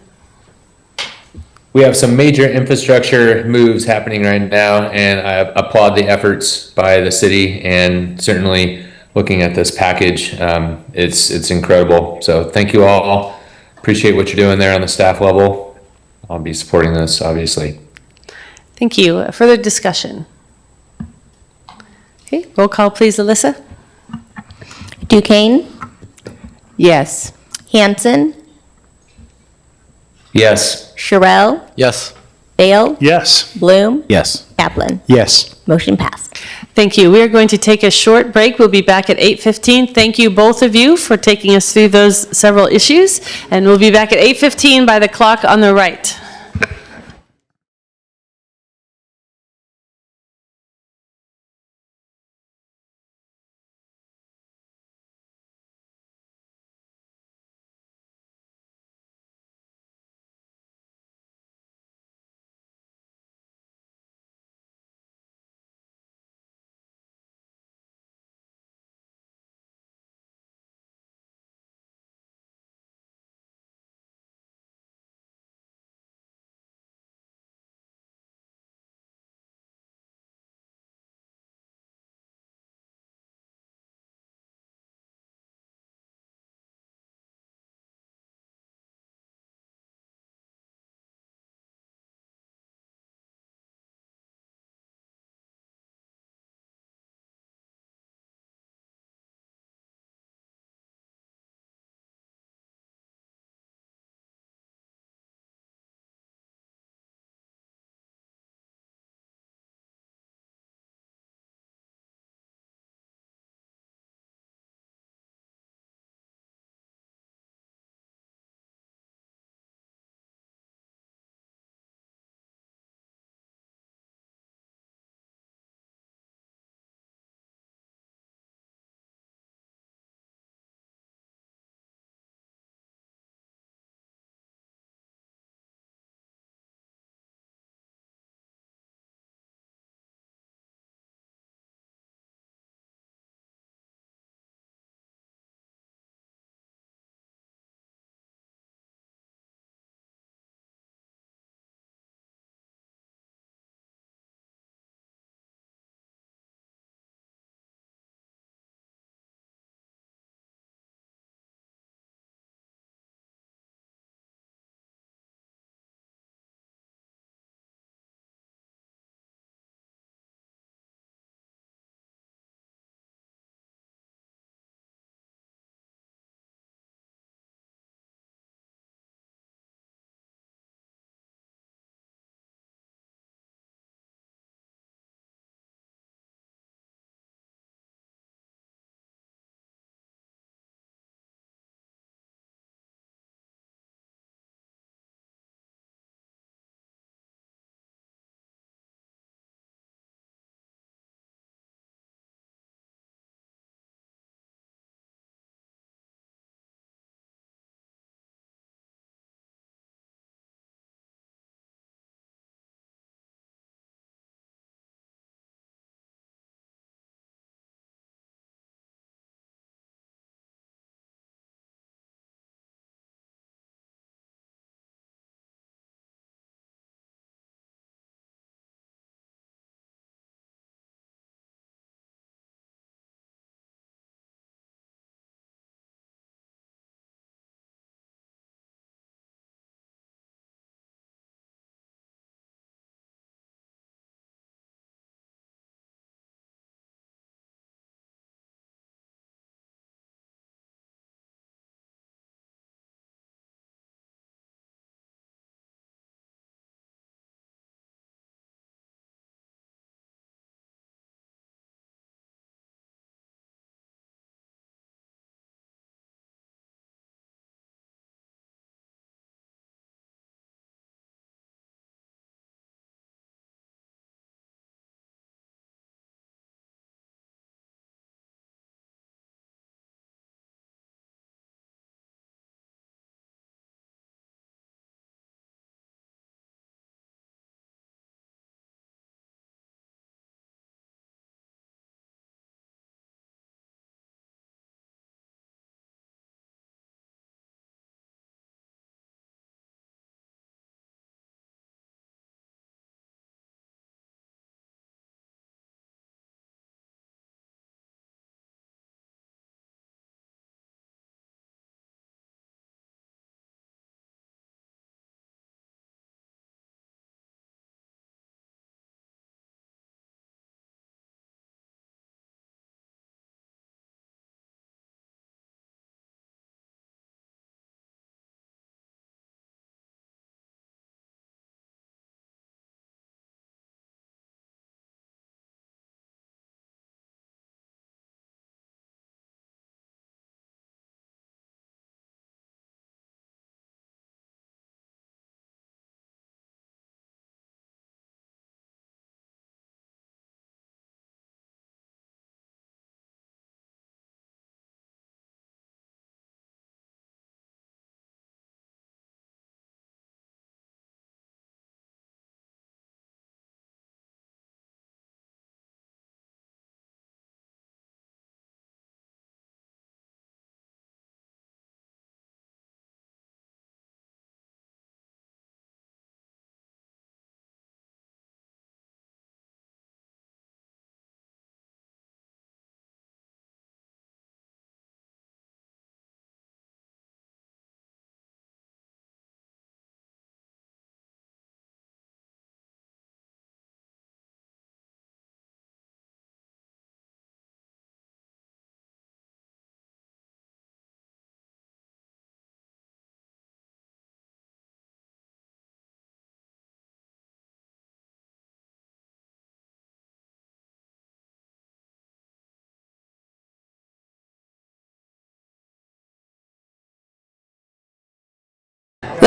we have some major infrastructure moves happening right now, and I applaud the efforts by the city, and certainly looking at this package, it's incredible. So thank you all. Appreciate what you're doing there on the staff level. I'll be supporting this, obviously.
Thank you. Further discussion? Okay, roll call, please, Alyssa.
Duquesne,
Yes.
Hanson,
Yes.
Sherrill,
Yes.
Bale,
Yes.
Bloom,
Yes.
Kaplan.
Yes.
Motion passed.
Thank you. We are going to take a short break. We'll be back at 8:15. Thank you, both of you, for taking us through those several issues. And we'll be back at 8:15 by the clock on the right.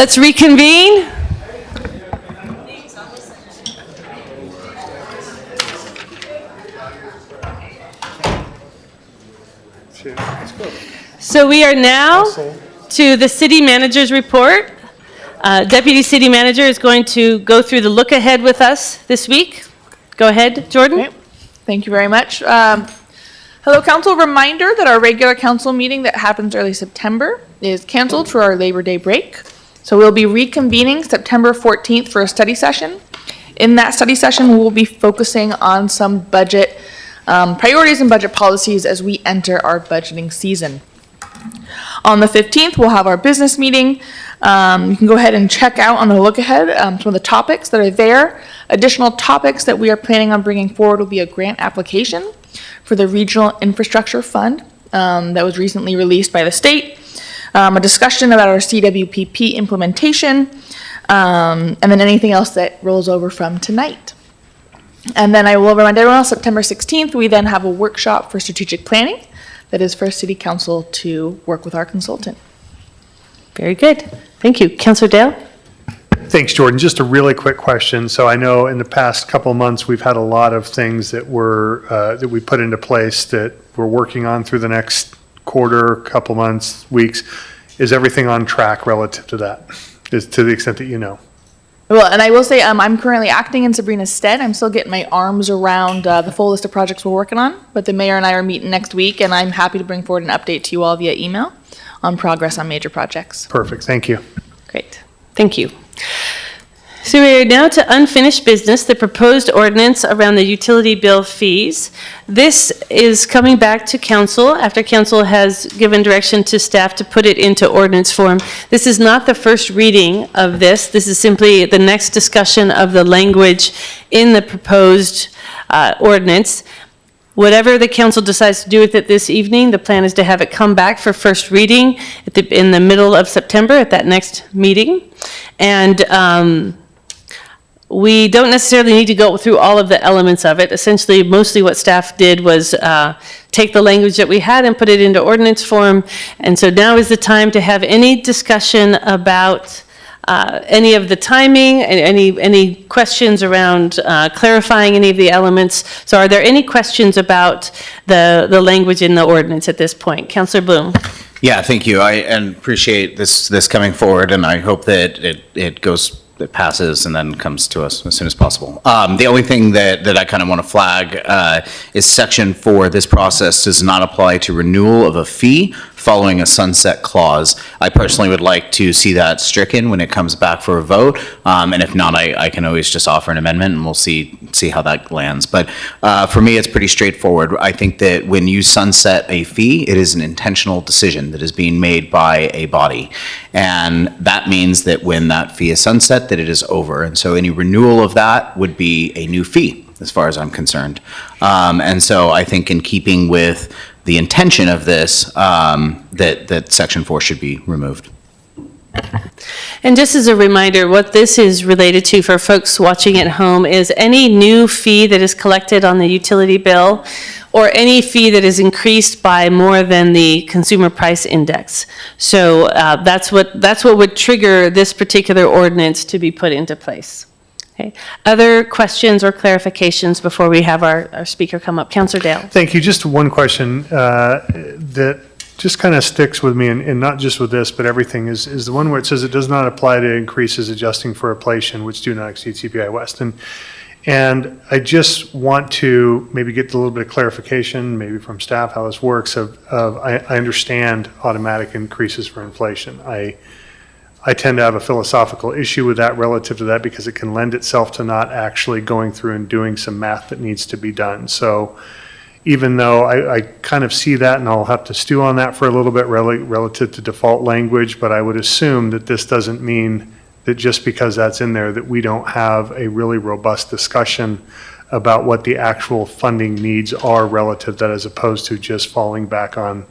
Let's reconvene. So we are now to the city manager's report. Deputy City Manager is going to go through the look ahead with us this week. Go ahead, Jordan.
Okay. Thank you very much. Hello, council. Reminder that our regular council meeting that happens early September is canceled for our Labor Day break. So we'll be reconvening September 14th for a study session. In that study session, we'll be focusing on some budget priorities and budget policies as we enter our budgeting season. On the 15th, we'll have our business meeting. You can go ahead and check out on the look ahead some of the topics that are there. Additional topics that we are planning on bringing forward will be a grant application for the Regional Infrastructure Fund that was recently released by the state, a discussion about our CWPP implementation, and then anything else that rolls over from tonight. And then I will remind everyone else, September 16th, we then have a workshop for strategic planning that is for City Council to work with our consultant.
Very good. Thank you. Councilor Dale?
Thanks, Jordan. Just a really quick question. So I know in the past couple of months, we've had a lot of things that that we put into place that we're working on through the next quarter, couple months, weeks. Is everything on track relative to that? Is to the extent that you know?
Well, and I will say I'm currently acting in Sabrina's stead. I'm still getting my arms around the full list of projects we're working on, but the mayor and I are meeting next week, and I'm happy to bring forward an update to you all via email on progress on major projects.
Perfect. Thank you.
Great. Thank you. So we are now to unfinished business, the proposed ordinance around the utility bill fees. This is coming back to council after council has given direction to staff to put it into ordinance form. This is not the first reading of this. This is simply the next discussion of the language in the proposed ordinance. Whatever the council decides to do with it this evening, the plan is to have it come back for first reading in the middle of September at that next meeting. And we don't necessarily need to go through all of the elements of it. Essentially, mostly what staff did was take the language that we had and put it into ordinance form. And so now is the time to have any discussion about any of the timing, and any questions around clarifying any of the elements. So are there any questions about the language in the ordinance at this point? Councilor Bloom.
Yeah, thank you. I appreciate this coming forward, and I hope that it passes and then comes to us as soon as possible. The only thing that I kind of want to flag is Section 4. This process does not apply to renewal of a fee following a sunset clause. I personally would like to see that stricken when it comes back for a vote, and if not, I can always just offer an amendment, and we'll see how that lands. But for me, it's pretty straightforward. I think that when you sunset a fee, it is an intentional decision that is being made by a body, and that means that when that fee is sunset, that it is over, and so any renewal of that would be a new fee, as far as I'm concerned. And so I think in keeping with the intention of this, that Section 4 should be removed.
And just as a reminder, what this is related to for folks watching at home is any new fee that is collected on the utility bill, or any fee that is increased by more than the consumer price index. So that's what would trigger this particular ordinance to be put into place. Okay. Other questions or clarifications before we have our speaker come up? Councilor Dale.
Thank you. Just one question that just kind of sticks with me, and not just with this, but everything, is the one where it says it does not apply to increases adjusting for inflation which do not exceed CPI West. And I just want to maybe get a little bit of clarification, maybe from staff, how this works. I understand automatic increases for inflation. I tend to have a philosophical issue with that relative to that, because it can lend itself to not actually going through and doing some math that needs to be done. So even though I kind of see that, and I'll have to stew on that for a little bit relative to default language, but I would assume that this doesn't mean that just because that's in there that we don't have a really robust discussion about what the actual funding needs are relative to that, as opposed to just falling back on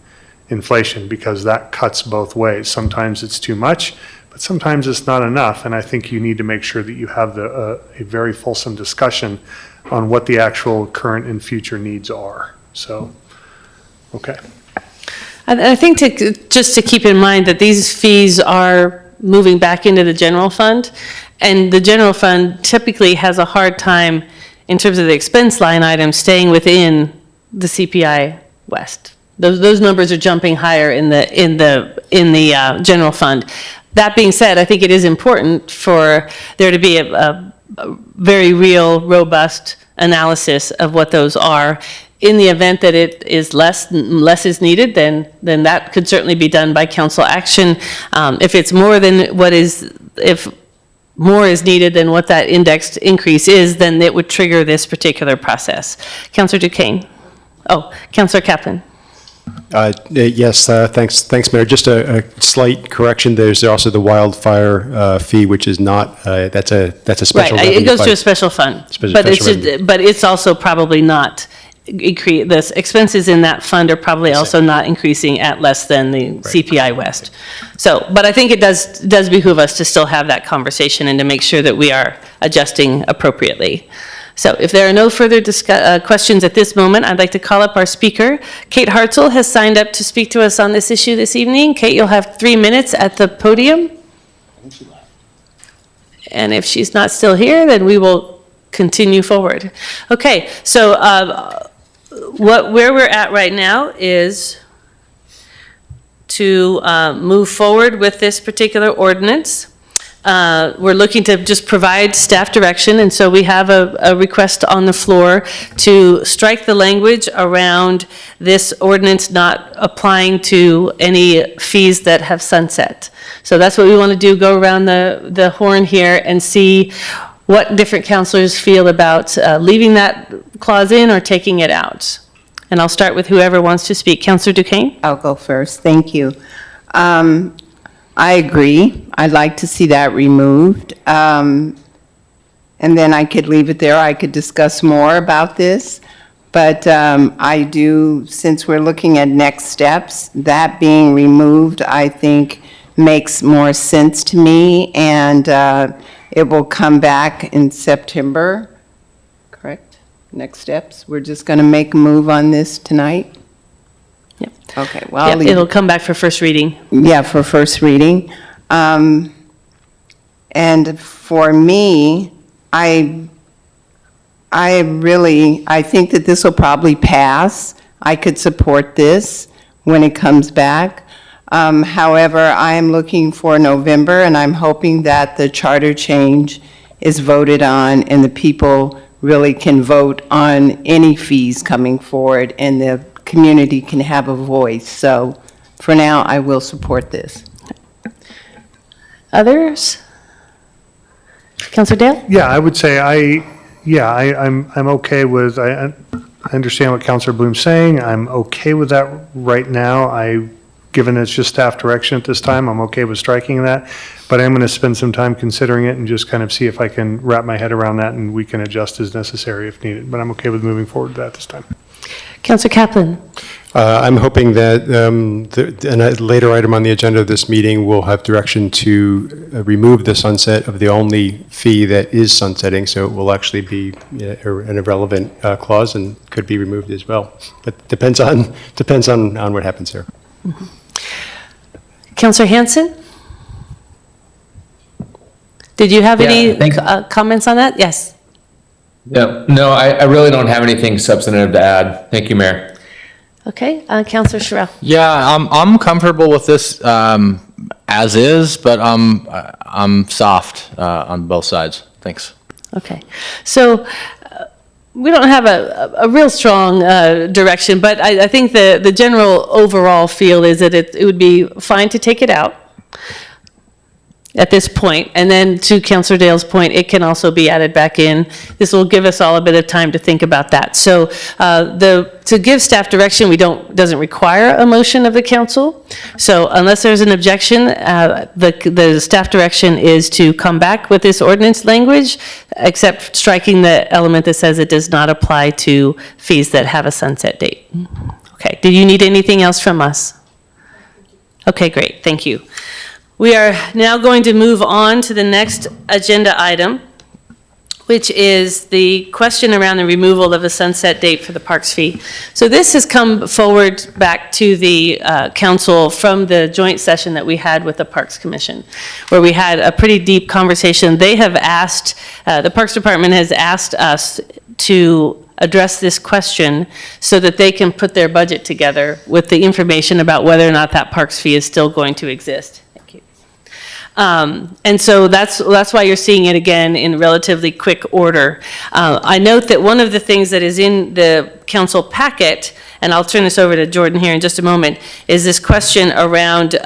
inflation, because that cuts both ways. Sometimes it's too much, but sometimes it's not enough, and I think you need to make sure that you have a very fulsome discussion on what the actual current and future needs are. So, okay.
I think just to keep in mind that these fees are moving back into the general fund. And the general fund typically has a hard time, in terms of the expense line item, staying within the CPI West. Those numbers are jumping higher in the general fund. That being said, I think it is important for there to be a very real, robust analysis of what those are. In the event that it is less is needed, then that could certainly be done by council action. If it's more than if more is needed than what that indexed increase is, then it would trigger this particular process. Councilor Duquesne. Oh, Councilor Kaplan.
Yes, thanks, Mayor. Just a slight correction. There's also the wildfire fee, which is not, that's a special
Right,
revenue
it goes to a
fund.
special fund.
Special
But it's
revenue.
but it's also probably not, the expenses in that fund are probably also not increasing at less than the CPI West. So, but I think it does behoove us to still have that conversation and to make sure that we are adjusting appropriately. So if there are no further questions at this moment, I'd like to call up our speaker. Kate Hartzell has signed up to speak to us on this issue this evening. Kate, you'll have 3 minutes at the podium. And if she's not still here, then we will continue forward. Okay, so where we're at right now is to move forward with this particular ordinance. We're looking to just provide staff direction, and so we have a request on the floor to strike the language around this ordinance not applying to any fees that have sunset. So that's what we want to do, go around the horn here and see what different councilors feel about leaving that clause in or taking it out. And I'll start with whoever wants to speak. Councilor Duquesne?
I'll go first. Thank you. I agree. I'd like to see that removed. And then I could leave it there. I could discuss more about this. But I do, since we're looking at next steps, that being removed, I think makes more sense to me. And it will come back in September, correct? Next steps. We're just going to make a move on this tonight?
Yep.
Okay, well, I'll
Yep,
leave
it'll come back for first reading.
Yeah, for first reading. And for me, I think that this will probably pass. I could support this when it comes back. However, I am looking for November, and I'm hoping that the charter change is voted on and the people really can vote on any fees coming forward and the community can have a voice. So for now, I will support this.
Others? Councilor Dale?
Yeah, I would say I'm okay with, I understand what Councilor Bloom's saying. I'm okay with that right now. Given it's just staff direction at this time, I'm okay with striking that. But I'm going to spend some time considering it and just kind of see if I can wrap my head around that and we can adjust as necessary if needed. But I'm okay with moving forward with that this time.
Councilor Kaplan?
I'm hoping that in a later item on the agenda of this meeting, we'll have direction to remove the sunset of the only fee that is sunsetting, so it will actually be an irrelevant clause and could be removed as well. But depends on what happens here.
Mm-hmm. Councilor Hanson? Did you have any comments on that? Yes.
Yeah, no, I really don't have anything substantive to add. Thank you, Mayor.
Okay, Councilor Sherrill?
Yeah, I'm comfortable with this as is, but I'm soft on both sides. Thanks.
Okay, so we don't have a real strong direction, but I think the general overall feel is that it would be fine to take it out at this point. And then to Councilor Dale's point, it can also be added back in. This will give us all a bit of time to think about that. So to give staff direction, doesn't require a motion of the council. So unless there's an objection, the staff direction is to come back with this ordinance language, except striking the element that says it does not apply to fees that have a sunset date. Okay, do you need anything else from us? Okay, great, thank you. We are now going to move on to the next agenda item, which is the question around the removal of a sunset date for the parks fee. So this has come forward back to the council from the joint session that we had with the Parks Commission, where we had a pretty deep conversation. They have asked, the Parks Department has asked us to address this question so that they can put their budget together with the information about whether or not that parks fee is still going to exist. Thank you. And so that's why you're seeing it again in relatively quick order. I note that one of the things that is in the council packet, and I'll turn this over to Jordan here in just a moment, is this question around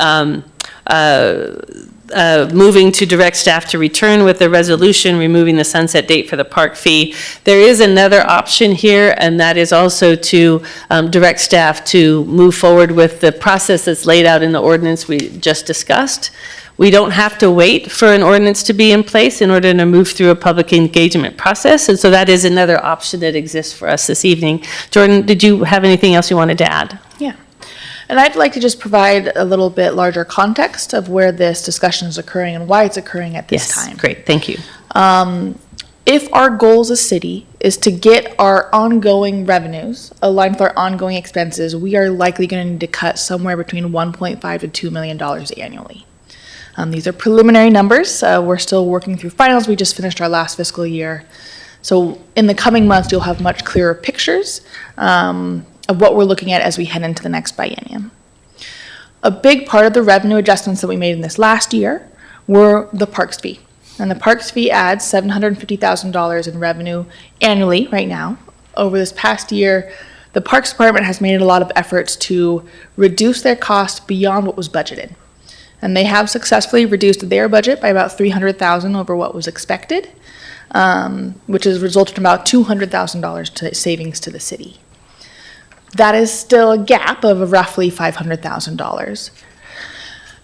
moving to direct staff to return with a resolution removing the sunset date for the park fee. There is another option here, and that is also to direct staff to move forward with the process that's laid out in the ordinance we just discussed. We don't have to wait for an ordinance to be in place in order to move through a public engagement process, and so that is another option that exists for us this evening. Jordan, did you have anything else you wanted to add?
Yeah. And I'd like to just provide a little bit larger context of where this discussion is occurring and why it's occurring at this time.
Yes, great, thank you.
If our goal as a city is to get our ongoing revenues aligned with our ongoing expenses, we are likely going to need to cut somewhere between $1.5 to $2 million annually. These are preliminary numbers. We're still working through finals. We just finished our last fiscal year. So in the coming months, you'll have much clearer pictures of what we're looking at as we head into the next biennium. A big part of the revenue adjustments that we made in this last year were the parks fee. And the parks fee adds $750,000 in revenue annually right now. Over this past year, the Parks Department has made a lot of efforts to reduce their cost beyond what was budgeted. And they have successfully reduced their budget by about $300,000 over what was expected, which has resulted in about $200,000 to savings to the city. That is still a gap of roughly $500,000.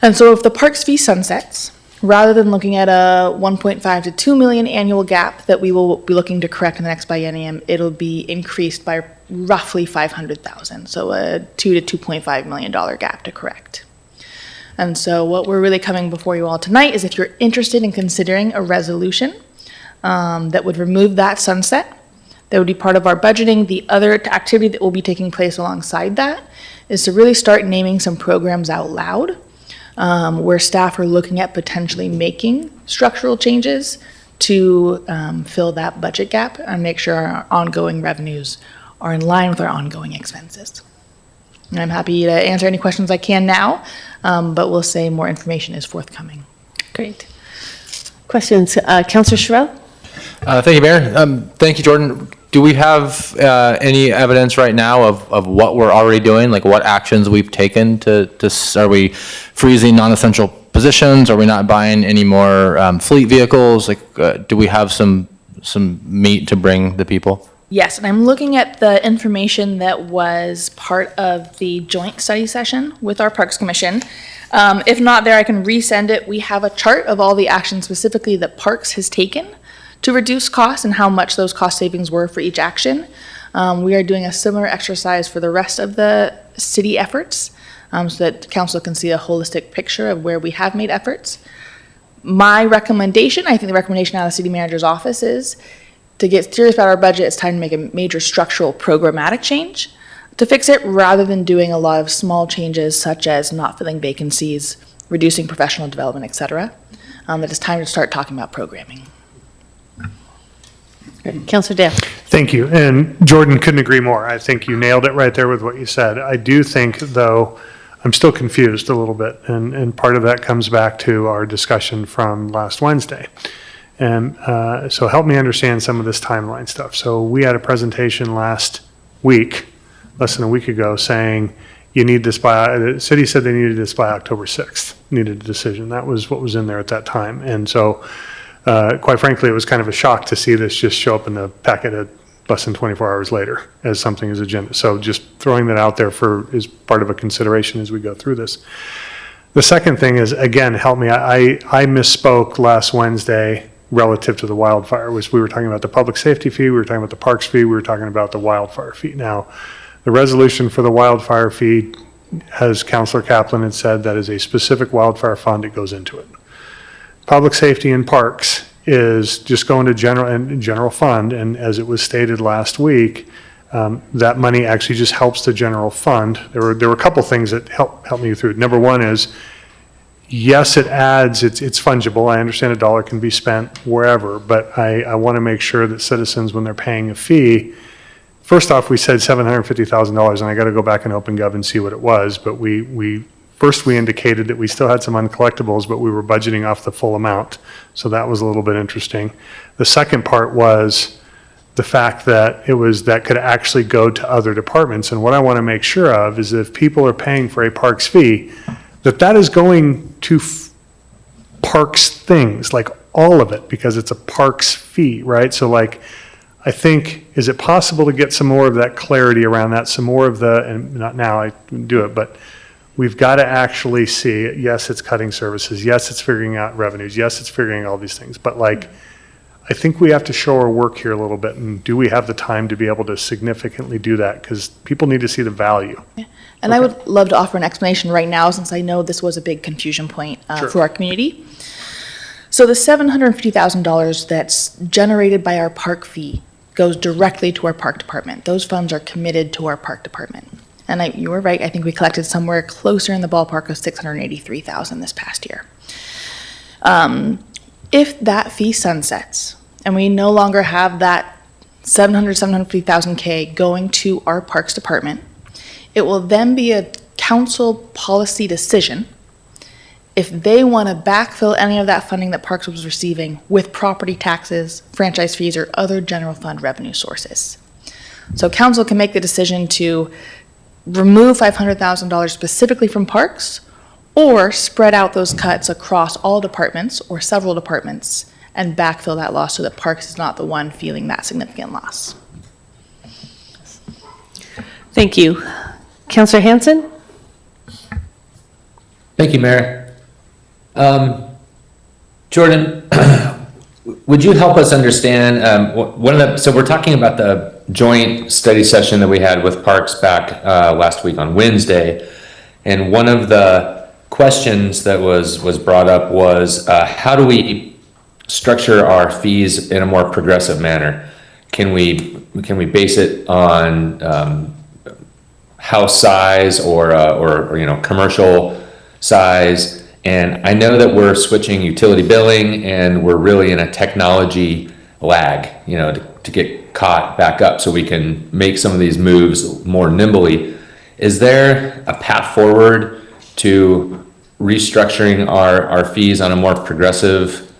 And so if the parks fee sunsets, rather than looking at a 1.5 to 2 million annual gap that we will be looking to correct in the next biennium, it'll be increased by roughly 500,000. So a $2 to $2.5 million gap to correct. And so what we're really coming before you all tonight is if you're interested in considering a resolution that would remove that sunset, that would be part of our budgeting. The other activity that will be taking place alongside that is to really start naming some programs out loud where staff are looking at potentially making structural changes to fill that budget gap and make sure our ongoing revenues are in line with our ongoing expenses. And I'm happy to answer any questions I can now, but we'll say more information is forthcoming.
Great. Questions? Councilor Sherrill?
Thank you, Mayor. Thank you, Jordan. Do we have any evidence right now of what we're already doing, like what actions we've taken are we freezing non-essential positions? Are we not buying any more fleet vehicles? Like, do we have some meat to bring the people?
Yes, and I'm looking at the information that was part of the joint study session with our Parks Commission. If not there, I can resend it. We have a chart of all the actions specifically that Parks has taken to reduce costs and how much those cost savings were for each action. We are doing a similar exercise for the rest of the city efforts so that council can see a holistic picture of where we have made efforts. My recommendation, I think the recommendation out of the city manager's office is to get serious about our budget, it's time to make a major structural programmatic change to fix it rather than doing a lot of small changes such as not filling vacancies, reducing professional development, et cetera. That it's time to start talking about programming.
Councilor Dale.
Thank you. And Jordan, couldn't agree more. I think you nailed it right there with what you said. I do think, though, I'm still confused a little bit. And part of that comes back to our discussion from last Wednesday. And so help me understand some of this timeline stuff. So we had a presentation last week, less than a week ago, saying you need this by, the city said they needed this by October 6th, needed a decision. That was what was in there at that time. And so quite frankly, it was kind of a shock to see this just show up in the packet at less than 24 hours later as something as agenda. So just throwing that out there is part of a consideration as we go through this. The second thing is, again, help me, I misspoke last Wednesday relative to the wildfire, which we were talking about the public safety fee, we were talking about the parks fee, we were talking about the wildfire fee. Now, the resolution for the wildfire fee, as Councilor Kaplan had said, that is a specific wildfire fund that goes into it. Public safety and parks is just going to general fund, and as it was stated last week, that money actually just helps the general fund. There were a couple things that helped me through. Number one is, yes, it adds, it's fungible. I understand $1 can be spent wherever, but I want to make sure that citizens, when they're paying a fee, first off, we said $750,000, and I got to go back in OpenGov and see what it was, but first we indicated that we still had some uncollectibles, but we were budgeting off the full amount, so that was a little bit interesting. The second part was the fact that that could actually go to other departments, and what I want to make sure of is if people are paying for a parks fee, that is going to parks things, like all of it, because it's a parks fee, right? So like, I think, is it possible to get some more of that clarity around that, some more of and not now, I can do it, but we've got to actually see, yes, it's cutting services, yes, it's figuring out revenues, yes, it's figuring out all these things, but like, I think we have to show our work here a little bit, and do we have the time to be able to significantly do that? Because people need to see the value.
And I would love to offer an explanation right now, since I know this was a big confusion point for our community. So the $750,000 that's generated by our park fee goes directly to our park department. Those funds are committed to our park department. And you were right, I think we collected somewhere closer in the ballpark of $683,000 this past year. If that fee sunsets, and we no longer have that $750,000 going to our parks department, it will then be a council policy decision if they want to backfill any of that funding that Parks was receiving with property taxes, franchise fees, or other general fund revenue sources. So council can make the decision to remove $500,000 specifically from Parks, or spread out those cuts across all departments or several departments and backfill that loss so that Parks is not the one feeling that significant loss.
Thank you. Councilor Hanson?
Thank you, Mayor. Jordan, would you help us understand, so we're talking about the joint study session that we had with Parks back last week on Wednesday, and one of the questions that was brought up was how do we structure our fees in a more progressive manner? Can we base it on house size or commercial size? And I know that we're switching utility billing, and we're really in a technology lag, to get caught back up so we can make some of these moves more nimbly. Is there a path forward to restructuring our fees on a more progressive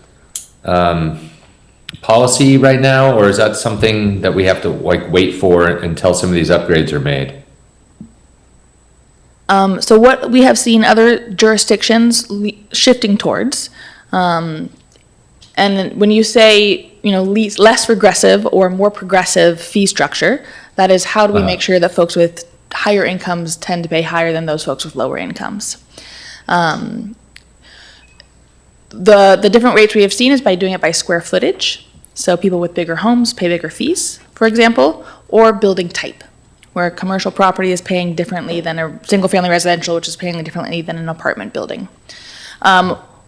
policy right now, or is that something that we have to wait for until some of these upgrades are made?
So what we have seen other jurisdictions shifting towards, and when you say, less regressive or more progressive fee structure, that is, how do we make sure that folks with higher incomes tend to pay higher than those folks with lower incomes? The different rates we have seen is by doing it by square footage. So people with bigger homes pay bigger fees, for example, or building type, where a commercial property is paying differently than a single-family residential, which is paying differently than an apartment building.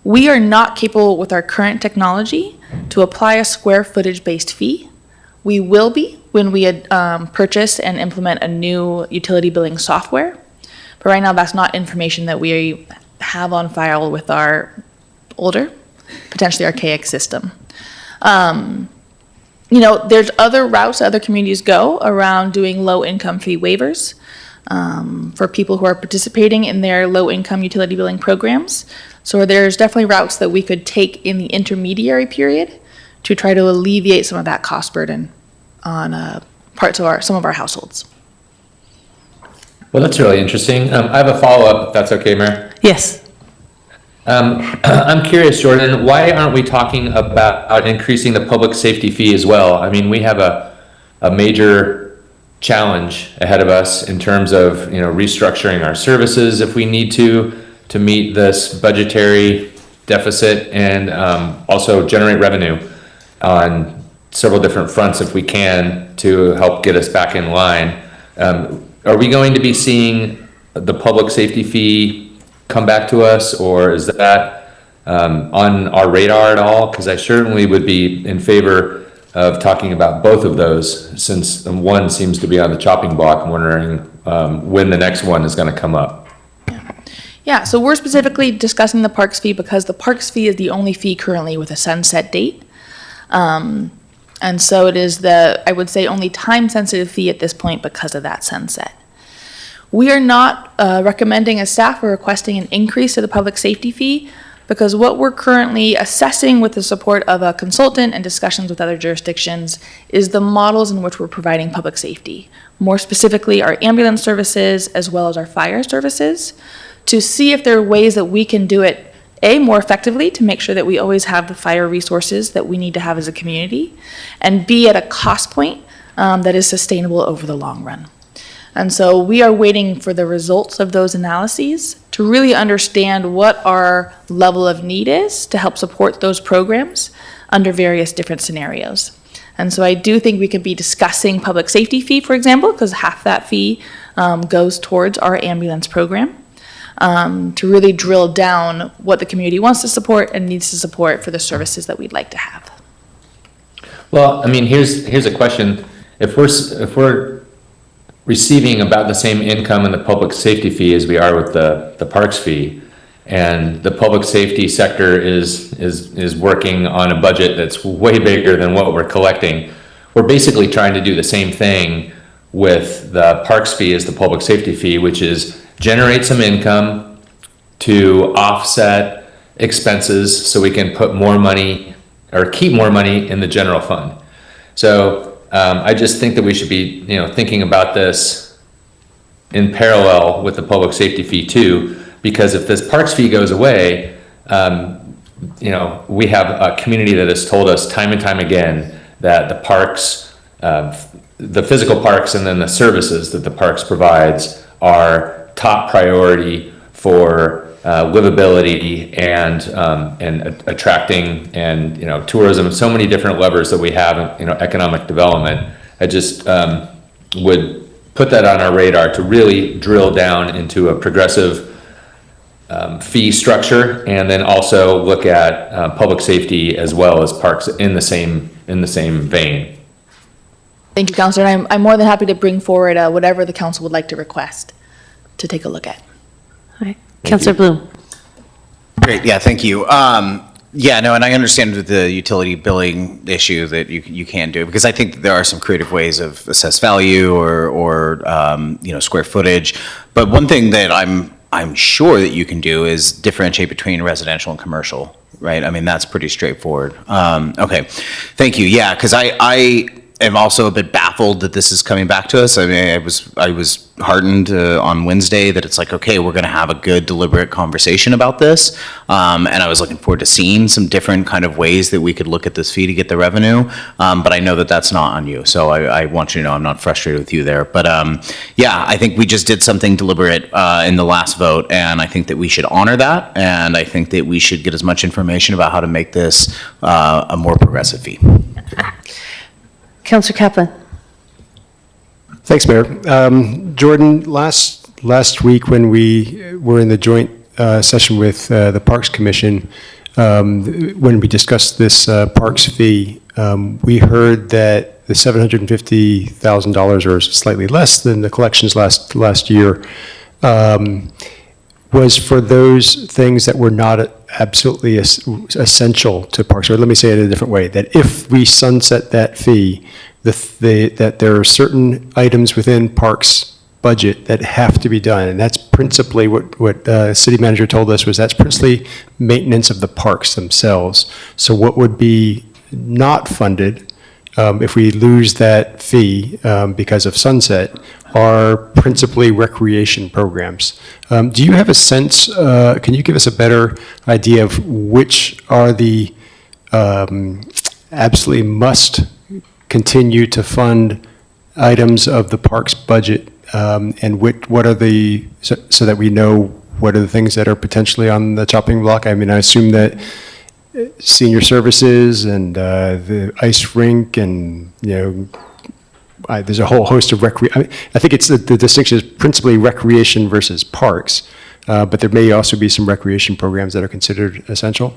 We are not capable with our current technology to apply a square footage-based fee. We will be when we purchase and implement a new utility billing software. But right now, that's not information that we have on file with our older, potentially archaic system. There's other routes other communities go around doing low-income fee waivers for people who are participating in their low-income utility billing programs. So there's definitely routes that we could take in the intermediary period to try to alleviate some of that cost burden on some of our households.
Well, that's really interesting. I have a follow-up, if that's okay, Mayor.
Yes.
I'm curious, Jordan, why aren't we talking about increasing the public safety fee as well? I mean, we have a major challenge ahead of us in terms of, restructuring our services if we need to meet this budgetary deficit, and also generate revenue on several different fronts if we can to help get us back in line. Are we going to be seeing the public safety fee come back to us, or is that on our radar at all? Because I certainly would be in favor of talking about both of those, since one seems to be on the chopping block. I'm wondering when the next one is going to come up.
Yeah, so we're specifically discussing the parks fee because the parks fee is the only fee currently with a sunset date. And so it is I would say, only time-sensitive fee at this point because of that sunset. We are not recommending as staff or requesting an increase to the public safety fee because what we're currently assessing with the support of a consultant and discussions with other jurisdictions is the models in which we're providing public safety. More specifically, our ambulance services as well as our fire services, to see if there are ways that we can do it more effectively to make sure that we always have the fire resources that we need to have as a community, and B, at a cost point that is sustainable over the long run. And so we are waiting for the results of those analyses to really understand what our level of need is to help support those programs under various different scenarios. And so I do think we could be discussing public safety fee, for example, because half that fee goes towards our ambulance program. To really drill down what the community wants to support and needs to support for the services that we'd like to have.
Well, I mean, here's a question. If we're receiving about the same income in the public safety fee as we are with the parks fee, and the public safety sector is working on a budget that's way bigger than what we're collecting, we're basically trying to do the same thing with the parks fee as the public safety fee, which is generate some income to offset expenses so we can put more money or keep more money in the general fund. So I just think that we should be, thinking about this in parallel with the public safety fee too, because if this parks fee goes away, we have a community that has told us time and time again that the parks, the physical parks and then the services that the parks provides are top priority for livability and attracting and tourism, so many different levers that we have in economic development. I just would put that on our radar to really drill down into a progressive fee structure, and then also look at public safety as well as parks in the same vein.
Thank you, Councilor. I'm more than happy to bring forward whatever the council would like to request to take a look at.
All right. Councilor Bloom.
Great, yeah, thank you. And I understand the utility billing issue that you can do, because I think that there are some creative ways of assess value or square footage. But one thing that I'm sure that you can do is differentiate between residential and commercial, right? I mean, that's pretty straightforward. Okay, thank you. Yeah, because I am also a bit baffled that this is coming back to us. I mean, I was heartened on Wednesday that it's like, okay, we're going to have a good, deliberate conversation about this. And I was looking forward to seeing some different kind of ways that we could look at this fee to get the revenue. But I know that that's not on you. So I want you to know I'm not frustrated with you there. But I think we just did something deliberate in the last vote. And I think that we should honor that. And I think that we should get as much information about how to make this a more progressive fee.
Councilor Kaplan.
Thanks, Mayor. Jordan, last week when we were in the joint session with the Parks Commission, when we discussed this parks fee, we heard that the $750,000, or slightly less than the collections last year, was for those things that were not absolutely essential to parks. Or let me say it in a different way, that if we sunset that fee, that there are certain items within parks budget that have to be done. And that's principally what city manager told us, was that's principally maintenance of the parks themselves. So what would be not funded if we lose that fee because of sunset are principally recreation programs. Do you have a sense, can you give us a better idea of which are the absolutely must continue to fund items of the parks budget, and what are the, so that we know what are the things that are potentially on the chopping block? I mean, I assume that senior services and the ice rink and, there's a whole host of I think it's the distinction is principally recreation versus parks. but there may also be some recreation programs that are considered essential.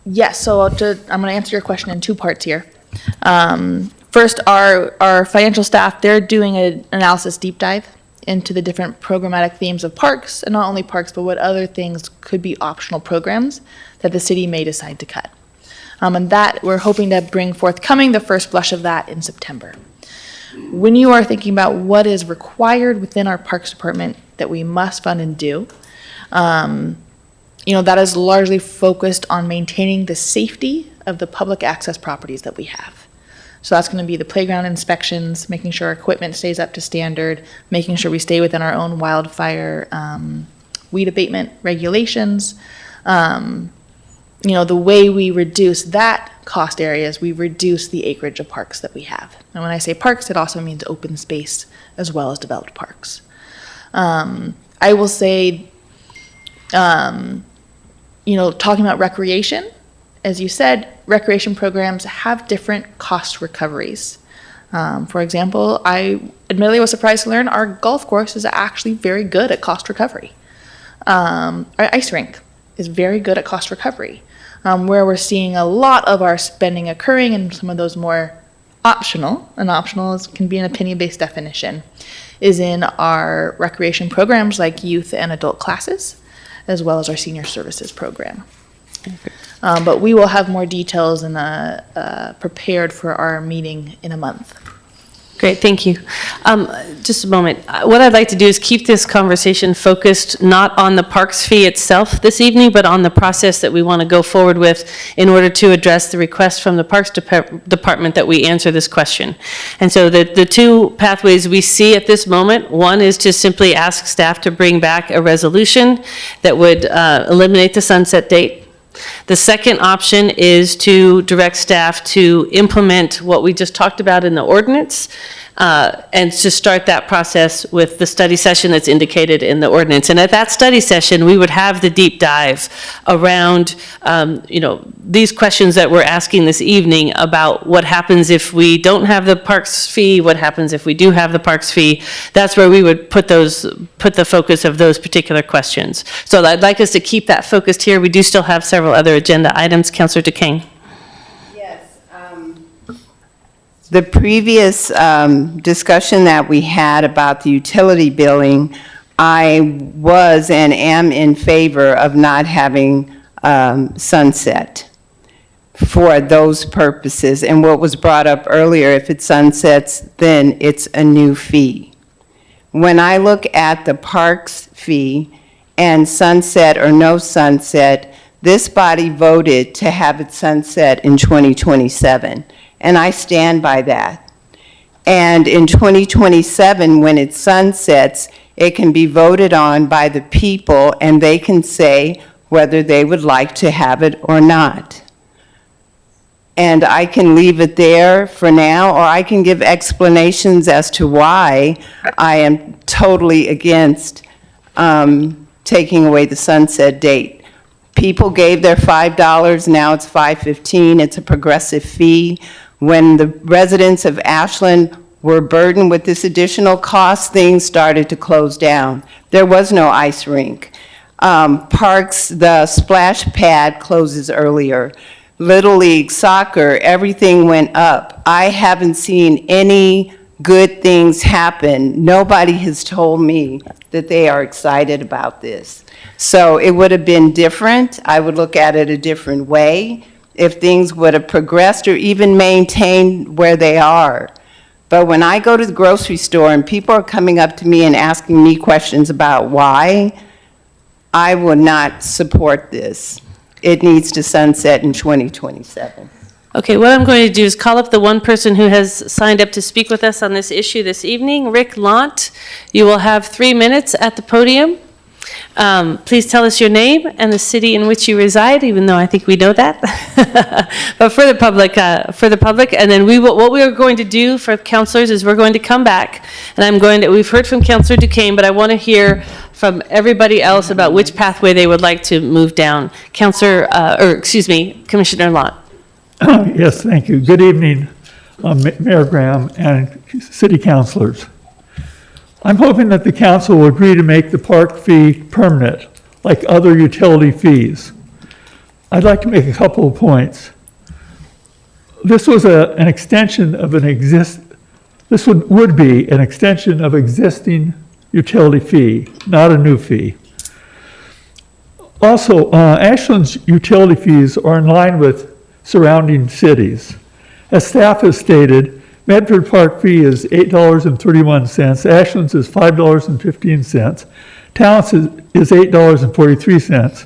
Yes, so I'm going to answer your question in two parts here. First, our financial staff, they're doing an analysis deep dive into the different programmatic themes of parks, and not only parks, but what other things could be optional programs that the city may decide to cut. And that, we're hoping to bring forthcoming the first blush of that in September. When you are thinking about what is required within our Parks Department that we must fund and do, that is largely focused on maintaining the safety of the public access properties that we have. So that's going to be the playground inspections, making sure our equipment stays up to standard, making sure we stay within our own wildfire weed abatement regulations. The way we reduce that cost areas, we reduce the acreage of parks that we have. And when I say parks, it also means open space as well as developed parks. I will say, talking about recreation, as you said, recreation programs have different cost recoveries. For example, I admittedly was surprised to learn our golf course is actually very good at cost recovery. Our ice rink is very good at cost recovery. Where we're seeing a lot of our spending occurring in some of those more optional, and can be an opinion-based definition, is in our recreation programs like youth and adult classes, as well as our senior services program. But we will have more details and prepared for our meeting in a month.
Great, thank you. Just a moment. What I'd like to do is keep this conversation focused not on the parks fee itself this evening, but on the process that we want to go forward with in order to address the request from the Parks Department that we answer this question. And so the two pathways we see at this moment, one is to simply ask staff to bring back a resolution that would eliminate the sunset date. The second option is to direct staff to implement what we just talked about in the ordinance, and to start that process with the study session that's indicated in the ordinance. And at that study session, we would have the deep dive around, these questions that we're asking this evening about what happens if we don't have the parks fee, what happens if we do have the parks fee. That's where we would put the focus of those particular questions. So I'd like us to keep that focused here. We do still have several other agenda items. Councilor Duquesne.
The previous discussion that we had about the utility billing, I was and am in favor of not having sunset for those purposes. And what was brought up earlier, if it sunsets, then it's a new fee. When I look at the parks fee and sunset or no sunset, this body voted to have it sunset in 2027. And I stand by that. And in 2027, when it sunsets, it can be voted on by the people, and they can say whether they would like to have it or not. And I can leave it there for now, or I can give explanations as to why I am totally against taking away the sunset date. People gave their $5, now it's $5.15. It's a progressive fee. When the residents of Ashland were burdened with this additional cost, things started to close down. There was no ice rink. Parks, the splash pad closes earlier. Little League, soccer, everything went up. I haven't seen any good things happen. Nobody has told me that they are excited about this. So it would have been different. I would look at it a different way if things would have progressed or even maintained where they are. But when I go to the grocery store and people are coming up to me and asking me questions about why, I would not support this. It needs to sunset in 2027.
Okay, what I'm going to do is call up the one person who has signed up to speak with us on this issue this evening, Rick Lant. You will have 3 minutes at the podium. Please tell us your name and the city in which you reside, even though I think we know that. But for the public, and then what we are going to do for councilors is we're going to come back, and we've heard from Councilor Duquesne, but I want to hear from everybody else about which pathway they would like to move down. Commissioner Lott.
Yes, thank you. Good evening, Mayor Graham and city councilors. I'm hoping that the council will agree to make the park fee permanent, like other utility fees. I'd like to make a couple of points. This was an extension of this would be an extension of existing utility fee, not a new fee. Also, Ashland's utility fees are in line with surrounding cities. As staff has stated, Medford Park fee is $8.31, Ashland's is $5.15, Talent's is $8.43,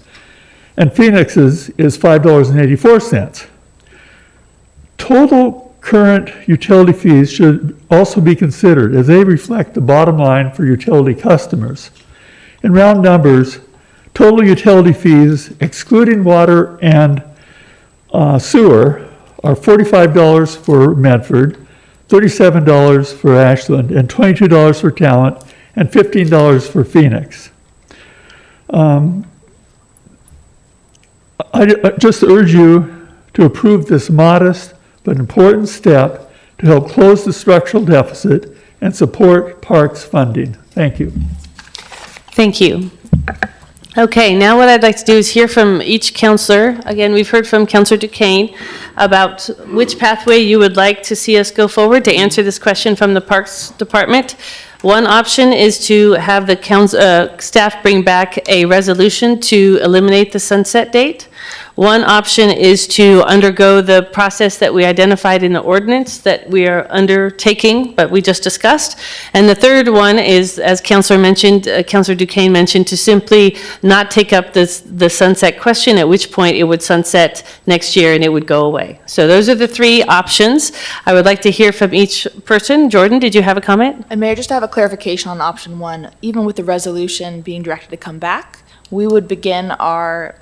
and Phoenix's is $5.84. Total current utility fees should also be considered as they reflect the bottom line for utility customers. In round numbers, total utility fees, excluding water and sewer, are $45 for Medford, $37 for Ashland, and $22 for Talent, and $15 for Phoenix. I just urge you to approve this modest but important step to help close the structural deficit and support parks funding. Thank you.
Thank you. Okay, now what I'd like to do is hear from each counselor. Again, we've heard from Councilor Duquesne about which pathway you would like to see us go forward to answer this question from the Parks Department. One option is to have the staff bring back a resolution to eliminate the sunset date. One option is to undergo the process that we identified in the ordinance that we are undertaking, but we just discussed. And the third one is, as Councilor Duquesne mentioned, to simply not take up the sunset question, at which point it would sunset next year and it would go away. So those are the three options. I would like to hear from each person. Jordan, did you have a comment?
And Mayor, just to have a clarification on option one, even with the resolution being directed to come back, we would begin our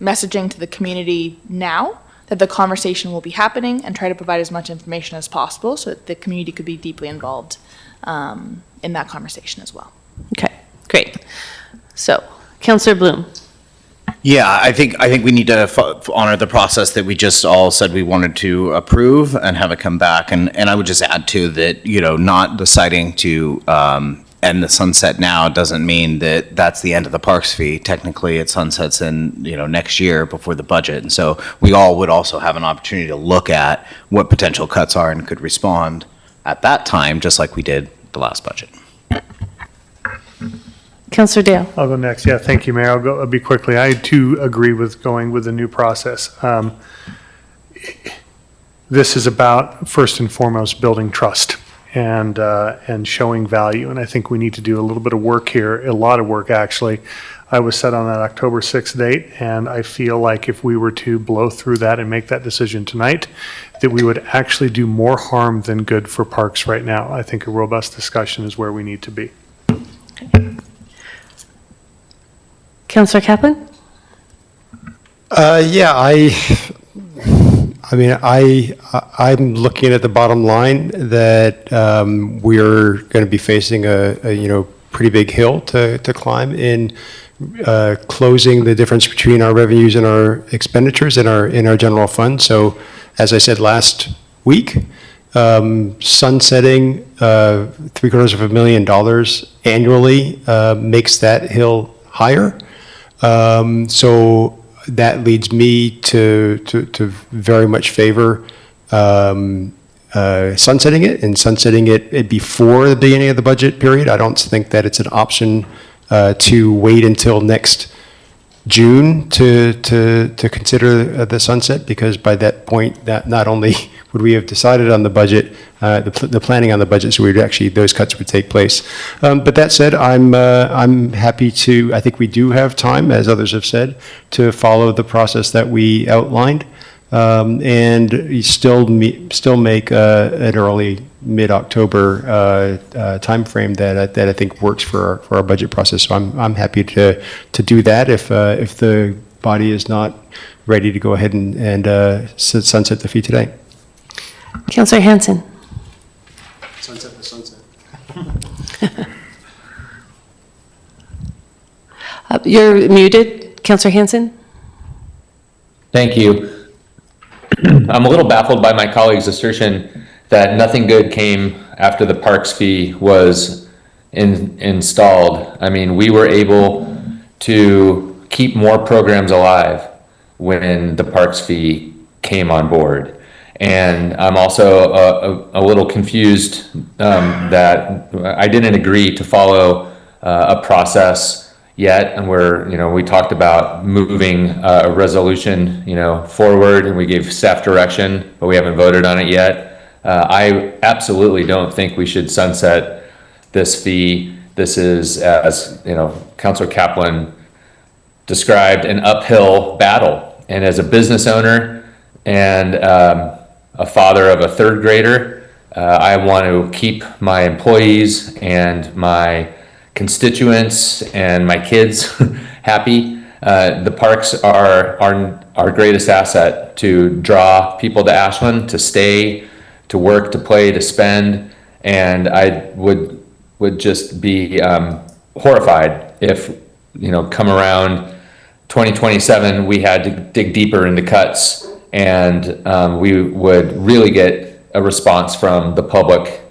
messaging to the community now that the conversation will be happening and try to provide as much information as possible so that the community could be deeply involved in that conversation as well.
Okay, great. So, Councilor Bloom.
Yeah, I think we need to honor the process that we just all said we wanted to approve and have it come back. And I would just add to that, not deciding to end the sunset now doesn't mean that that's the end of the parks fee. Technically, it sunsets in, next year before the budget. And so we all would also have an opportunity to look at what potential cuts are and could respond at that time, just like we did the last budget.
Councilor Dale.
I'll go next. Yeah, thank you, Mayor. I'll be quickly. I too agree with going with the new process. This is about, first and foremost, building trust and showing value. And I think we need to do a little bit of work here, a lot of work, actually. I was set on that October 6th date, and I feel like if we were to blow through that and make that decision tonight, that we would actually do more harm than good for parks right now. I think a robust discussion is where we need to be.
Councilor Kaplan?
Yeah, I'm looking at the bottom line that we're going to be facing a pretty big hill to climb in closing the difference between our revenues and our expenditures in our general fund. So, as I said last week, sunsetting $750,000 annually makes that hill higher. So that leads me to very much favor sunsetting it and sunsetting it before the beginning of the budget period. I don't think that it's an option to wait until next June to consider the sunset, because by that point, that not only would we have decided on the budget, the planning on the budget, so those cuts would take place. But that said, I'm happy to. I think we do have time, as others have said, to follow the process that we outlined, and still make an early mid-October timeframe that I think works for our budget process. So I'm happy to do that if the body is not ready to go ahead and sunset the fee today.
Councilor Hanson.
Sunset the sunset.
You're muted, Councilor Hanson.
Thank you. I'm a little baffled by my colleague's assertion that nothing good came after the parks fee was installed, I mean, we were able to keep more programs alive when the parks fee came on board. And I'm also a little confused that I didn't agree to follow a process yet. And we talked about moving a resolution, forward, and we gave staff direction, but we haven't voted on it yet. I absolutely don't think we should sunset this fee. This is, as Councilor Kaplan described, an uphill battle. And as a business owner and a father of a third grader, I want to keep my employees and my constituents and my kids happy. The parks are our greatest asset to draw people to Ashland, to stay, to work, to play, to spend. And I would just be horrified if, come around 2027, we had to dig deeper into cuts, and we would really get a response from the public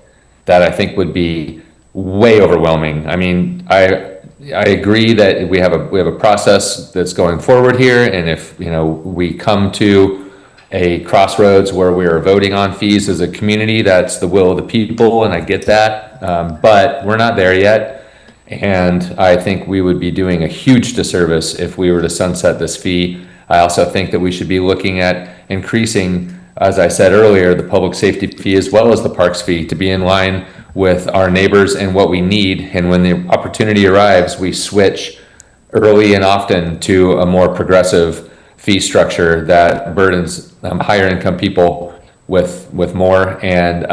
that I think would be way overwhelming. I mean, I agree that we have a process that's going forward here, and if we come to a crossroads where we are voting on fees as a community, that's the will of the people, and I get that, but we're not there yet. And I think we would be doing a huge disservice if we were to sunset this fee. I also think that we should be looking at increasing, as I said earlier, the public safety fee as well as the parks fee to be in line with our neighbors and what we need. And when the opportunity arrives, we switch early and often to a more progressive fee structure that burdens higher income people with more. And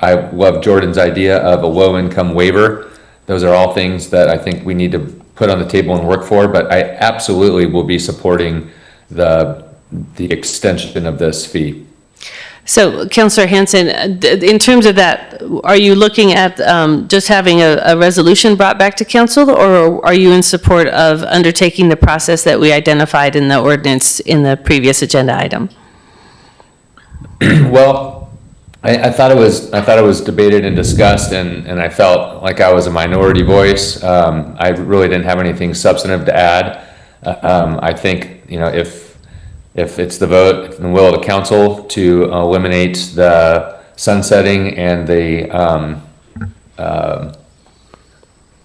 I love Jordan's idea of a low income waiver. Those are all things that I think we need to put on the table and work for, but I absolutely will be supporting the extension of this fee.
So, Councilor Hanson, in terms of that, are you looking at just having a resolution brought back to council, or are you in support of undertaking the process that we identified in the ordinance in the previous agenda item?
Well, I thought it was debated and discussed, and I felt like I was a minority voice. I really didn't have anything substantive to add. I think if it's the vote and the will of the council to eliminate the sunsetting and the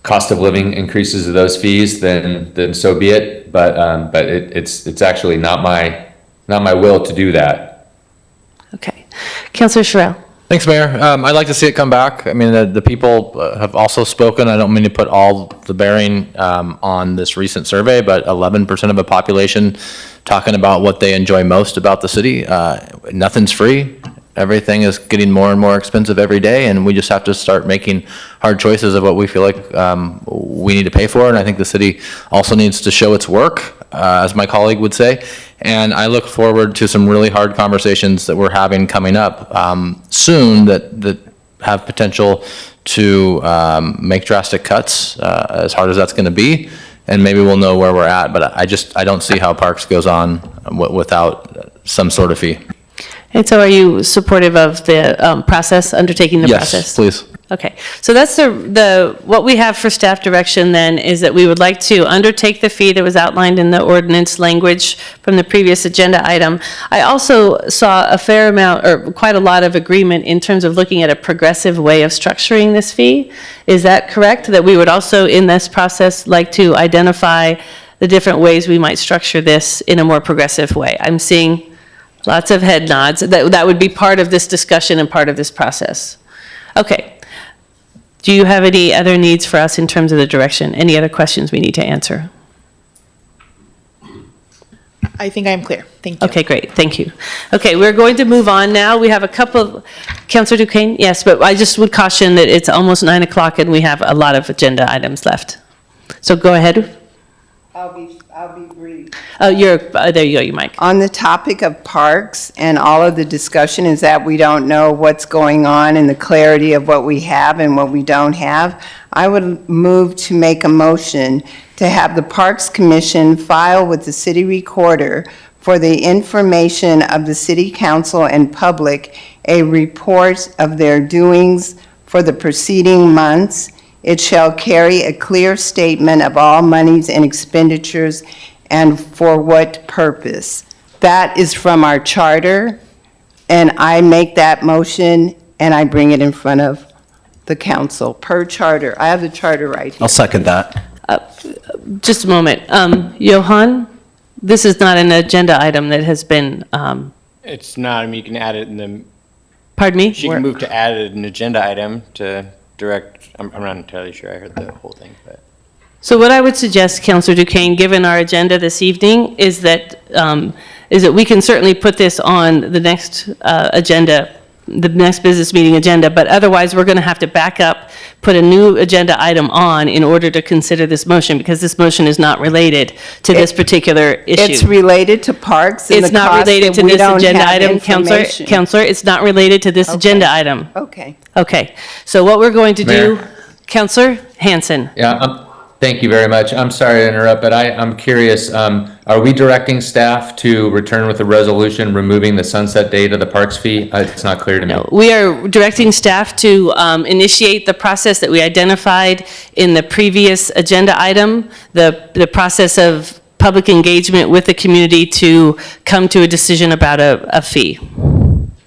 cost of living increases of those fees, then so be it. But it's actually not my will to do that.
Okay. Councilor Sherrill.
Thanks, Mayor. I'd like to see it come back. I mean, the people have also spoken. I don't mean to put all the bearing on this recent survey, but 11% of the population talking about what they enjoy most about the city. Nothing's free. Everything is getting more and more expensive every day, and we just have to start making hard choices of what we feel like we need to pay for. And I think the city also needs to show its work, as my colleague would say. And I look forward to some really hard conversations that we're having coming up soon that have potential to make drastic cuts, as hard as that's going to be. And maybe we'll know where we're at. But I don't see how Parks goes on without some sort of fee.
And so are you supportive of the process, undertaking the process?
Yes, please.
Okay, so that's what we have for staff direction then, is that we would like to undertake the fee that was outlined in the ordinance language from the previous agenda item. I also saw a fair amount, or quite a lot of agreement in terms of looking at a progressive way of structuring this fee. Is that correct? That we would also, in this process, like to identify the different ways we might structure this in a more progressive way? I'm seeing lots of head nods. That would be part of this discussion and part of this process. Okay. Do you have any other needs for us in terms of the direction? Any other questions we need to answer?
I think I'm clear. Thank you.
Okay, great. Thank you. Okay, we're going to move on now. We have a couple of, Councilor Duquesne? Yes, but I just would caution that it's almost 9 o'clock and we have a lot of agenda items left. So go ahead.
I'll be brief.
Oh, there you go, your mic.
On the topic of parks and all of the discussion is that we don't know what's going on and the clarity of what we have and what we don't have, I would move to make a motion to have the Parks Commission file with the city recorder for the information of the city council and public a report of their doings for the preceding months, It shall carry a clear statement of all monies and expenditures and for what purpose. That is from our charter, and I make that motion and I bring it in front of the council per charter. I have the charter right here.
I'll second that.
Just a moment. Johan, this is not an agenda item that has been,
It's not, I mean, you can add it in the,
pardon me?
she can move to add an agenda item to direct, I'm not entirely sure I heard the whole thing, but.
So what I would suggest, Councilor Duquesne, given our agenda this evening, is that we can certainly put this on the next agenda, the next business meeting agenda, but otherwise, we're going to have to back up, put a new agenda item on in order to consider this motion, because this motion is not related to this particular issue.
It's related to parks and the
It's not
cost
related
that
to
we
this
don't
agenda
have
item,
information.
Counselor, it's not related to this
Okay.
agenda item.
Okay.
Okay, so what we're going to do,
Mayor?
Counselor Hanson.
Yeah, thank you very much. I'm sorry to interrupt, but I'm curious, are we directing staff to return with a resolution removing the sunset date of the parks fee? It's not clear to me.
No, we are directing staff to initiate the process that we identified in the previous agenda item, the process of public engagement with the community to come to a decision about a fee.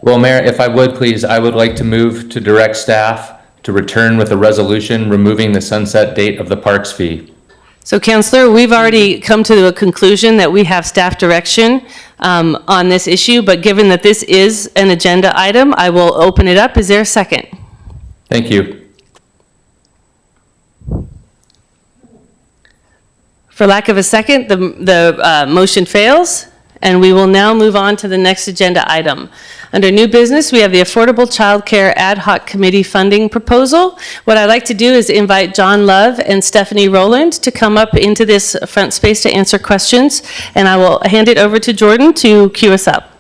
Well, Mayor, if I would, please, I would like to move to direct staff to return with a resolution removing the sunset date of the parks fee.
So, Counselor, we've already come to a conclusion that we have staff direction on this issue, but given that this is an agenda item, I will open it up. Is there a second?
Thank you.
For lack of a second, the motion fails, and we will now move on to the next agenda item. Under new business, we have the Affordable Childcare Ad Hoc Committee funding proposal. What I'd like to do is invite John Love and Stephanie Rowland to come up into this front space to answer questions, and I will hand it over to Jordan to queue us up.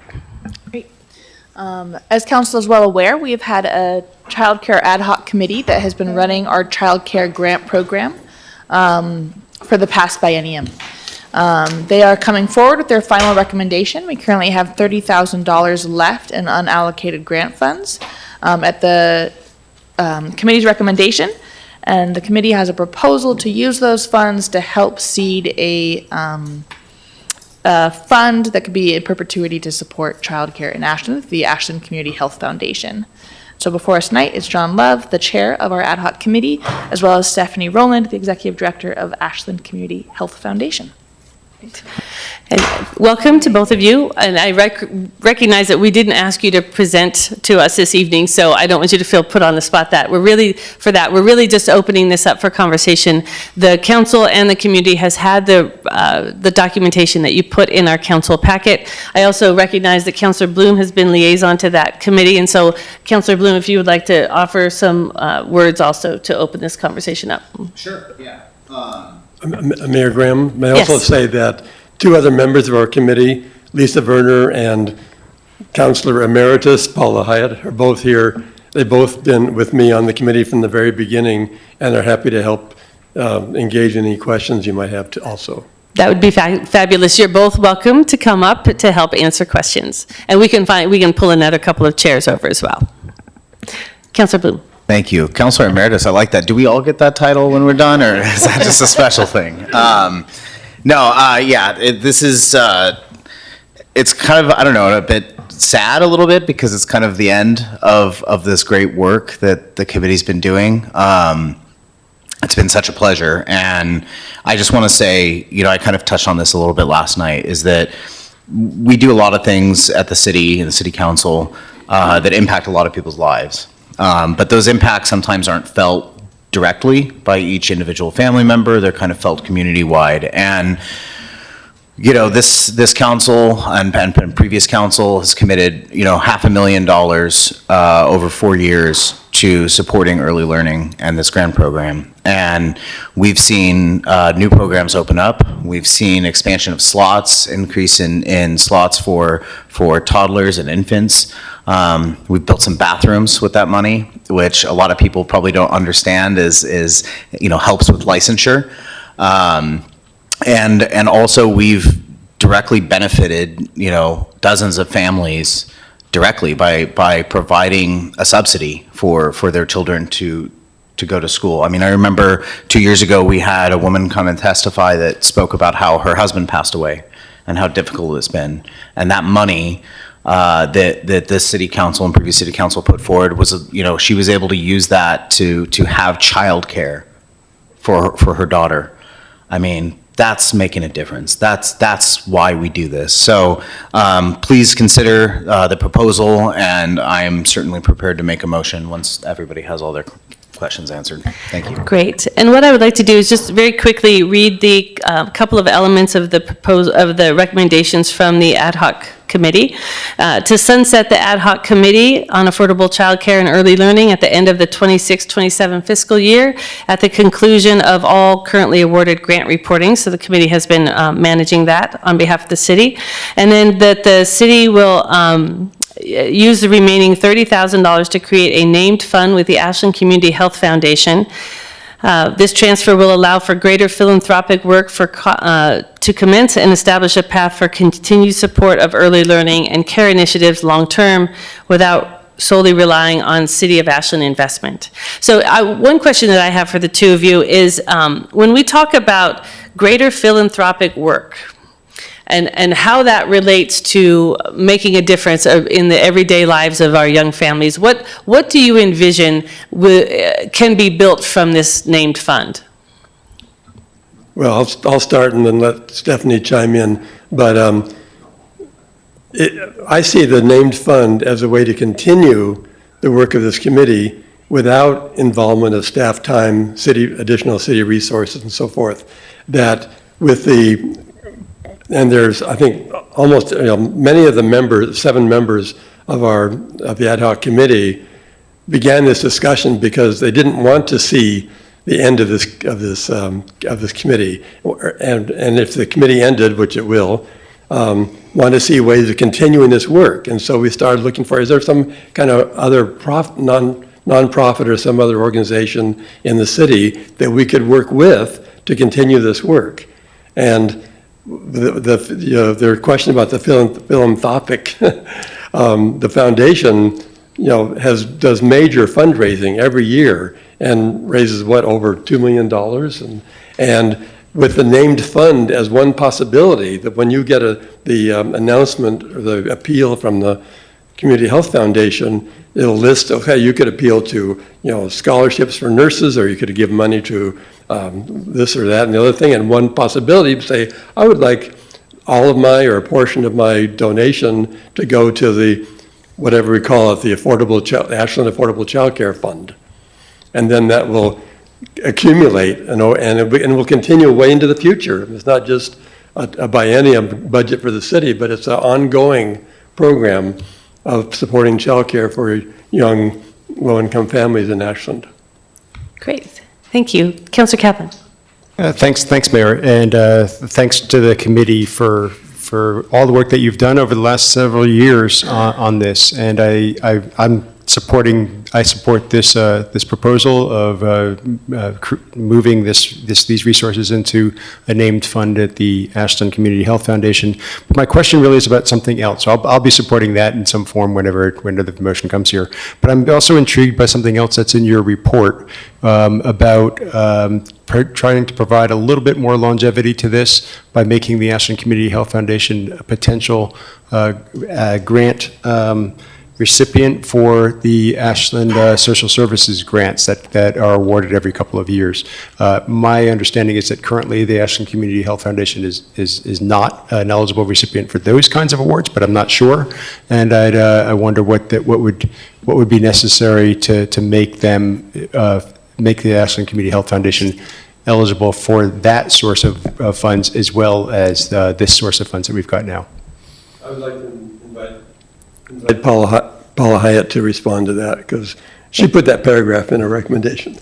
As council is well aware, we have had a childcare ad hoc committee that has been running our childcare grant program for the past biennium. They are coming forward with their final recommendation. We currently have $30,000 left in unallocated grant funds at the committee's recommendation, and the committee has a proposal to use those funds to help seed a fund that could be in perpetuity to support childcare in Ashland, the Ashland Community Health Foundation. So before us tonight is John Love, the chair of our ad hoc committee, as well as Stephanie Rowland, the executive director of Ashland Community Health Foundation.
And welcome to both of you, and I recognize that we didn't ask you to present to us this evening, so I don't want you to feel put on the spot that we're really just opening this up for conversation. The council and the community has had the documentation that you put in our council packet. I also recognize that Councilor Bloom has been liaison to that committee, and so Councilor Bloom, if you would like to offer some words also to open this conversation up.
Sure, yeah.
Mayor Graham, may I also
Yes.
say that two other members of our committee, Lisa Werner and Councilor Emeritus Paula Hyatt, are both here. They've both been with me on the committee from the very beginning and are happy to help engage in any questions you might have also.
That would be fabulous. You're both welcome to come up to help answer questions. And we can pull another couple of chairs over as well. Councilor Bloom.
Thank you. Councilor Emeritus, I like that. Do we all get that title when we're done, or is that just a special thing? This is, it's kind of, I don't know, a bit sad a little bit because it's kind of the end of this great work that the committee's been doing. It's been such a pleasure, and I just want to say, I kind of touched on this a little bit last night, is that we do a lot of things at the city and the city council that impact a lot of people's lives. But those impacts sometimes aren't felt directly by each individual family member. They're kind of felt community-wide. And, this council and previous council has committed, $500,000 over 4 years to supporting early learning and this grant program. And we've seen new programs open up. We've seen expansion of slots, increase in slots for toddlers and infants. We've built some bathrooms with that money, which a lot of people probably don't understand is helps with licensure. And also we've directly benefited, dozens of families directly by providing a subsidy for their children to go to school. I mean, I remember 2 years ago, we had a woman come and testify that spoke about how her husband passed away and how difficult it's been. And that money that this city council and previous city council put forward was, she was able to use that to have childcare for her daughter. I mean, that's making a difference. That's why we do this. So please consider the proposal, and I am certainly prepared to make a motion once everybody has all their questions answered. Thank you.
Great. And what I would like to do is just very quickly read the couple of elements of the recommendations from the ad hoc committee. To sunset the ad hoc committee on affordable childcare and early learning at the end of the 26-27 fiscal year, at the conclusion of all currently awarded grant reporting. So the committee has been managing that on behalf of the city. And then that the city will use the remaining $30,000 to create a named fund with the Ashland Community Health Foundation. This transfer will allow for greater philanthropic work to commence and establish a path for continued support of early learning and care initiatives long-term without solely relying on City of Ashland investment. So one question that I have for the two of you is, when we talk about greater philanthropic work, and how that relates to making a difference in the everyday lives of our young families. What do you envision can be built from this named fund?
Well, I'll start and then let Stephanie chime in. But I see the named fund as a way to continue the work of this committee without involvement of staff time, additional city resources and so forth. That with and there's, I think, almost, many of the members, 7 members of the ad hoc committee began this discussion because they didn't want to see the end of this committee. And if the committee ended, which it will, want to see ways of continuing this work. And so we started looking for, is there some kind of other nonprofit or some other organization in the city that we could work with to continue this work? And their question about the philanthropic, the foundation, does major fundraising every year and raises over $2 million, and with the named fund as one possibility, that when you get the announcement or the appeal from the Community Health Foundation, it'll list, okay, you could appeal to scholarships for nurses, or you could give money to this or that and the other thing, and one possibility, say, I would like all of my or a portion of my donation to go to the, whatever we call it, the Ashland Affordable Childcare Fund. And then that will accumulate, and it will continue way into the future. It's not just a biennium budget for the city, but it's an ongoing program of supporting childcare for young, low-income families in Ashland.
Great. Thank you. Councilor Kaplan.
Thanks, Mayor, and thanks to the committee for all the work that you've done over the last several years on this. And I support this proposal of moving these resources into a named fund at the Ashland Community Health Foundation. But my question really is about something else. So I'll be supporting that in some form whenever the motion comes here. But I'm also intrigued by something else that's in your report about trying to provide a little bit more longevity to this by making the Ashland Community Health Foundation a potential grant recipient for the Ashland Social Services grants that are awarded every couple of years. My understanding is that currently the Ashland Community Health Foundation is not an eligible recipient for those kinds of awards, but I'm not sure. And I wonder what would be necessary to make them make the Ashland Community Health Foundation eligible for that source of funds as well as this source of funds that we've got now.
I would like to invite Paula Hyatt to respond to that, because she put that paragraph in her recommendation.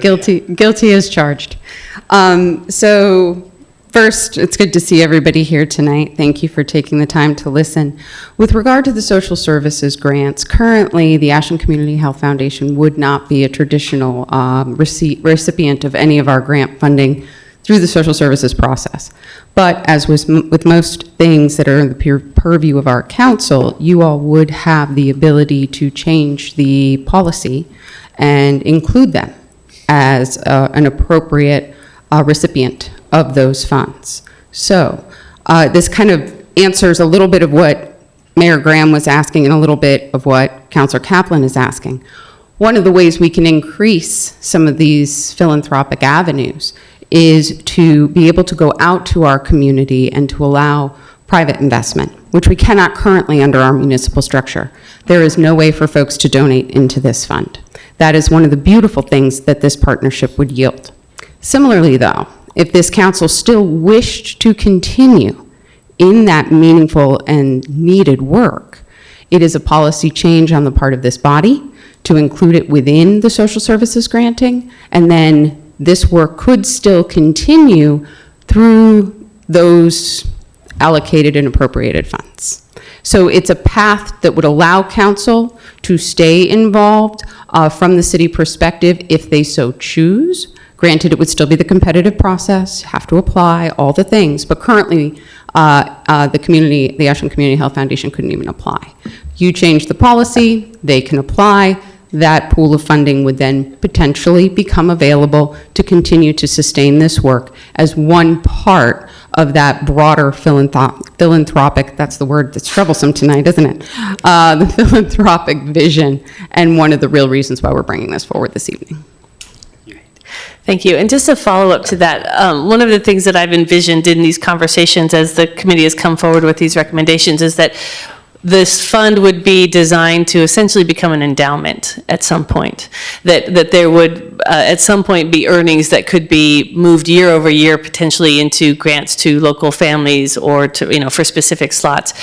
Guilty as charged. So first, it's good to see everybody here tonight. Thank you for taking the time to listen. With regard to the social services grants, currently the Ashland Community Health Foundation would not be a traditional recipient of any of our grant funding through the social services process. But as with most things that are in the purview of our council, you all would have the ability to change the policy and include them as an appropriate recipient of those funds. So this kind of answers a little bit of what Mayor Graham was asking and a little bit of what Councilor Kaplan is asking. One of the ways we can increase some of these philanthropic avenues is to be able to go out to our community and to allow private investment, which we cannot currently under our municipal structure. There is no way for folks to donate into this fund. That is one of the beautiful things that this partnership would yield. Similarly, though, if this council still wished to continue in that meaningful and needed work, it is a policy change on the part of this body to include it within the social services granting, and then this work could still continue through those allocated and appropriated funds. So it's a path that would allow council to stay involved from the city perspective if they so choose. Granted, it would still be the competitive process, have to apply, all the things, but currently the Ashland Community Health Foundation couldn't even apply. You change the policy, they can apply, that pool of funding would then potentially become available to continue to sustain this work as one part of that broader philanthropic, that's the word that's troublesome tonight, isn't it? The philanthropic vision, and one of the real reasons why we're bringing this forward this evening.
Thank you. And just a follow-up to that, one of the things that I've envisioned in these conversations as the committee has come forward with these recommendations is that this fund would be designed to essentially become an endowment at some point, that there would at some point be earnings that could be moved year over year potentially into grants to local families or to, for specific slots.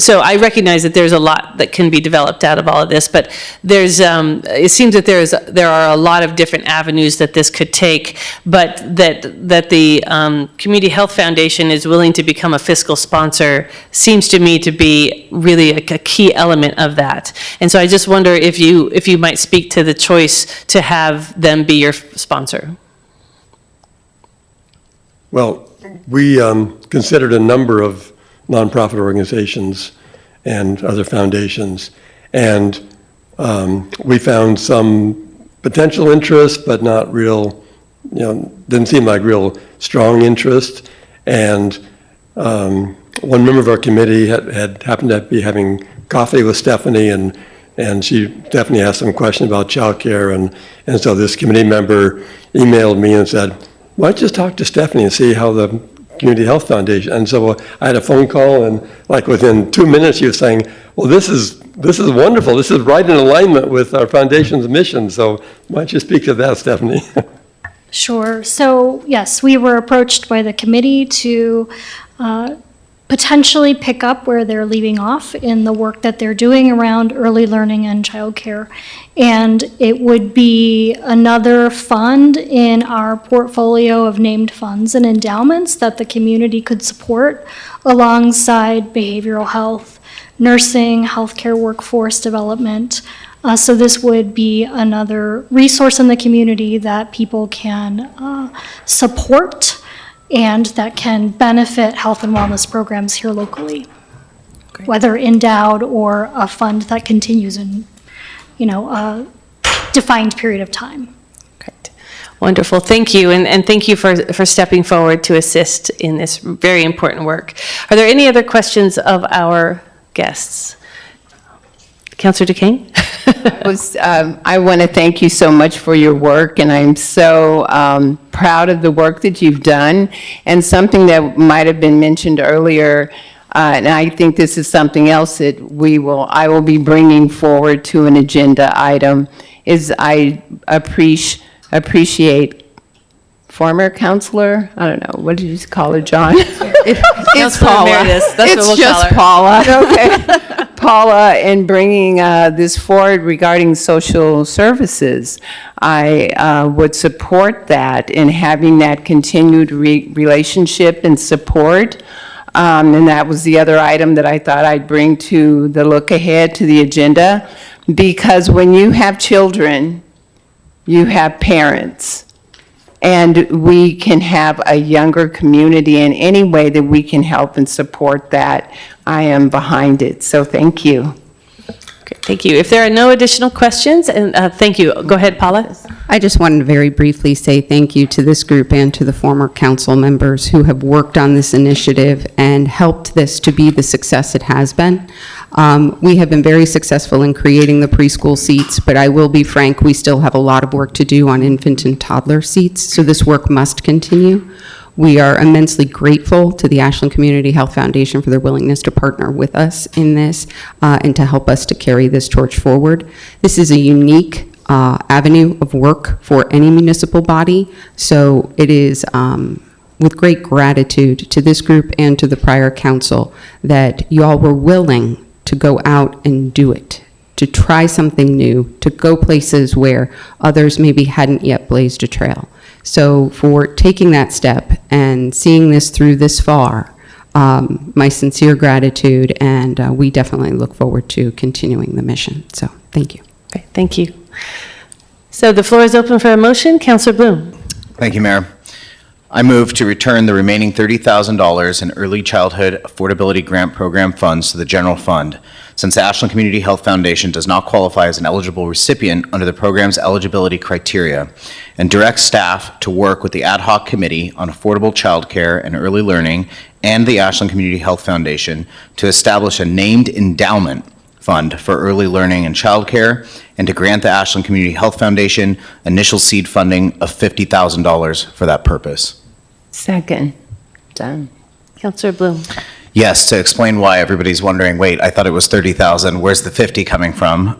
So I recognize that there's a lot that can be developed out of all of this, but there's it seems that there are a lot of different avenues that this could take, but that the Community Health Foundation is willing to become a fiscal sponsor seems to me to be really a key element of that. And so I just wonder if you might speak to the choice to have them be your sponsor.
Well, we considered a number of nonprofit organizations and other foundations, and we found some potential interest, but not real, didn't seem like real strong interest. And one member of our committee had happened to be having coffee with Stephanie, and Stephanie asked some question about childcare, and so this committee member emailed me and said, why don't you just talk to Stephanie and see how the Community Health Foundation, and so I had a phone call, and like within 2 minutes she was saying, well, this is wonderful, this is right in alignment with our foundation's mission, so why don't you speak to that, Stephanie?
Sure. So yes, we were approached by the committee to potentially pick up where they're leaving off in the work that they're doing around early learning and childcare. And it would be another fund in our portfolio of named funds and endowments that the community could support alongside behavioral health, nursing, healthcare workforce development. So this would be another resource in the community that people can support and that can benefit health and wellness programs here locally, whether endowed or a fund that continues in, a defined period of time.
Great. Wonderful. Thank you. And thank you for stepping forward to assist in this very important work. Are there any other questions of our guests? Councilor DeKane?
I want to thank you so much for your work, and I'm so proud of the work that you've done. And something that might have been mentioned earlier, and I think this is something else that I will be bringing forward to an agenda item, is I appreciate former counselor, I don't know, what did you call her, John? It's Paula.
Emeritus, that's what we'll
It's just
call her.
Paula, okay. Paula, in bringing this forward regarding social services. I would support that in having that continued relationship and support. And that was the other item that I thought I'd bring to the look ahead to the agenda. Because when you have children, you have parents. And we can have a younger community in any way that we can help and support that. I am behind it, so thank you.
Great, thank you. If there are no additional questions, and thank you. Go ahead, Paula.
I just wanted to very briefly say thank you to this group and to the former council members who have worked on this initiative and helped this to be the success it has been. We have been very successful in creating the preschool seats, but I will be frank, we still have a lot of work to do on infant and toddler seats, so this work must continue. We are immensely grateful to the Ashland Community Health Foundation for their willingness to partner with us in this and to help us to carry this torch forward. This is a unique avenue of work for any municipal body, so it is with great gratitude to this group and to the prior council that you all were willing to go out and do it, to try something new, to go places where others maybe hadn't yet blazed a trail. So for taking that step and seeing this through this far, my sincere gratitude, and we definitely look forward to continuing the mission. So thank you.
Great, thank you. So the floor is open for a motion. Councilor Bloom.
Thank you, Mayor. I move to return the remaining $30,000 in Early Childhood Affordability Grant Program funds to the general fund, since the Ashland Community Health Foundation does not qualify as an eligible recipient under the program's eligibility criteria, and direct staff to work with the ad hoc committee on affordable childcare and early learning and the Ashland Community Health Foundation to establish a named endowment fund for early learning and childcare, and to grant the Ashland Community Health Foundation initial seed funding of $50,000 for that purpose.
Second. Done.
Councilor Bloom.
Yes, to explain why everybody's wondering, wait, I thought it was 30,000, where's the 50 coming from?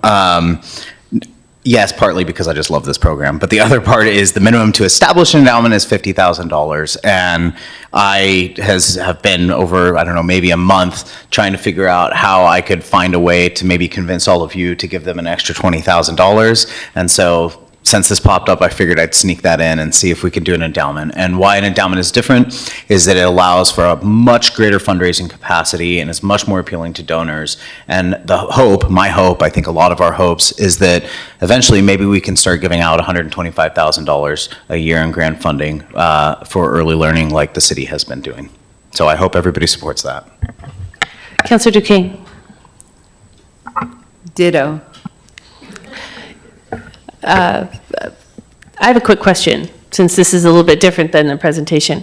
Yes, partly because I just love this program, but the other part is the minimum to establish an endowment is $50,000, and I have been over, I don't know, maybe a month trying to figure out how I could find a way to maybe convince all of you to give them an extra $20,000, and so since this popped up, I figured I'd sneak that in and see if we could do an endowment. And why an endowment is different is that it allows for a much greater fundraising capacity and is much more appealing to donors. And the hope, my hope, I think a lot of our hopes, is that eventually maybe we can start giving out $125,000 a year in grant funding for early learning like the city has been doing. So I hope everybody supports that.
Councilor Duquesne.
Ditto.
I have a quick question, since this is a little bit different than the presentation.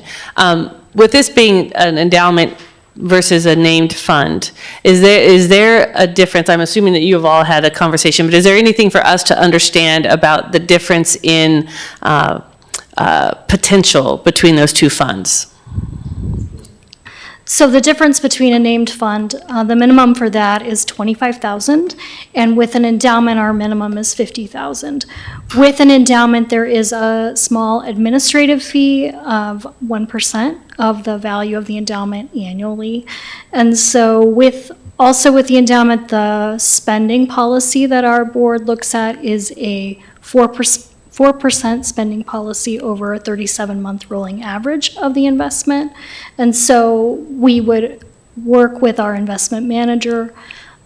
With this being an endowment versus a named fund, is there a difference? I'm assuming that you have all had a conversation, but is there anything for us to understand about the difference in potential between those two funds?
So the difference between a named fund, the minimum for that is $25,000, and with an endowment, our minimum is $50,000. With an endowment, there is a small administrative fee of 1% of the value of the endowment annually. And so also with the endowment, the spending policy that our board looks at is a 4% spending policy over a 37-month rolling average of the investment. And so we would work with our investment manager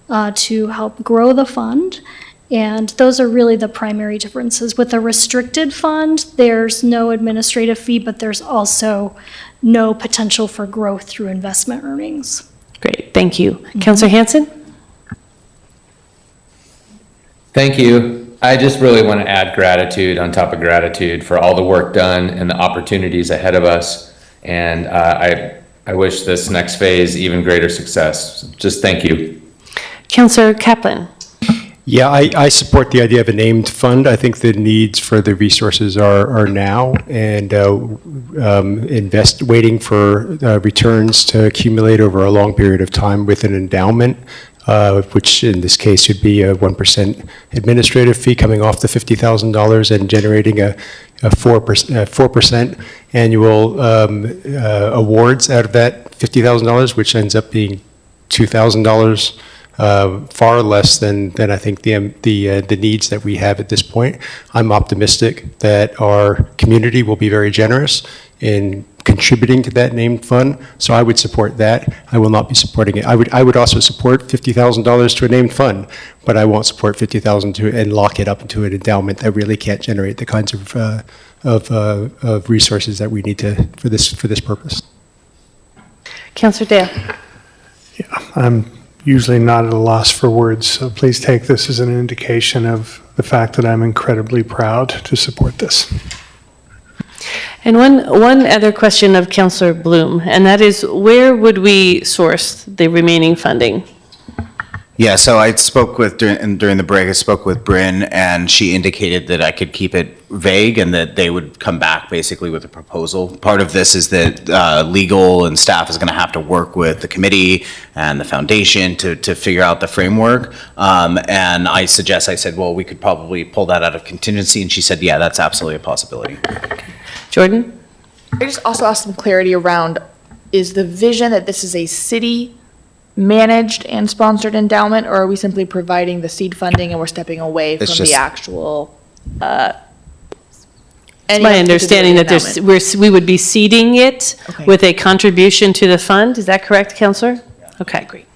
to help grow the fund. And those are really the primary differences. With a restricted fund, there's no administrative fee, but there's also no potential for growth through investment earnings.
Great, thank you. Councilor Hanson?
Thank you. I just really want to add gratitude on top of gratitude for all the work done and the opportunities ahead of us. And I wish this next phase even greater success. Just thank you.
Councilor Kaplan?
Yeah, I support the idea of a named fund. I think the needs for the resources are now, and waiting for returns to accumulate over a long period of time with an endowment, which in this case would be a 1% administrative fee coming off the $50,000 and generating a 4% annual awards out of that $50,000, which ends up being $2,000. Far less than I think the needs that we have at this point. I'm optimistic that our community will be very generous in contributing to that named fund, so I would support that. I will not be supporting it. I would also support $50,000 to a named fund, but I won't support $50,000 to and lock it up into an endowment that really can't generate the kinds of resources that we need to for this purpose.
Councilor Dale?
Yeah, I'm usually not at a loss for words, so please take this as an indication of the fact that I'm incredibly proud to support this.
And one other question of Councilor Bloom, and that is, where would we source the remaining funding?
Yeah, so I spoke with, during the break, I spoke with Bryn, and she indicated that I could keep it vague and that they would come back basically with a proposal. Part of this is that legal and staff is going to have to work with the committee and the foundation to figure out the framework. And I said, well, we could probably pull that out of contingency, and she said, yeah, that's absolutely a possibility.
Jordan?
I just also asked some clarity around, is the vision that this is a city-managed and sponsored endowment, or are we simply providing the seed funding and we're stepping away from the actual?
It's my understanding that we would be seeding it with a contribution to the fund. Is that correct, Councilor? Okay, great.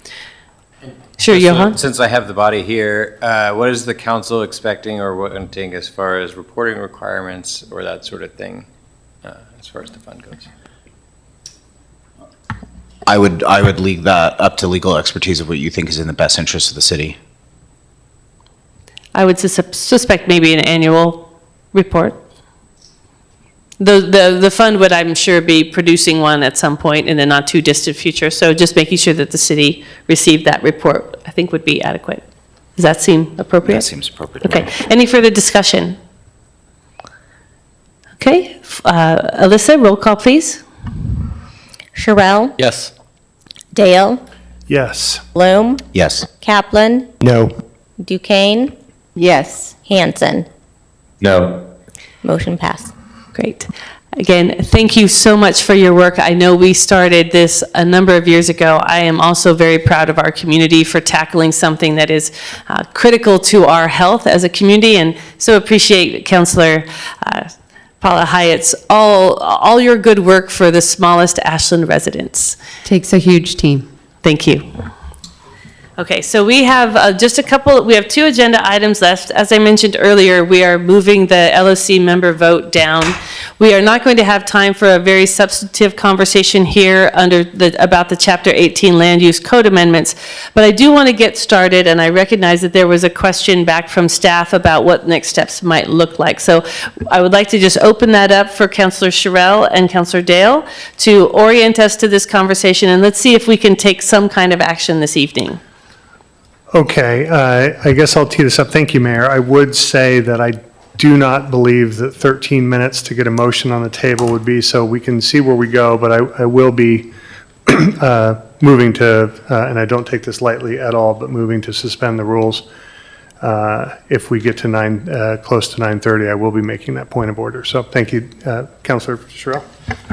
Sure, Johan?
Since I have the body here, what is the council expecting or wanting as far as reporting requirements or that sort of thing, as far as the fund goes?
I would leave that up to legal expertise of what you think is in the best interest of the city.
I would suspect maybe an annual report. The fund would, I'm sure, be producing one at some point in the not too distant future. So just making sure that the city received that report, I think, would be adequate. Does that seem appropriate?
That seems appropriate.
Okay. Any further discussion? Okay. Alyssa, roll call, please.
Sherrill,
Yes.
Dale,
Yes.
Bloom,
Yes.
Kaplan,
No.
Duquesne,
Yes.
Hanson.
No.
Motion passed.
Great. Again, thank you so much for your work. I know we started this a number of years ago. I am also very proud of our community for tackling something that is critical to our health as a community, and so appreciate Councilor Paula Hyatt's all your good work for the smallest Ashland residents.
Takes a huge team.
Thank you. Okay, so we have we have 2 agenda items left. As I mentioned earlier, we are moving the LOC member vote down. We are not going to have time for a very substantive conversation here about the Chapter 18 Land Use Code amendments, but I do want to get started, and I recognize that there was a question back from staff about what next steps might look like. So I would like to just open that up for Councilor Sherrill and Councilor Dale to orient us to this conversation, and let's see if we can take some kind of action this evening.
Okay, I guess I'll tee this up. Thank you, Mayor. I would say that I do not believe that 13 minutes to get a motion on the table would be, so we can see where we go, but I will be moving to, and I don't take this lightly at all, but moving to suspend the rules. If we get to close to 9:30, I will be making that point of order. So thank you, Councilor Sherrill.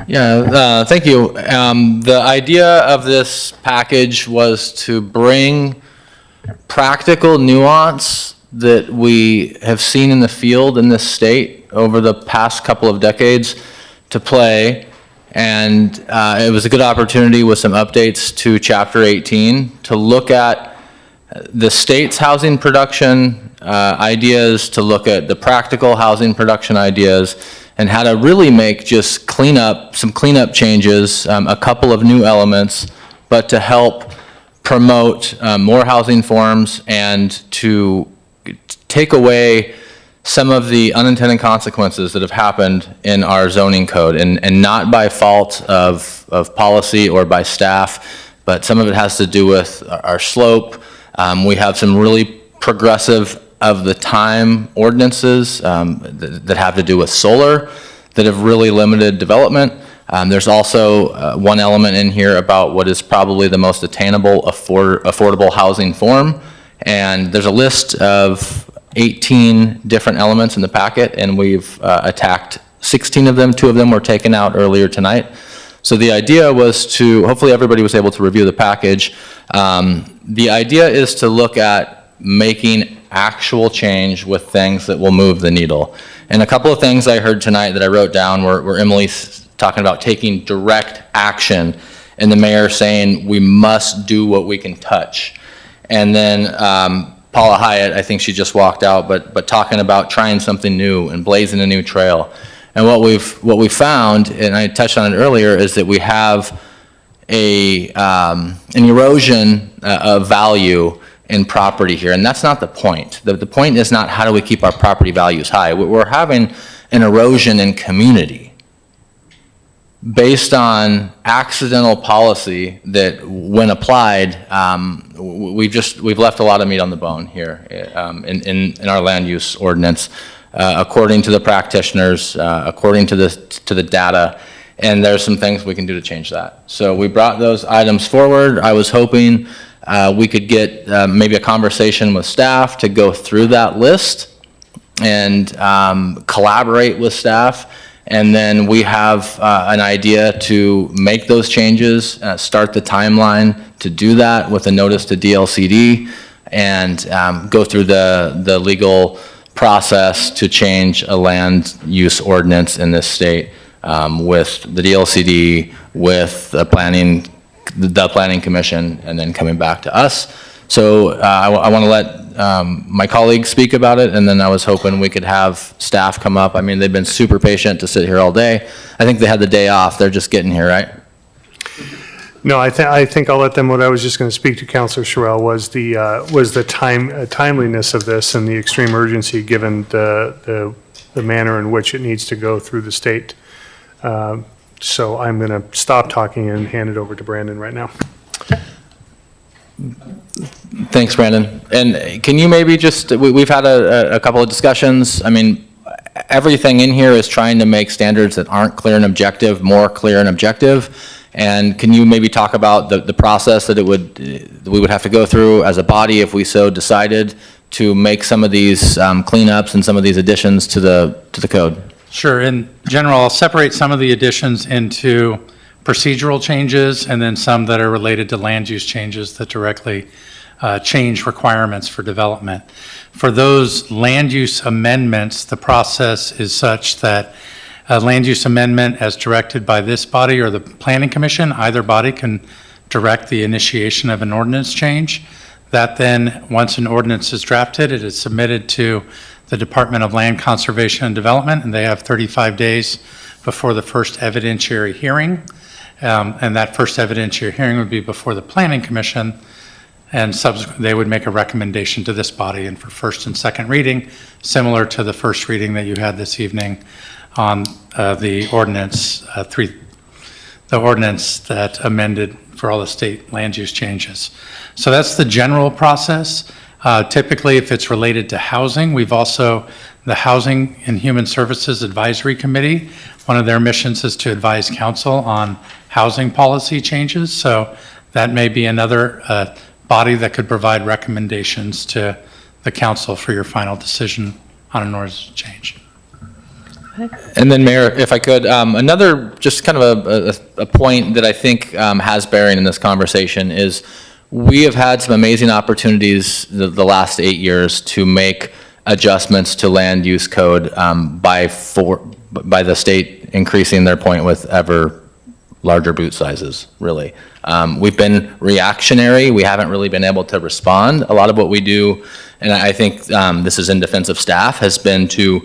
Yeah, thank you. The idea of this package was to bring practical nuance that we have seen in the field in this state over the past couple of decades to play. And it was a good opportunity with some updates to Chapter 18 to look at the state's housing production ideas, to look at the practical housing production ideas, and how to really make just some cleanup changes, a couple of new elements, but to help promote more housing forms and to take away some of the unintended consequences that have happened in our zoning code, and not by fault of policy or by staff, but some of it has to do with our slope. We have some really progressive of the time ordinances that have to do with solar that have really limited development. There's also one element in here about what is probably the most attainable affordable housing form. And there's a list of 18 different elements in the packet, and we've attacked 16 of them. 2 of them were taken out earlier tonight. So the idea was to, hopefully everybody was able to review the package. The idea is to look at making actual change with things that will move the needle. And a couple of things I heard tonight that I wrote down were Emily's talking about taking direct action, and the mayor saying we must do what we can touch. And then Paula Hyatt, I think she just walked out, but talking about trying something new and blazing a new trail. And what we found, and I touched on it earlier, is that we have an erosion of value in property here, and that's not the point. The point is not how do we keep our property values high. We're having an erosion in community based on accidental policy that, when applied, we've left a lot of meat on the bone here in our land use ordinance, according to the practitioners, according to the data, and there's some things we can do to change that. So we brought those items forward. I was hoping we could get maybe a conversation with staff to go through that list and collaborate with staff. And then we have an idea to make those changes, start the timeline to do that with a notice to DLCD, and go through the legal process to change a land use ordinance in this state with the DLCD, with the planning commission, and then coming back to us. So I want to let my colleagues speak about it, and then I was hoping we could have staff come up. I mean, they've been super patient to sit here all day. I think they had the day off. They're just getting here, right?
No, I think I'll let them. What I was just going to speak to Councilor Sherrill was the timeliness of this and the extreme urgency given the manner in which it needs to go through the state. So I'm going to stop talking and hand it over to Brandon right now.
Thanks, Brandon. And can you maybe just, we've had a couple of discussions. I mean, everything in here is trying to make standards that aren't clear and objective more clear and objective. And can you maybe talk about the process that we would have to go through as a body if we so decided to make some of these cleanups and some of these additions to the code?
Sure. In general, I'll separate some of the additions into procedural changes and then some that are related to land use changes that directly change requirements for development. For those land use amendments, the process is such that a land use amendment as directed by this body or the Planning Commission, either body can direct the initiation of an ordinance change. That then, once an ordinance is drafted, it is submitted to the Department of Land Conservation and Development, and they have 35 days before the first evidentiary hearing. And that first evidentiary hearing would be before the Planning Commission, and they would make a recommendation to this body. And for first and second reading, similar to the first reading that you had this evening on the ordinance, the ordinance that amended for all the state land use changes. So that's the general process. Typically, if it's related to housing, we've also, the Housing and Human Services Advisory Committee, one of their missions is to advise council on housing policy changes. So that may be another body that could provide recommendations to the council for your final decision on an ordinance change.
And then, Mayor, if I could, another just kind of a point that I think has bearing in this conversation is we have had some amazing opportunities the last 8 years to make adjustments to land use code by the state increasing their point with ever larger boot sizes, really. We've been reactionary. We haven't really been able to respond. A lot of what we do, and I think this is in defense of staff, has been to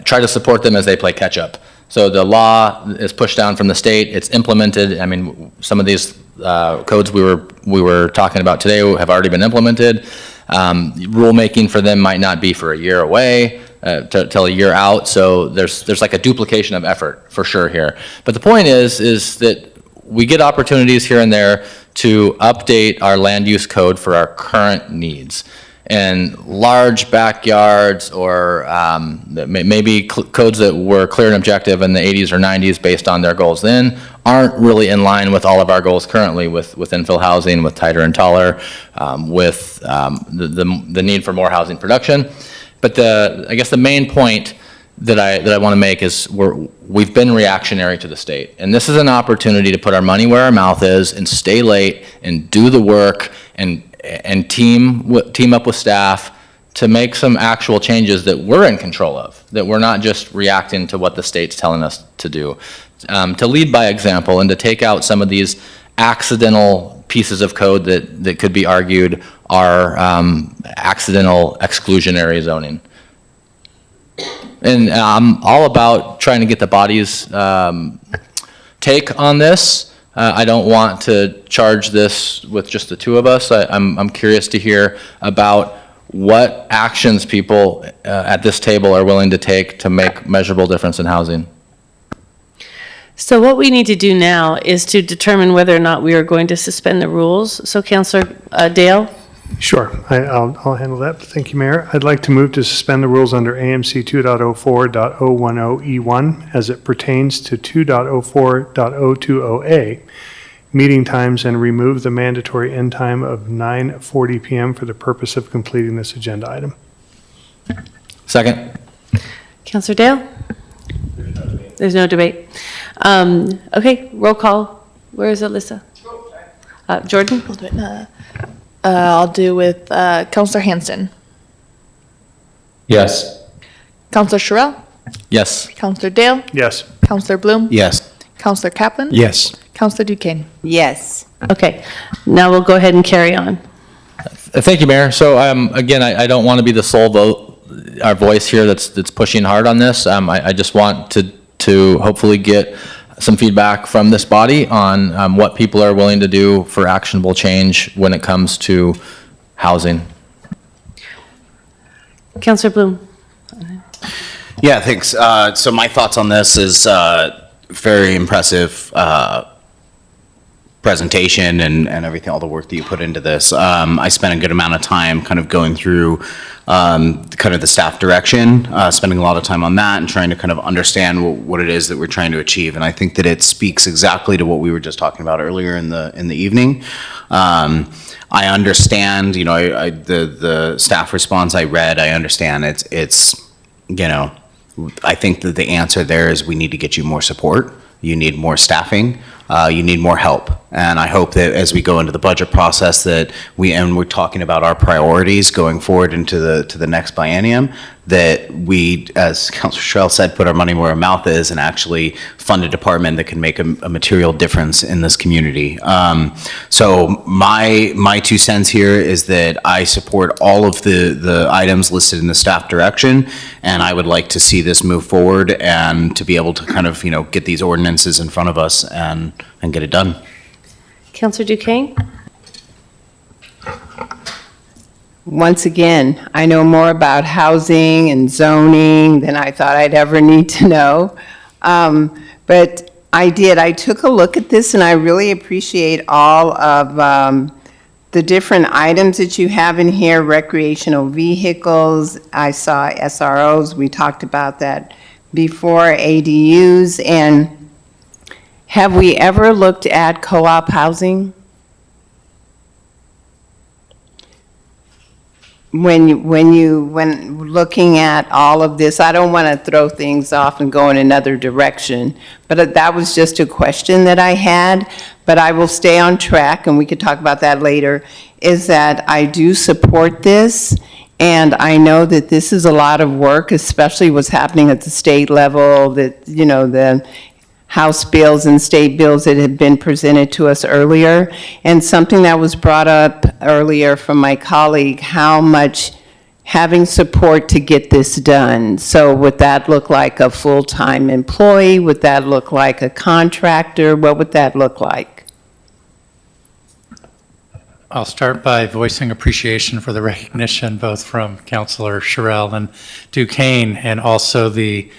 try to support them as they play catch up. So the law is pushed down from the state, it's implemented. I mean, some of these codes we were talking about today have already been implemented. Rulemaking for them might not be for a year away, till a year out. So there's like a duplication of effort for sure here. But the point is that we get opportunities here and there to update our land use code for our current needs. And large backyards or maybe codes that were clear and objective in the 80s or 90s based on their goals then aren't really in line with all of our goals currently with infill housing, with tighter and taller, with the need for more housing production. But I guess the main point that I want to make is we've been reactionary to the state. And this is an opportunity to put our money where our mouth is and stay late and do the work and team up with staff to make some actual changes that we're in control of, that we're not just reacting to what the state's telling us to do. To lead by example and to take out some of these accidental pieces of code that could be argued are accidental exclusionary zoning. And I'm all about trying to get the body's take on this. I don't want to charge this with just the two of us. I'm curious to hear about what actions people at this table are willing to take to make measurable difference in housing.
So what we need to do now is to determine whether or not we are going to suspend the rules. So Councilor Dale?
Sure, I'll handle that. Thank you, Mayor. I'd like to move to suspend the rules under AMC 2.04.010E1 as it pertains to 2.04.020A, meeting times, and remove the mandatory end time of 9:40 PM for the purpose of completing this agenda item.
Second.
Councilor Dale? There's no debate. Okay, roll call. Where is Alyssa? Jordan?
I'll do it. I'll do with Councilor Hanson,
Yes.
Councilor Sherrill,
Yes.
Councilor Dale,
Yes.
Councilor Bloom,
Yes.
Councilor Kaplan,
Yes.
Councilor Duquesne.
Yes.
Okay, now we'll go ahead and carry on.
Thank you, Mayor. So again, I don't want to be the sole our voice here that's pushing hard on this. I just want to hopefully get some feedback from this body on what people are willing to do for actionable change when it comes to housing.
Councilor Bloom?
Yeah, thanks. So my thoughts on this is very impressive presentation and everything, all the work that you put into this. I spent a good amount of time kind of going through kind of the staff direction, spending a lot of time on that and trying to kind of understand what it is that we're trying to achieve. And I think that it speaks exactly to what we were just talking about earlier in the evening. I understand, you know, the staff response I read, I understand it's, you know, I think that the answer there is we need to get you more support. You need more staffing. You need more help. And I hope that as we go into the budget process that we're talking about our priorities going forward into the next biennium, that we, as Councilor Sherrill said, put our money where our mouth is and actually fund a department that can make a material difference in this community. So my 2 cents here is that I support all of the items listed in the staff direction, and I would like to see this move forward and to be able to kind of, you know, get these ordinances in front of us and get it done.
Councilor Duquesne?
Once again, I know more about housing and zoning than I thought I'd ever need to know. But I took a look at this, and I really appreciate all of the different items that you have in here, recreational vehicles. I saw SROs, we talked about that before, ADUs, and have we ever looked at co-op housing? When looking at all of this, I don't want to throw things off and go in another direction, but that was just a question that I had, but I will stay on track, and we could talk about that later, is that I do support this, and I know that this is a lot of work, especially what's happening at the state level, that, you know, the House bills and state bills that had been presented to us earlier, and something that was brought up earlier from my colleague, how much having support to get this done. So would that look like a full-time employee? Would that look like a contractor? What would that look like?
I'll start by voicing appreciation for the recognition both from Councilor Sherrill and Duquesne, and also the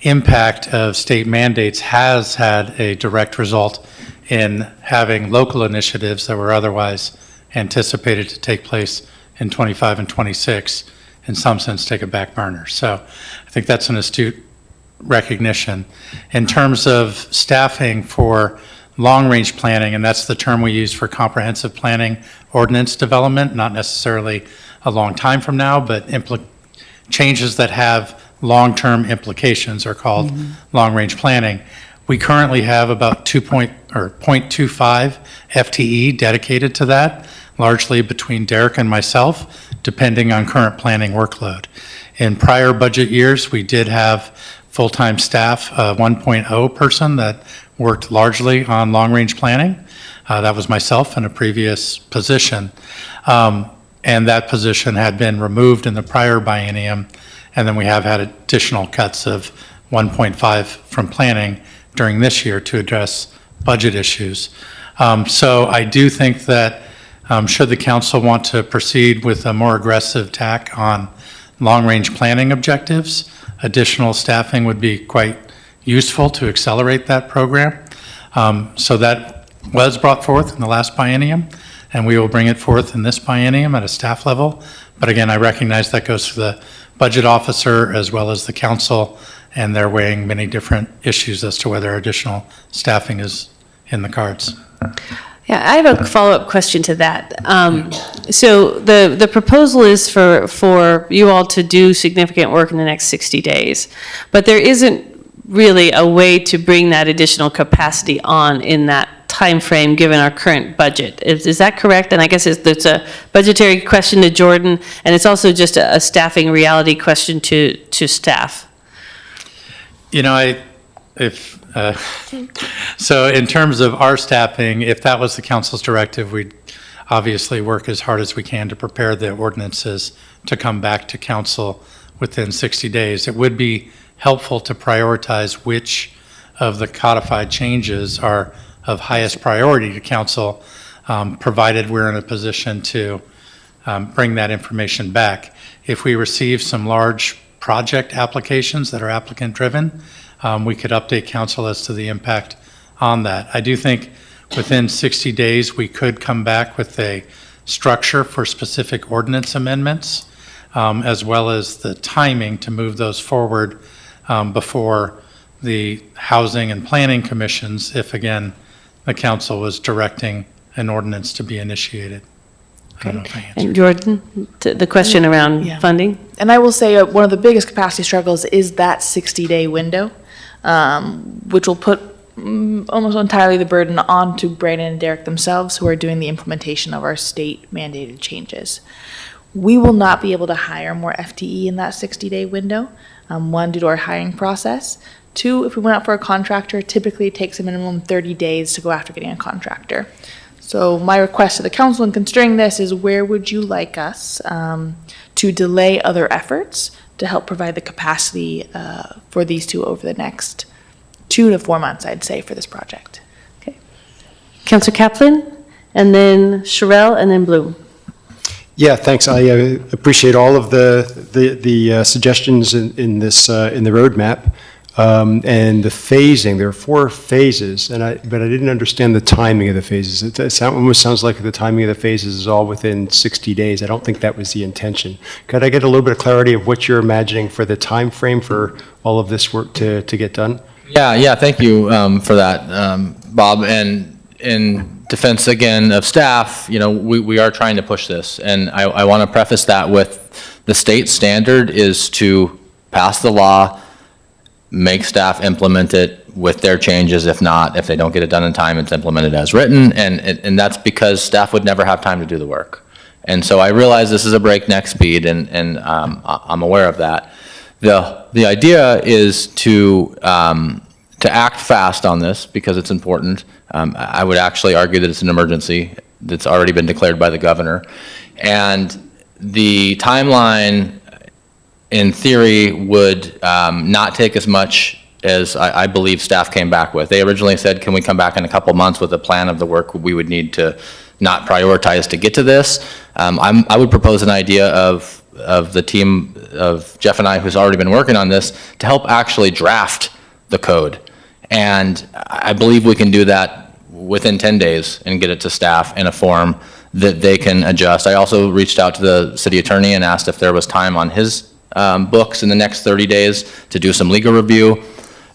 impact of state mandates has had a direct result in having local initiatives that were otherwise anticipated to take place in 25 and 26, in some sense take a back burner. So I think that's an astute recognition. In terms of staffing for long-range planning, and that's the term we use for comprehensive planning ordinance development, not necessarily a long time from now, but changes that have long-term implications are called long-range planning. We currently have about 0.25 FTE dedicated to that, largely between Derek and myself, depending on current planning workload. In prior budget years, we did have full-time staff, 1.0 person that worked largely on long-range planning. That was myself in a previous position. And that position had been removed in the prior biennium, and then we have had additional cuts of 1.5 from planning during this year to address budget issues. So I do think that should the council want to proceed with a more aggressive tack on long-range planning objectives, additional staffing would be quite useful to accelerate that program. So that was brought forth in the last biennium, and we will bring it forth in this biennium at a staff level. But again, I recognize that goes to the budget officer as well as the council, and they're weighing many different issues as to whether additional staffing is in the cards.
Yeah, I have a follow-up question to that. So the proposal is for you all to do significant work in the next 60 days, but there isn't really a way to bring that additional capacity on in that time frame given our current budget. Is that correct? And I guess it's a budgetary question to Jordan, and it's also just a staffing reality question to staff.
You know, so in terms of our staffing, if that was the council's directive, we'd obviously work as hard as we can to prepare the ordinances to come back to council within 60 days. It would be helpful to prioritize which of the codified changes are of highest priority to council, provided we're in a position to bring that information back. If we receive some large project applications that are applicant-driven, we could update council as to the impact on that. I do think within 60 days, we could come back with a structure for specific ordinance amendments, as well as the timing to move those forward before the housing and planning commissions, if again, the council was directing an ordinance to be initiated. I don't know if I answered.
And Jordan, the question around funding?
And I will say one of the biggest capacity struggles is that 60-day window, which will put almost entirely the burden onto Brandon and Derek themselves, who are doing the implementation of our state mandated changes. We will not be able to hire more FTE in that 60-day window. One, due to our hiring process. Two, if we went out for a contractor, typically it takes a minimum 30 days to go after getting a contractor. So my request to the council in considering this is, where would you like us to delay other efforts to help provide the capacity for these two over the next 2 to 4 months, I'd say, for this project.
Okay. Councilor Kaplan, and then Sherrill, and then Bloom.
Yeah, thanks. I appreciate all of the suggestions in this in the roadmap and the phasing. There are 4 phases, but I didn't understand the timing of the phases. It almost sounds like the timing of the phases is all within 60 days. I don't think that was the intention. Could I get a little bit of clarity of what you're imagining for the time frame for all of this work to get done?
Yeah, thank you for that, Bob. And in defense, again, of staff, you know, we are trying to push this. And I want to preface that with the state standard is to pass the law, make staff implement it with their changes. If not, if they don't get it done in time, it's implemented as written. And that's because staff would never have time to do the work. And so I realize this is a breakneck speed, and I'm aware of that. The idea is to act fast on this because it's important. I would actually argue that it's an emergency that's already been declared by the governor. And the timeline, in theory, would not take as much as I believe staff came back with. They originally said, can we come back in a couple months with a plan of the work we would need to not prioritize to get to this? I would propose an idea of the team of Jeff and I, who's already been working on this, to help actually draft the code. And I believe we can do that within 10 days and get it to staff in a form that they can adjust. I also reached out to the city attorney and asked if there was time on his books in the next 30 days to do some legal review.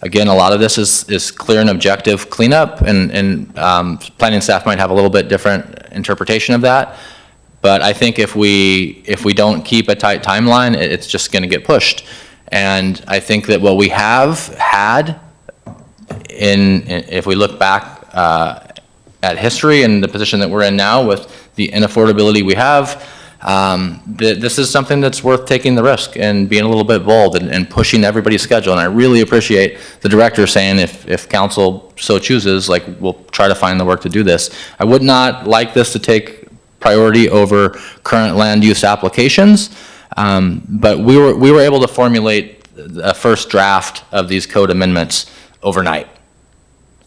Again, a lot of this is clear and objective cleanup, and planning staff might have a little bit different interpretation of that. But I think if we don't keep a tight timeline, it's just going to get pushed. And I think that what we have had if we look back at history and the position that we're in now with the inaffordability we have, this is something that's worth taking the risk and being a little bit bold and pushing everybody's schedule. And I really appreciate the director saying if council so chooses, like, we'll try to find the work to do this. I would not like this to take priority over current land use applications, but we were able to formulate a first draft of these code amendments overnight.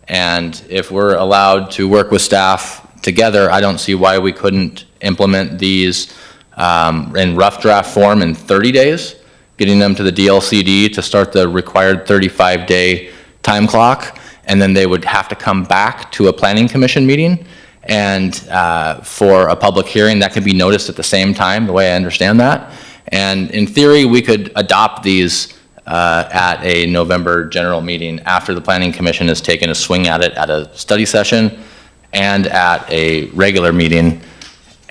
And if we're allowed to work with staff together, I don't see why we couldn't implement these in rough draft form in 30 days, getting them to the DLCD to start the required 35-day time clock, and then they would have to come back to a planning commission meeting and for a public hearing that could be noticed at the same time, the way I understand that. And in theory, we could adopt these at a November general meeting after the planning commission has taken a swing at it at a study session and at a regular meeting.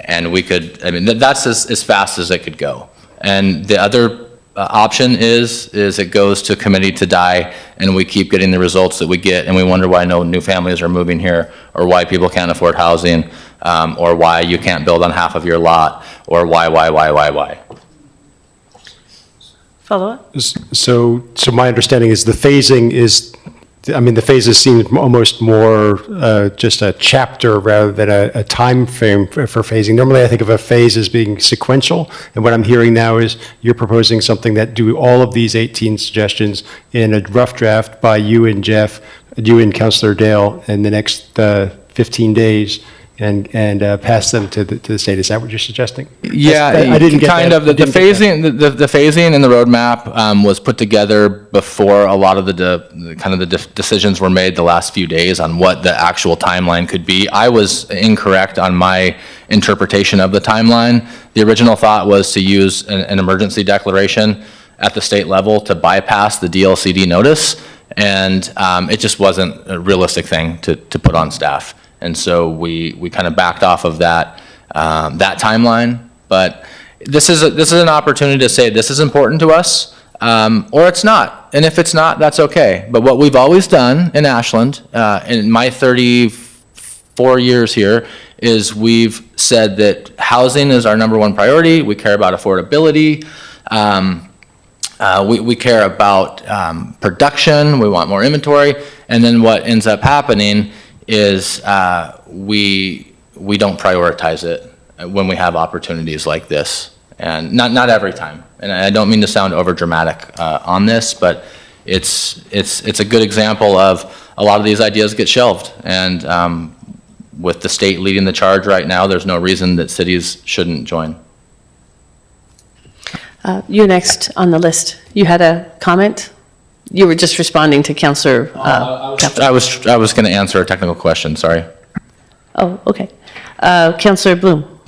And we could, I mean, that's as fast as it could go. And the other option is it goes to committee to die, and we keep getting the results that we get, and we wonder why no new families are moving here, or why people can't afford housing, or why you can't build on half of your lot, or why.
Follow-up?
So my understanding is the phasing is, I mean, the phases seem almost more just a chapter rather than a time frame for phasing. Normally, I think of a phase as being sequential, and what I'm hearing now is you're proposing something that do all of these 18 suggestions in a rough draft by you and Jeff, you and Councilor Dale in the next 15 days, and pass them to the state. Is that what you're suggesting?
Yeah,
I didn't get
kind
that.
of. The phasing, the phasing and the roadmap was put together before a lot of the decisions were made the last few days on what the actual timeline could be. I was incorrect on my interpretation of the timeline. The original thought was to use an emergency declaration at the state level to bypass the DLCD notice, and it just wasn't a realistic thing to put on staff. And so we kind of backed off of that timeline. But this is an opportunity to say this is important to us, or it's not. And if it's not, that's okay. But what we've always done in Ashland, in my 34 years here, is we've said that housing is our #1 priority. We care about affordability. We care about production. We want more inventory. And then what ends up happening is we don't prioritize it when we have opportunities like this, and not every time. And I don't mean to sound over dramatic on this, but it's a good example of a lot of these ideas get shelved. And with the state leading the charge right now, there's no reason that cities shouldn't join.
You're next on the list. You had a comment? You were just responding to Councilor.
I was going to answer a technical question. Sorry.
Oh, okay. Councilor Bloom.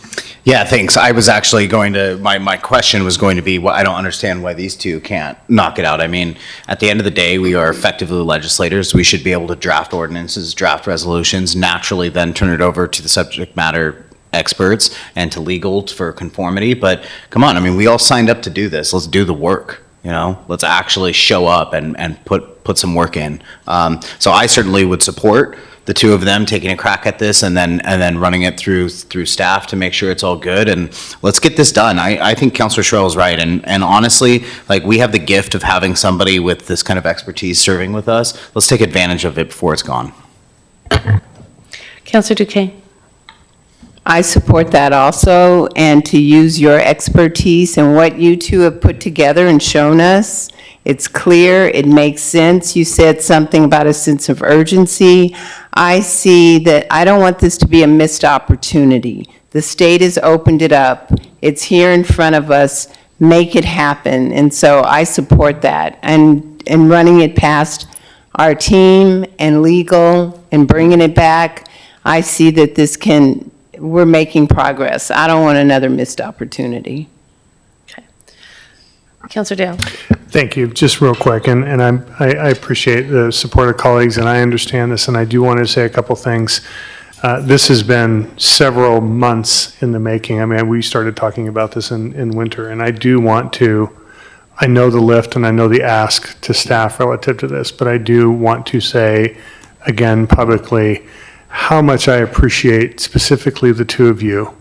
Yeah, thanks. I was actually going to, my question was going to be, well, I don't understand why these two can't knock it out. I mean, at the end of the day, we are effectively legislators. We should be able to draft ordinances, draft resolutions, naturally then turn it over to the subject matter experts and to legal for conformity. But come on, I mean, we all signed up to do this. Let's do the work. You know, let's actually show up and put some work in. So I certainly would support the two of them taking a crack at this and then running it through staff to make sure it's all good, and let's get this done. I think Councilor Sherrill is right, and honestly, like, we have the gift of having somebody with this kind of expertise serving with us. Let's take advantage of it before it's gone.
Councilor Duquesne.
I support that also, and to use your expertise and what you two have put together and shown us. It's clear, it makes sense. You said something about a sense of urgency. I see that I don't want this to be a missed opportunity. The state has opened it up. It's here in front of us. Make it happen. And so I support that. And running it past our team and legal and bringing it back, I see that we're making progress. I don't want another missed opportunity.
Okay. Councilor Dale.
Thank you. Just real quick, and I appreciate the support of colleagues, and I understand this, and I do want to say a couple things. This has been several months in the making. I mean, we started talking about this in winter, and I do want to, I know the lift and I know the ask to staff relative to this, but I do want to say again publicly how much I appreciate specifically the two of you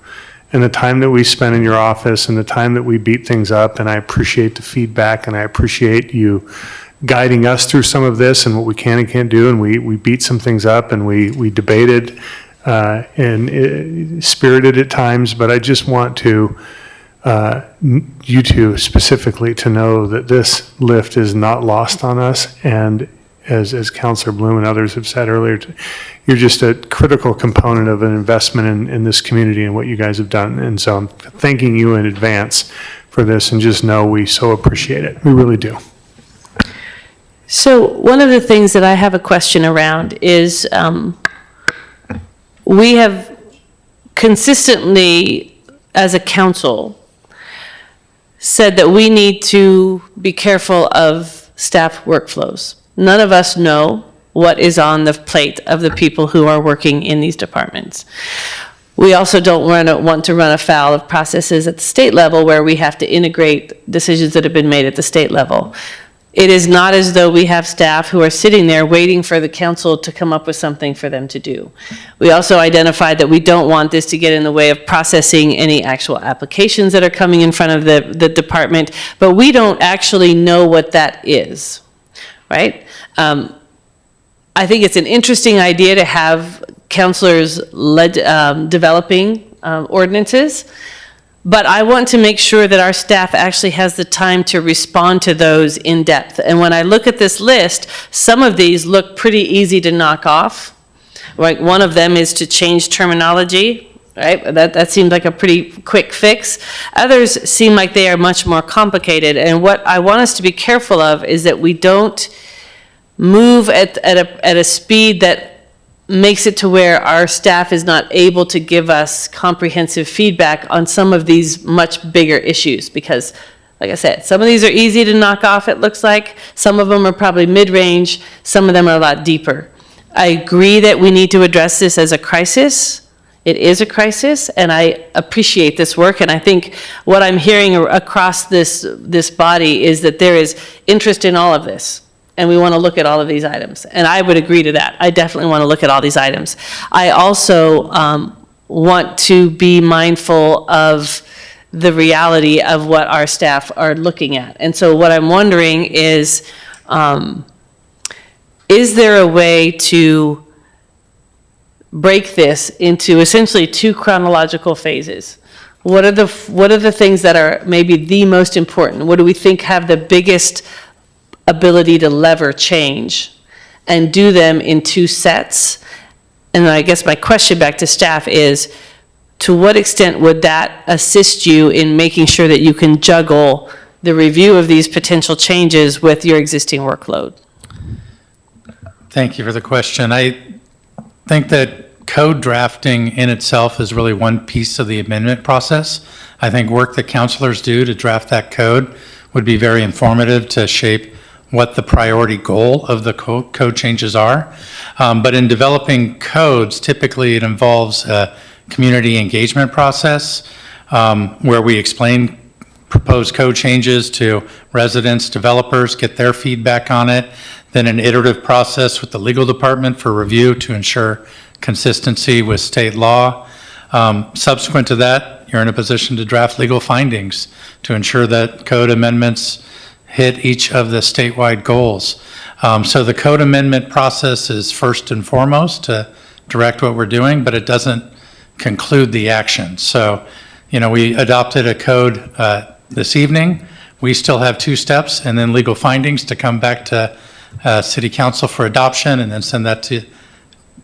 and the time that we spend in your office and the time that we beat things up. And I appreciate the feedback, and I appreciate you guiding us through some of this and what we can and can't do. And we beat some things up, and we debated and spirited at times. But I just want to, you two specifically, to know that this lift is not lost on us. And as Councilor Bloom and others have said earlier, you're just a critical component of an investment in this community and what you guys have done. And so I'm thanking you in advance for this, and just know we so appreciate it. We really do.
So one of the things that I have a question around is we have consistently, as a council, said that we need to be careful of staff workflows. None of us know what is on the plate of the people who are working in these departments. We also don't want to run afoul of processes at the state level where we have to integrate decisions that have been made at the state level. It is not as though we have staff who are sitting there waiting for the council to come up with something for them to do. We also identified that we don't want this to get in the way of processing any actual applications that are coming in front of the department, but we don't actually know what that is, right? I think it's an interesting idea to have counselors developing ordinances, but I want to make sure that our staff actually has the time to respond to those in depth. And when I look at this list, some of these look pretty easy to knock off. Like one of them is to change terminology, right? That seems like a pretty quick fix. Others seem like they are much more complicated. And what I want us to be careful of is that we don't move at a speed that makes it to where our staff is not able to give us comprehensive feedback on some of these much bigger issues. Because, like I said, some of these are easy to knock off, it looks like. Some of them are probably mid-range. Some of them are a lot deeper. I agree that we need to address this as a crisis. It is a crisis, and I appreciate this work. And I think what I'm hearing across this body is that there is interest in all of this. And we want to look at all of these items. And I would agree to that. I definitely want to look at all these items. I also want to be mindful of the reality of what our staff are looking at. And so what I'm wondering is there a way to break this into essentially two chronological phases? What are the things that are maybe the most important? What do we think have the biggest ability to lever change, and do them in two sets? And I guess my question back to staff is, to what extent would that assist you in making sure that you can juggle the review of these potential changes with your existing workload?
Thank you for the question. I think that code drafting in itself is really one piece of the amendment process. I think work that counselors do to draft that code would be very informative to shape what the priority goal of the code changes are. But in developing codes, typically it involves a community engagement process where we explain proposed code changes to residents, developers, get their feedback on it, then an iterative process with the legal department for review to ensure consistency with state law. Subsequent to that, you're in a position to draft legal findings to ensure that code amendments hit each of the statewide goals. So the code amendment process is first and foremost to direct what we're doing, but it doesn't conclude the action. So, we adopted a code this evening. We still have two steps, and then legal findings to come back to City Council for adoption, and then send that to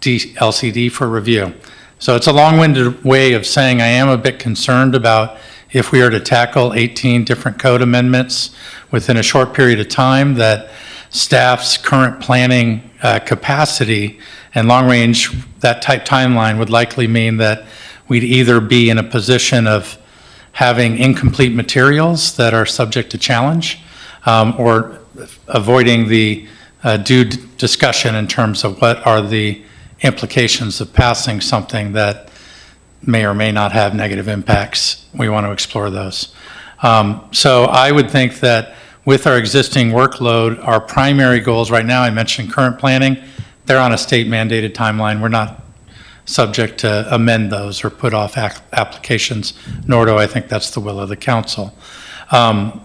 LCD for review. So it's a long-winded way of saying I am a bit concerned about if we are to tackle 18 different code amendments within a short period of time, that staff's current planning capacity and long-range, that type timeline would likely mean that we'd either be in a position of having incomplete materials that are subject to challenge, or avoiding the due discussion in terms of what are the implications of passing something that may or may not have negative impacts. We want to explore those. So I would think that with our existing workload, our primary goals right now, I mentioned current planning, they're on a state mandated timeline. We're not subject to amend those or put off applications, nor do I think that's the will of the council.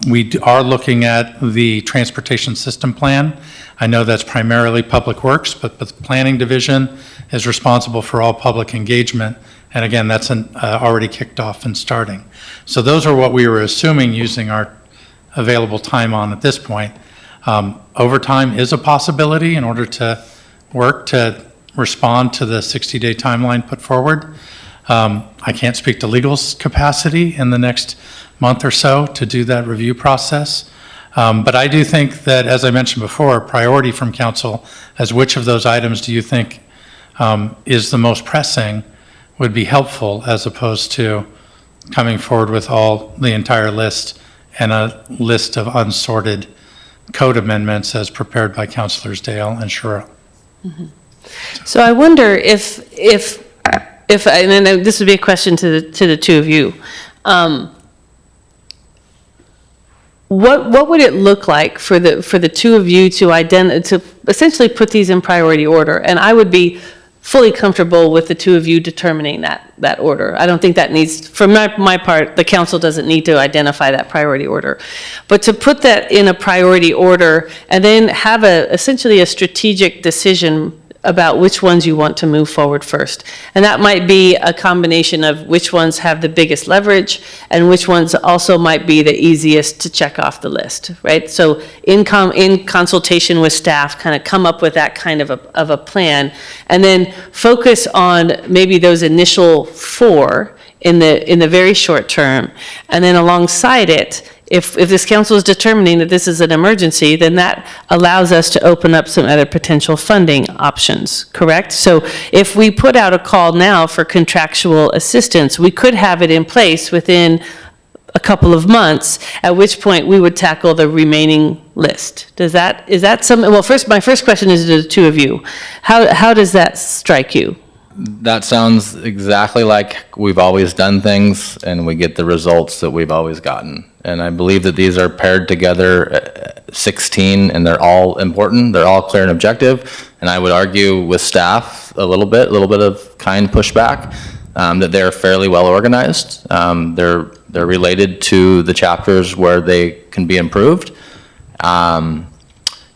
We are looking at the transportation system plan. I know that's primarily Public Works, but the Planning Division is responsible for all public engagement. And again, that's already kicked off and starting. So those are what we were assuming using our available time on at this point. Overtime is a possibility in order to work to respond to the 60-day timeline put forward. I can't speak to legal's capacity in the next month or so to do that review process. But I do think that, as I mentioned before, priority from council as which of those items do you think is the most pressing would be helpful, as opposed to coming forward with the entire list and a list of unsorted code amendments as prepared by Councilors Dale and Sherrill.
So I wonder if, and then this would be a question to the two of you. What would it look like for the two of you to essentially put these in priority order? And I would be fully comfortable with the two of you determining that order. I don't think that needs, for my part, the council doesn't need to identify that priority order. But to put that in a priority order and then have essentially a strategic decision about which ones you want to move forward first. And that might be a combination of which ones have the biggest leverage and which ones also might be the easiest to check off the list, right? So in consultation with staff, kind of come up with that kind of a plan, and then focus on maybe those initial 4 in the very short term, and then alongside it, if this council is determining that this is an emergency, then that allows us to open up some other potential funding options, correct? So if we put out a call now for contractual assistance, we could have it in place within a couple of months, at which point we would tackle the remaining list. Is that something, well, my first question is to the two of you. How does that strike you?
That sounds exactly like we've always done things, and we get the results that we've always gotten. And I believe that these are paired together, 16, and they're all important. They're all clear and objective. And I would argue with staff a little bit of kind pushback, that they're fairly well organized. They're related to the chapters where they can be improved. And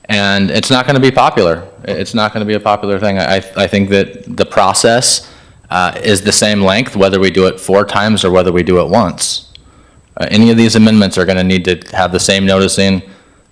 it's not going to be popular. It's not going to be a popular thing. I think that the process is the same length, whether we do it 4 times or whether we do it once. Any of these amendments are going to need to have the same noticing.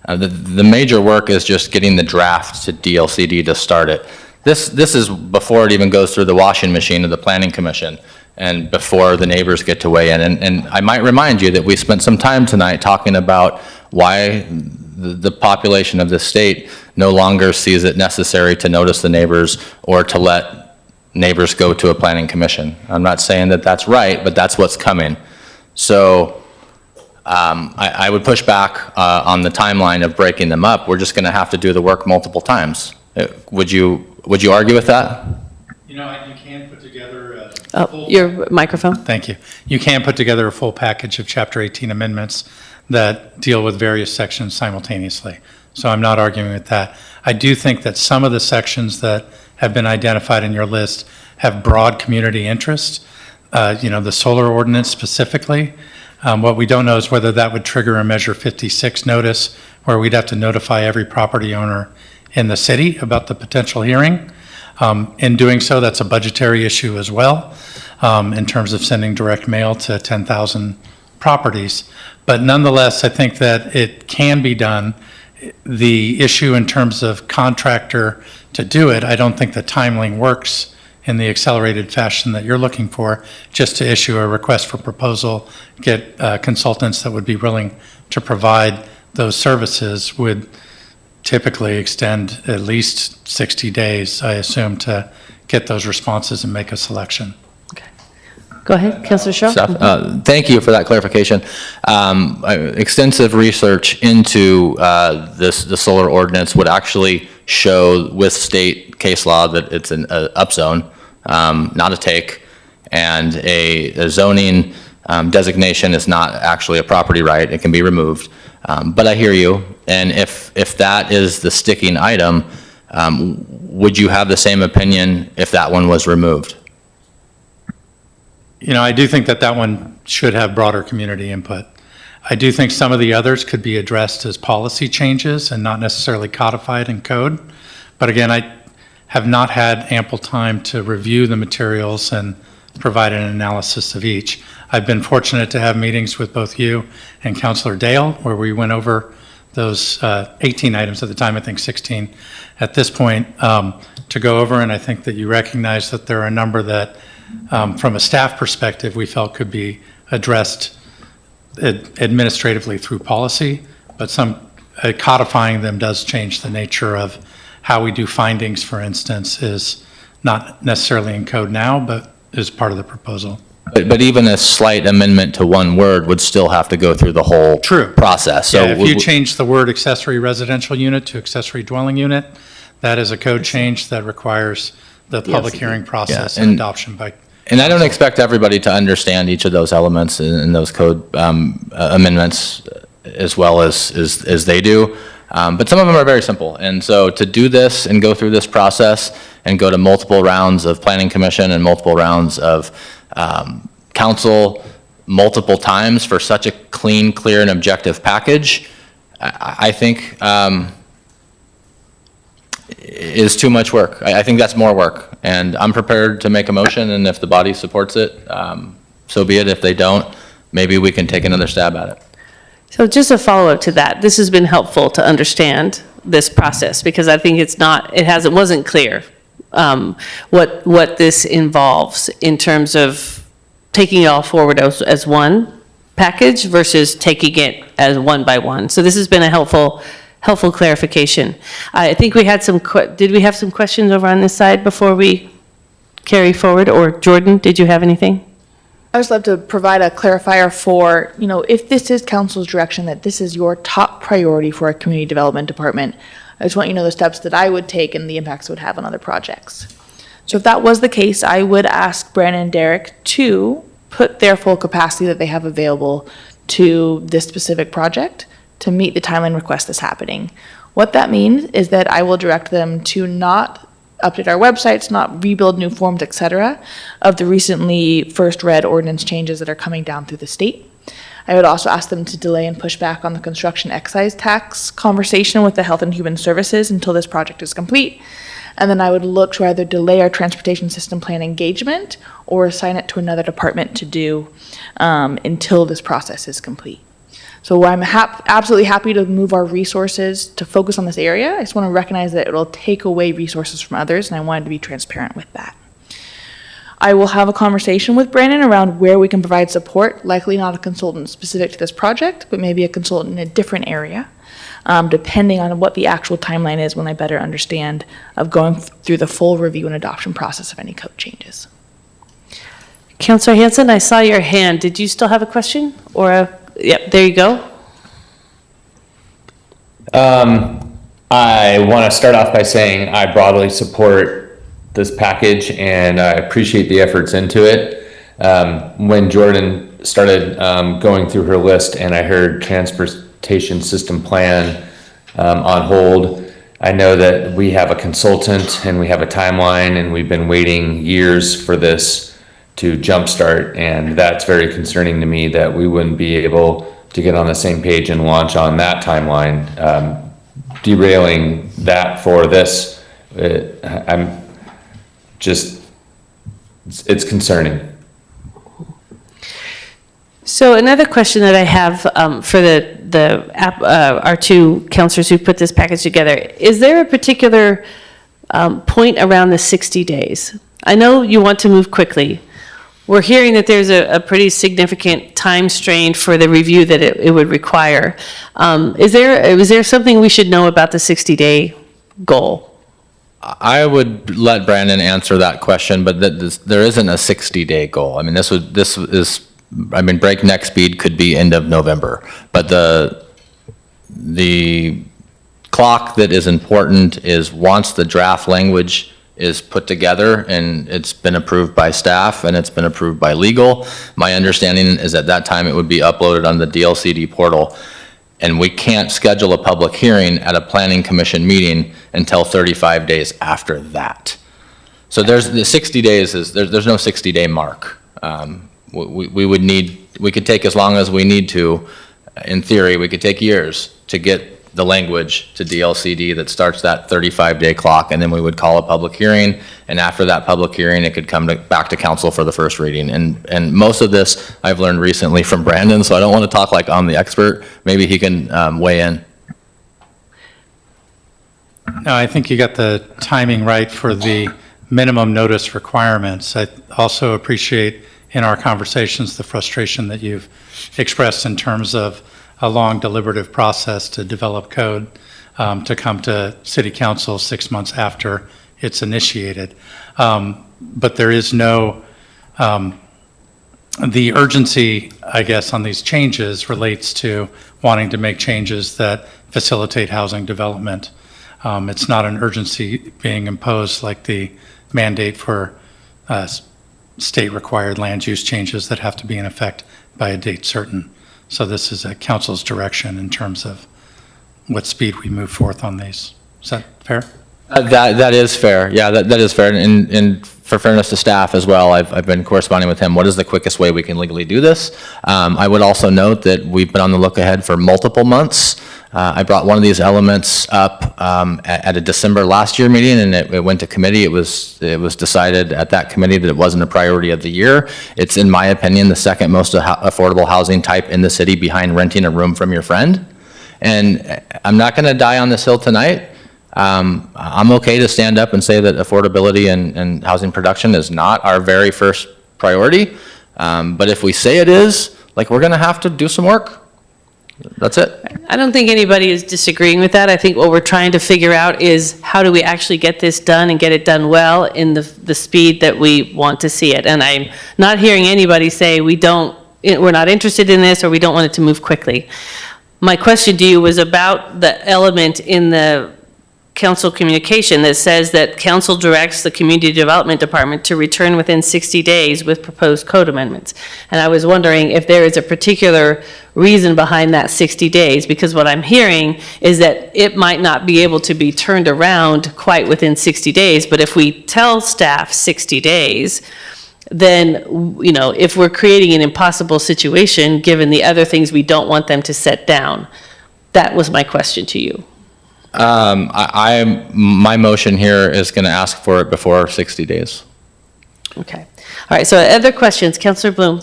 The major work is just getting the draft to DLCD to start it. This is before it even goes through the washing machine of the Planning Commission and before the neighbors get to weigh in. And I might remind you that we spent some time tonight talking about why the population of this state no longer sees it necessary to notice the neighbors or to let neighbors go to a planning commission. I'm not saying that that's right, but that's what's coming. So I would push back on the timeline of breaking them up. We're just going to have to do the work multiple times. Would you argue with that?
You can put together
your microphone.
Thank you. You can put together a full package of Chapter 18 amendments that deal with various sections simultaneously. So I'm not arguing with that. I do think that some of the sections that have been identified in your list have broad community interest. The solar ordinance specifically. What we don't know is whether that would trigger a Measure 56 notice where we'd have to notify every property owner in the city about the potential hearing. In doing so, that's a budgetary issue as well, in terms of sending direct mail to 10,000 properties. But nonetheless, I think that it can be done. The issue in terms of contractor to do it, I don't think the timeline works in the accelerated fashion that you're looking for, just to issue a request for proposal, get consultants that would be willing to provide those services would typically extend at least 60 days, I assume, to get those responses and make a selection.
Go ahead, Councilor Shaw.
Thank you for that clarification. Extensive research into the solar ordinance would actually show with state case law that it's an upzone, not a take, and a zoning designation is not actually a property right. It can be removed. But I hear you, and if that is the sticking item, would you have the same opinion if that one was removed?
I do think that one should have broader community input. I do think some of the others could be addressed as policy changes and not necessarily codified in code. But again, I have not had ample time to review the materials and provide an analysis of each. I've been fortunate to have meetings with both you and Councilor Dale, where we went over those 18 items at the time, I think 16 at this point, to go over, and I think that you recognize that there are a number that, from a staff perspective, we felt could be addressed administratively through policy, but codifying them does change the nature of how we do findings, for instance, is not necessarily in code now, but is part of the proposal.
But even a slight amendment to one word would still have to go through the whole process. So
Yeah, if you change the word accessory residential unit to accessory dwelling unit, that is a code change that requires the public hearing process and adoption by.
And I don't expect everybody to understand each of those elements in those code amendments as well as they do. But some of them are very simple. And so to do this and go through this process and go to multiple rounds of planning commission and multiple rounds of council multiple times for such a clean, clear, and objective package, I think is too much work. I think that's more work. And I'm prepared to make a motion, and if the body supports it, so be it. If they don't, maybe we can take another stab at it.
So just a follow-up to that, this has been helpful to understand this process, because I think it wasn't clear what this involves in terms of taking it all forward as one package versus taking it as one by one. So this has been a helpful clarification. I think we had did we have some questions over on this side before we carry forward? Or Jordan, did you have anything?
I just love to provide a clarifier for, if this is council's direction that this is your top priority for a community development department, I just want you to know the steps that I would take and the impacts it would have on other projects. So if that was the case, I would ask Brandon and Derek to put their full capacity that they have available to this specific project to meet the timeline request that's happening. What that means is that I will direct them to not update our websites, not rebuild new forms, et cetera, of the recently first read ordinance changes that are coming down through the state. I would also ask them to delay and push back on the construction excise tax conversation with the Health and Human Services until this project is complete. And then I would look to either delay our transportation system plan engagement or assign it to another department to do until this process is complete. So I'm absolutely happy to move our resources to focus on this area. I just want to recognize that it'll take away resources from others, and I wanted to be transparent with that. I will have a conversation with Brandon around where we can provide support, likely not a consultant specific to this project, but maybe a consultant in a different area, depending on what the actual timeline is when I better understand of going through the full review and adoption process of any code changes.
Councilor Hanson, I saw your hand. Did you still have a question? Yep, there you go.
I want to start off by saying I broadly support this package and I appreciate the efforts into it. When Jordan started going through her list and I heard transportation system plan on hold, I know that we have a consultant and we have a timeline and we've been waiting years for this to jumpstart, and that's very concerning to me that we wouldn't be able to get on the same page and launch on that timeline. Derailing that for this, it's concerning.
So another question that I have for our two counselors who put this package together, is there a particular point around the 60 days? I know you want to move quickly. We're hearing that there's a pretty significant time strain for the review that it would require. Is there something we should know about the 60-day goal?
I would let Brandon answer that question, but there isn't a 60-day goal. I mean, breakneck speed could be end of November, but the clock that is important is once the draft language is put together and it's been approved by staff and it's been approved by legal. My understanding is at that time it would be uploaded on the DLCD portal, and we can't schedule a public hearing at a planning commission meeting until 35 days after that. So there's the 60 days there's no 60-day mark. We could take as long as we need to. In theory, we could take years to get the language to DLCD that starts that 35-day clock, and then we would call a public hearing, and after that public hearing, it could come back to council for the first reading. And most of this I've learned recently from Brandon, so I don't want to talk like I'm the expert. Maybe he can weigh in.
No, I think you got the timing right for the minimum notice requirements. I also appreciate in our conversations the frustration that you've expressed in terms of a long deliberative process to develop code to come to City Council 6 months after it's initiated. But there is no, the urgency, I guess, on these changes relates to wanting to make changes that facilitate housing development. It's not an urgency being imposed like the mandate for state-required land use changes that have to be in effect by a date certain. So this is a council's direction in terms of what speed we move forth on these. Is that fair?
That is fair. Yeah, that is fair. And for fairness to staff as well, I've been corresponding with him. What is the quickest way we can legally do this? I would also note that we've been on the look ahead for multiple months. I brought one of these elements up at a December last year meeting, and it went to committee. It was decided at that committee that it wasn't a priority of the year. It's, in my opinion, the second most affordable housing type in the city behind renting a room from your friend. And I'm not going to die on this hill tonight. I'm okay to stand up and say that affordability and housing production is not our very first priority. But if we say it is, like, we're going to have to do some work. That's it.
I don't think anybody is disagreeing with that. I think what we're trying to figure out is how do we actually get this done and get it done well in the speed that we want to see it. And I'm not hearing anybody say we're not interested in this or we don't want it to move quickly. My question to you was about the element in the council communication that says that council directs the community development department to return within 60 days with proposed code amendments. And I was wondering if there is a particular reason behind that 60 days, because what I'm hearing is that it might not be able to be turned around quite within 60 days, but if we tell staff 60 days, then, if we're creating an impossible situation, given the other things we don't want them to set down. That was my question to you.
My motion here is going to ask for it before 60 days.
Okay. All right, so other questions? Councilor Bloom?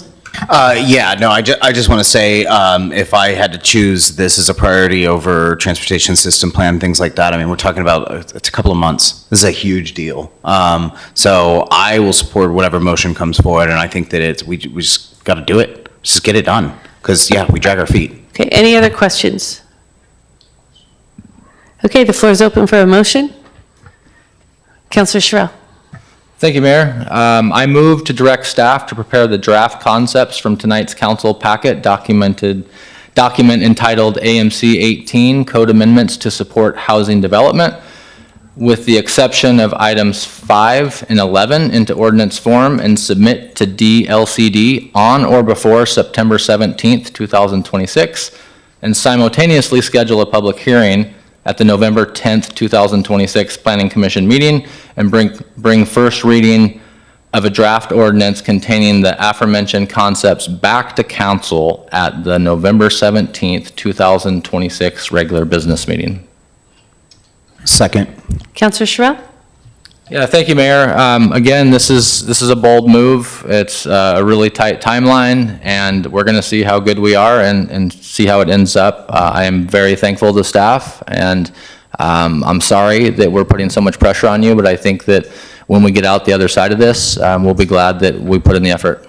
I just want to say, if I had to choose this as a priority over transportation system plan, things like that, I mean, we're talking about, it's a couple of months. This is a huge deal. So I will support whatever motion comes forward, and I think that we just got to do it. Just get it done, because, we drag our feet.
Okay, any other questions? Okay, the floor is open for a motion. Councilor Sherrill.
Thank you, Mayor. I move to direct staff to prepare the draft concepts from tonight's council packet document entitled AMC 18 Code Amendments to Support Housing Development, with the exception of items 5 and 11 into ordinance form, and submit to DLCD on or before September 17th, 2026, and simultaneously schedule a public hearing at the November 10th, 2026 Planning Commission meeting, and bring first reading of a draft ordinance containing the aforementioned concepts back to council at the November 17th, 2026 regular business meeting.
Second.
Councilor Sherrill.
Yeah, thank you, Mayor. Again, this is a bold move. It's a really tight timeline, and we're going to see how good we are and see how it ends up. I am very thankful to staff, and I'm sorry that we're putting so much pressure on you, but I think that when we get out the other side of this, we'll be glad that we put in the effort.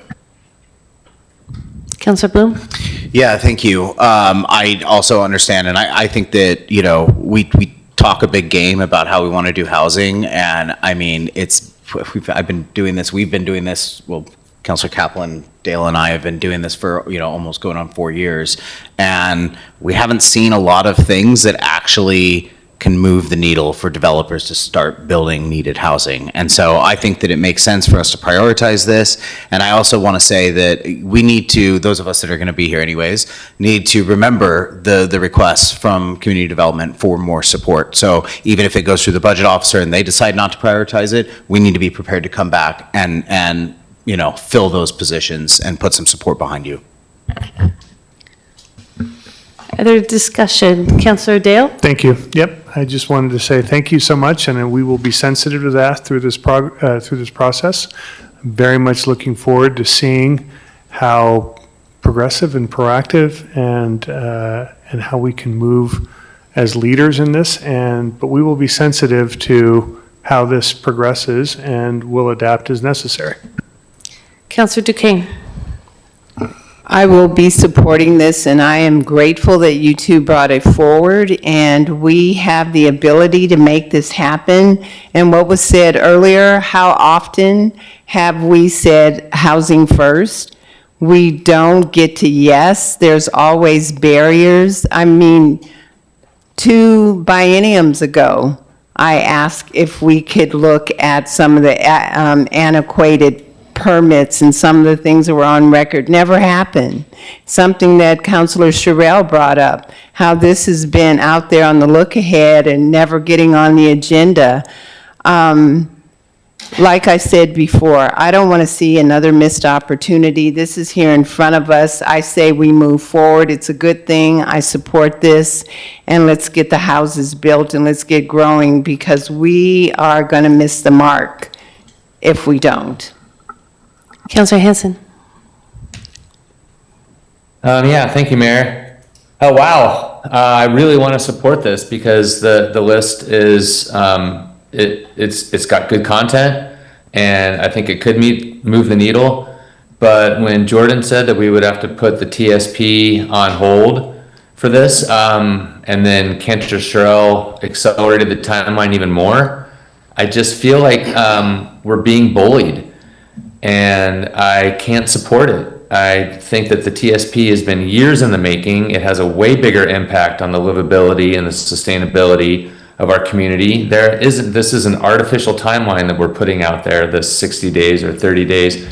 Councilor Bloom.
Yeah, thank you. I also understand, and I think that, we talk a big game about how we want to do housing, and I mean, we've been doing this, well, Councilor Kaplan, Dale, and I have been doing this for, almost going on 4 years, and we haven't seen a lot of things that actually can move the needle for developers to start building needed housing. And so I think that it makes sense for us to prioritize this. And I also want to say that we need to, those of us that are going to be here anyways, need to remember the requests from community development for more support. So even if it goes through the budget officer and they decide not to prioritize it, we need to be prepared to come back and fill those positions and put some support behind you.
Other discussion? Councilor Dale?
Thank you. Yep, I just wanted to say thank you so much, and we will be sensitive to that through this process. Very much looking forward to seeing how progressive and proactive and how we can move as leaders in this, but we will be sensitive to how this progresses and will adapt as necessary.
Councilor Duquesne.
I will be supporting this, and I am grateful that you two brought it forward, and we have the ability to make this happen. And what was said earlier, how often have we said housing first? We don't get to yes. There's always barriers. I mean, 2 bienniums ago, I asked if we could look at some of the antiquated permits and some of the things that were on record. Never happened. Something that Councilor Sherrill brought up, how this has been out there on the look ahead and never getting on the agenda. Like I said before, I don't want to see another missed opportunity. This is here in front of us. I say we move forward. It's a good thing. I support this. And let's get the houses built and let's get growing, because we are going to miss the mark if we don't.
Councilor Hanson.
Yeah, thank you, Mayor. Oh, wow. I really want to support this because the list is, it's got good content, and I think it could move the needle. But when Jordan said that we would have to put the TSP on hold for this, and then Councilor Sherrill accelerated the timeline even more, I just feel like we're being bullied, and I can't support it. I think that the TSP has been years in the making. It has a way bigger impact on the livability and the sustainability of our community. This is an artificial timeline that we're putting out there, the 60 days or 30 days.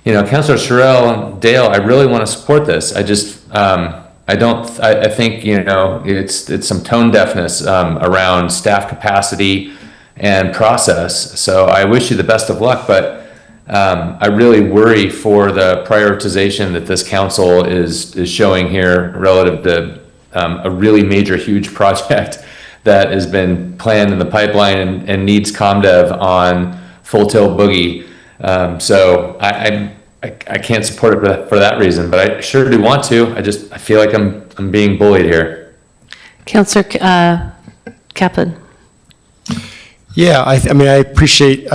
You know, Councilor Sherrill and Dale, I really want to support this. I just, I think, you know, it's some tone deafness around staff capacity and process. So I wish you the best of luck, but I really worry for the prioritization that this council is showing here relative to a really major, huge project that has been planned in the pipeline and needs ComDev on Full Tilt Boogie. So I can't support it for that reason, but I sure do want to. I feel like I'm being bullied here.
Councilor Kaplan.
Yeah, I mean, I appreciate,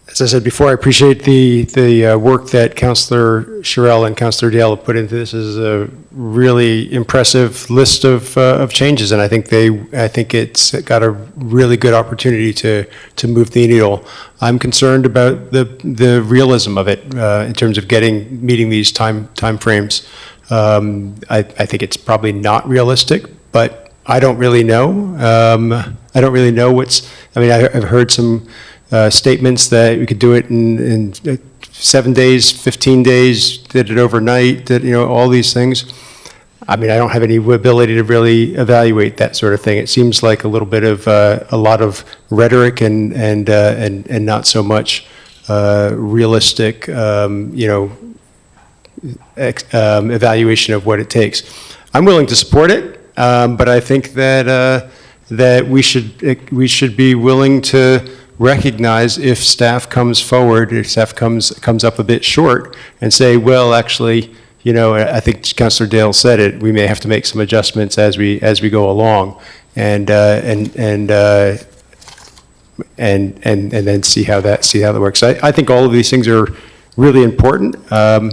as I said before, I appreciate the work that Councilor Sherrill and Councilor Dale have put into this. This is a really impressive list of changes, and I think it's got a really good opportunity to move the needle. I'm concerned about the realism of it in terms of meeting these time frames. I think it's probably not realistic, but I don't really know. I don't really know I've heard some statements that we could do it in 7 days, 15 days, did it overnight, did, you know, all these things. I mean, I don't have any ability to really evaluate that sort of thing. It seems like a little bit of a lot of rhetoric and not so much realistic, evaluation of what it takes. I'm willing to support it, but I think that we should be willing to recognize if staff comes forward, if staff comes up a bit short, and say, well, actually, you know, I think Councilor Dale said it, we may have to make some adjustments as we go along, and then see how that works. I think all of these things are really important. I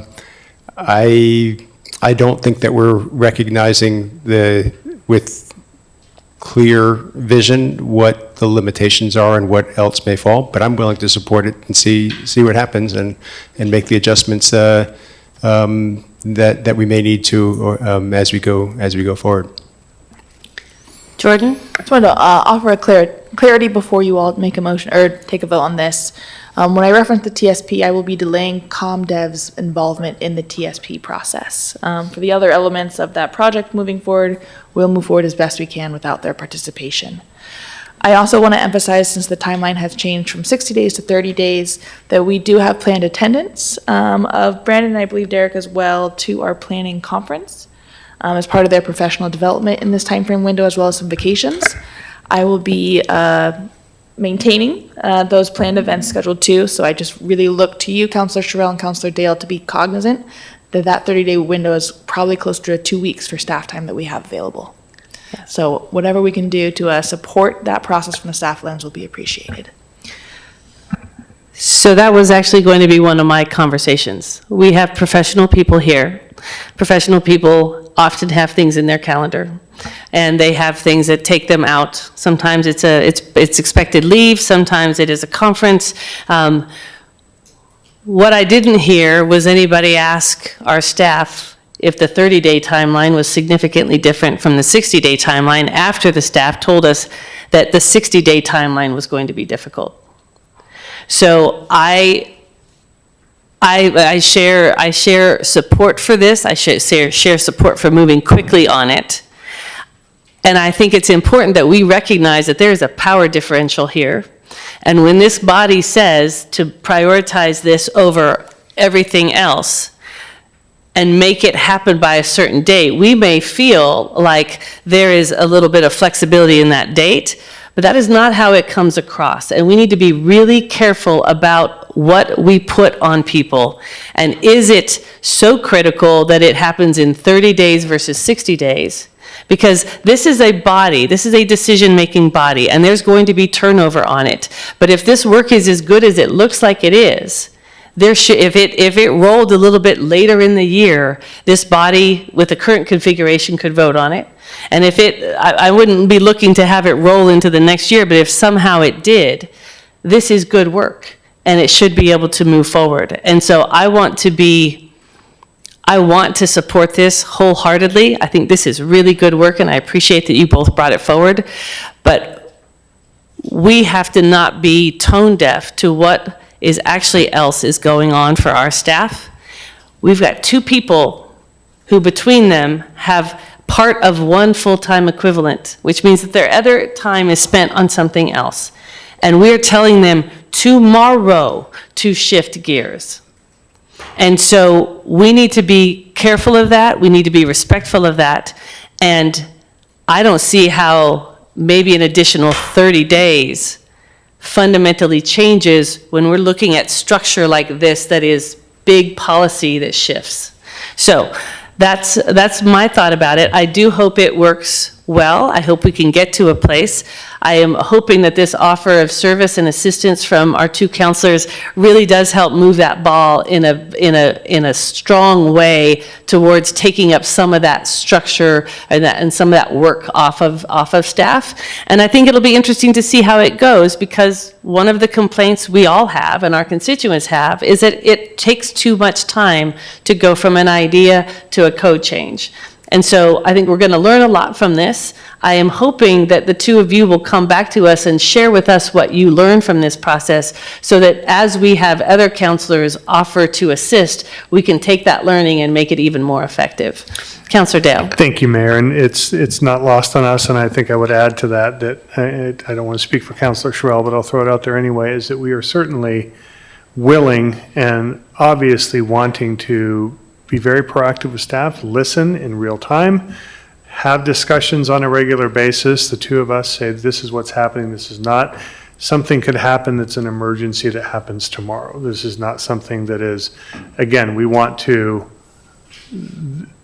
don't think that we're recognizing with clear vision what the limitations are and what else may fall, but I'm willing to support it and see what happens and make the adjustments that we may need to as we go forward.
Jordan?
I just wanted to offer a clarity before you all make a motion or take a vote on this. When I reference the TSP, I will be delaying ComDev's involvement in the TSP process. For the other elements of that project moving forward, we'll move forward as best we can without their participation. I also want to emphasize, since the timeline has changed from 60 days to 30 days, that we do have planned attendance of Brandon and I believe Derek as well to our planning conference as part of their professional development in this timeframe window, as well as some vacations. I will be maintaining those planned events scheduled too, so I just really look to you, Councilor Sherrill and Councilor Dale, to be cognizant that 30-day window is probably closer to 2 weeks for staff time that we have available. So whatever we can do to support that process from the staff lens will be appreciated.
So that was actually going to be one of my conversations. We have professional people here. Professional people often have things in their calendar, and they have things that take them out. Sometimes it's expected leave, sometimes it is a conference. What I didn't hear was anybody ask our staff if the 30-day timeline was significantly different from the 60-day timeline after the staff told us that the 60-day timeline was going to be difficult. So I share support for this. I share support for moving quickly on it. And I think it's important that we recognize that there is a power differential here. And when this body says to prioritize this over everything else and make it happen by a certain date, we may feel like there is a little bit of flexibility in that date, but that is not how it comes across. And we need to be really careful about what we put on people. And is it so critical that it happens in 30 days versus 60 days? Because this is a body, this is a decision-making body, and there's going to be turnover on it. But if this work is as good as it looks like it is, if it rolled a little bit later in the year, this body with the current configuration could vote on it. And if I wouldn't be looking to have it roll into the next year, but if somehow it did, this is good work, and it should be able to move forward. And so I want to support this wholeheartedly. I think this is really good work, and I appreciate that you both brought it forward. But we have to not be tone deaf to what is actually else is going on for our staff. We've got two people who between them have part of one full-time equivalent, which means that their other time is spent on something else. And we're telling them tomorrow to shift gears. And so we need to be careful of that. We need to be respectful of that. And I don't see how maybe an additional 30 days fundamentally changes when we're looking at structure like this that is big policy that shifts. So that's my thought about it. I do hope it works well. I hope we can get to a place. I am hoping that this offer of service and assistance from our two counselors really does help move that ball in a strong way towards taking up some of that structure and some of that work off of staff. And I think it'll be interesting to see how it goes, because one of the complaints we all have and our constituents have is that it takes too much time to go from an idea to a code change. And so I think we're going to learn a lot from this. I am hoping that the two of you will come back to us and share with us what you learned from this process, so that as we have other counselors offer to assist, we can take that learning and make it even more effective. Councilor Dale.
Thank you, Mayor, and it's not lost on us, and I think I would add to that I don't want to speak for Councilor Sherrill, but I'll throw it out there anyway, is that we are certainly willing and obviously wanting to be very proactive with staff, listen in real time, have discussions on a regular basis. The two of us say, this is what's happening, this is not. Something could happen that's an emergency that happens tomorrow. This is not something that is, again, we want to,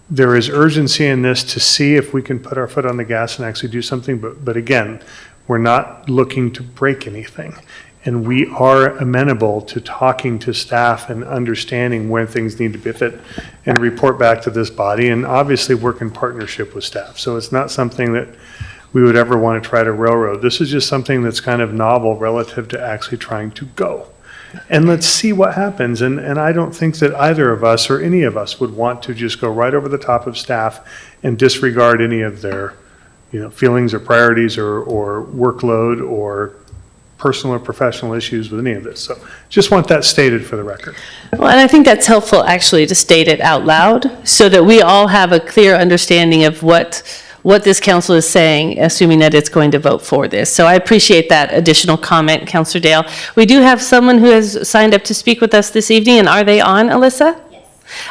there is urgency in this to see if we can put our foot on the gas and actually do something, but again, we're not looking to break anything. And we are amenable to talking to staff and understanding where things need to be fit and report back to this body, and obviously work in partnership with staff. So it's not something that we would ever want to try to railroad. This is just something that's kind of novel relative to actually trying to go. And let's see what happens. And I don't think that either of us or any of us would want to just go right over the top of staff and disregard any of their, feelings or priorities or workload or personal or professional issues with any of this. So just want that stated for the record.
Well, and I think that's helpful actually to state it out loud, so that we all have a clear understanding of what this council is saying, assuming that it's going to vote for this. So I appreciate that additional comment, Councilor Dale. We do have someone who has signed up to speak with us this evening, and are they on, Alyssa? Yes.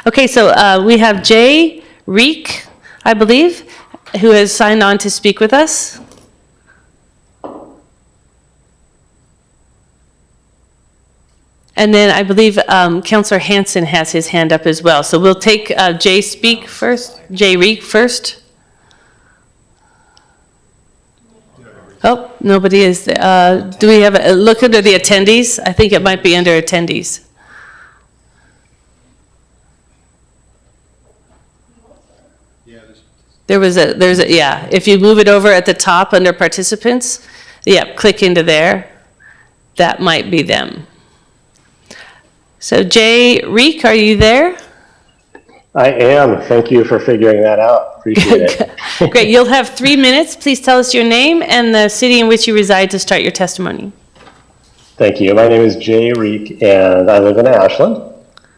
Okay, so we have Jay Reek, I believe, who has signed on to speak with us. And then I believe Councilor Hansen has his hand up as well. So we'll take Jay Reek first. Oh, nobody is, do we have, look under the attendees? I think it might be under attendees. There's a, yeah, if you move it over at the top under participants, yeah, click into there. That might be them. So Jay Reek, are you there?
I am. Thank you for figuring that out. Appreciate it.
Great, you'll have 3 minutes. Please tell us your name and the city in which you reside to start your testimony.
Thank you. My name is Jay Reek, and I live in Ashland.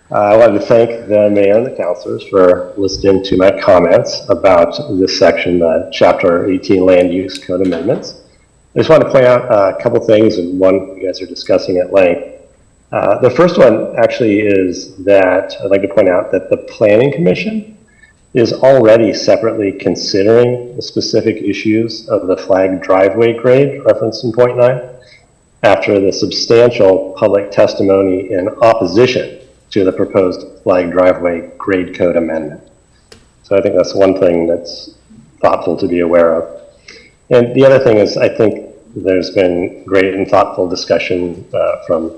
I wanted to thank the mayor and the councilors for listening to my comments about this section, Chapter 18 Land Use Code Amendments. I just want to point out a couple things, and one you guys are discussing at length. The first one actually is that I'd like to point out that the Planning Commission is already separately considering the specific issues of the flagged driveway grade referenced in point 9 after the substantial public testimony in opposition to the proposed flagged driveway grade code amendment. So I think that's one thing that's thoughtful to be aware of. And the other thing is, I think there's been great and thoughtful discussion from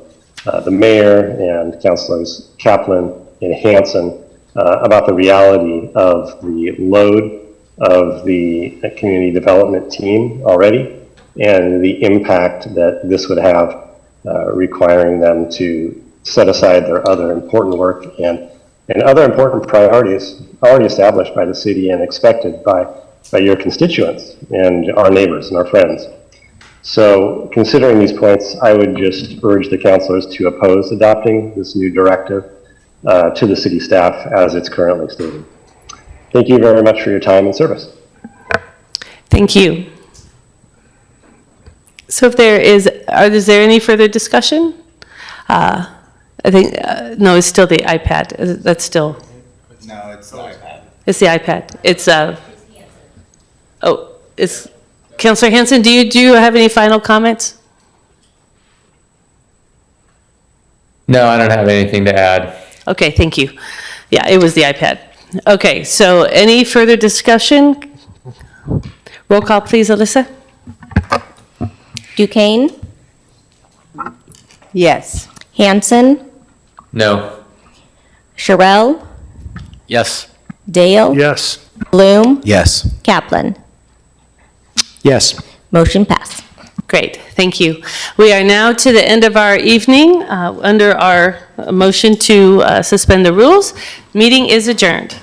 the mayor and councilors Kaplan and Hansen about the reality of the load of the community development team already and the impact that this would have requiring them to set aside their other important work and other important priorities already established by the city and expected by your constituents and our neighbors and our friends. So considering these points, I would just urge the councilors to oppose adopting this new directive to the city staff as it's currently stated. Thank you very much for your time and service.
Thank you. So if there is there any further discussion? I think, no, it's still the iPad. That's still.
No, it's the iPad.
It's the iPad. It's, oh, it's, Councilor Hansen, do you have any final comments?
No, I don't have anything to add.
Okay, thank you. Yeah, it was the iPad. Okay, so any further discussion? Roll call, please, Alyssa.
Duquesne,
Yes.
Hanson,
No.
Sherrill,
Yes.
Dale,
Yes.
Bloom,
Yes.
Kaplan.
Yes.
Motion passed.
Great, thank you. We are now to the end of our evening. Under our motion to suspend the rules, meeting is adjourned.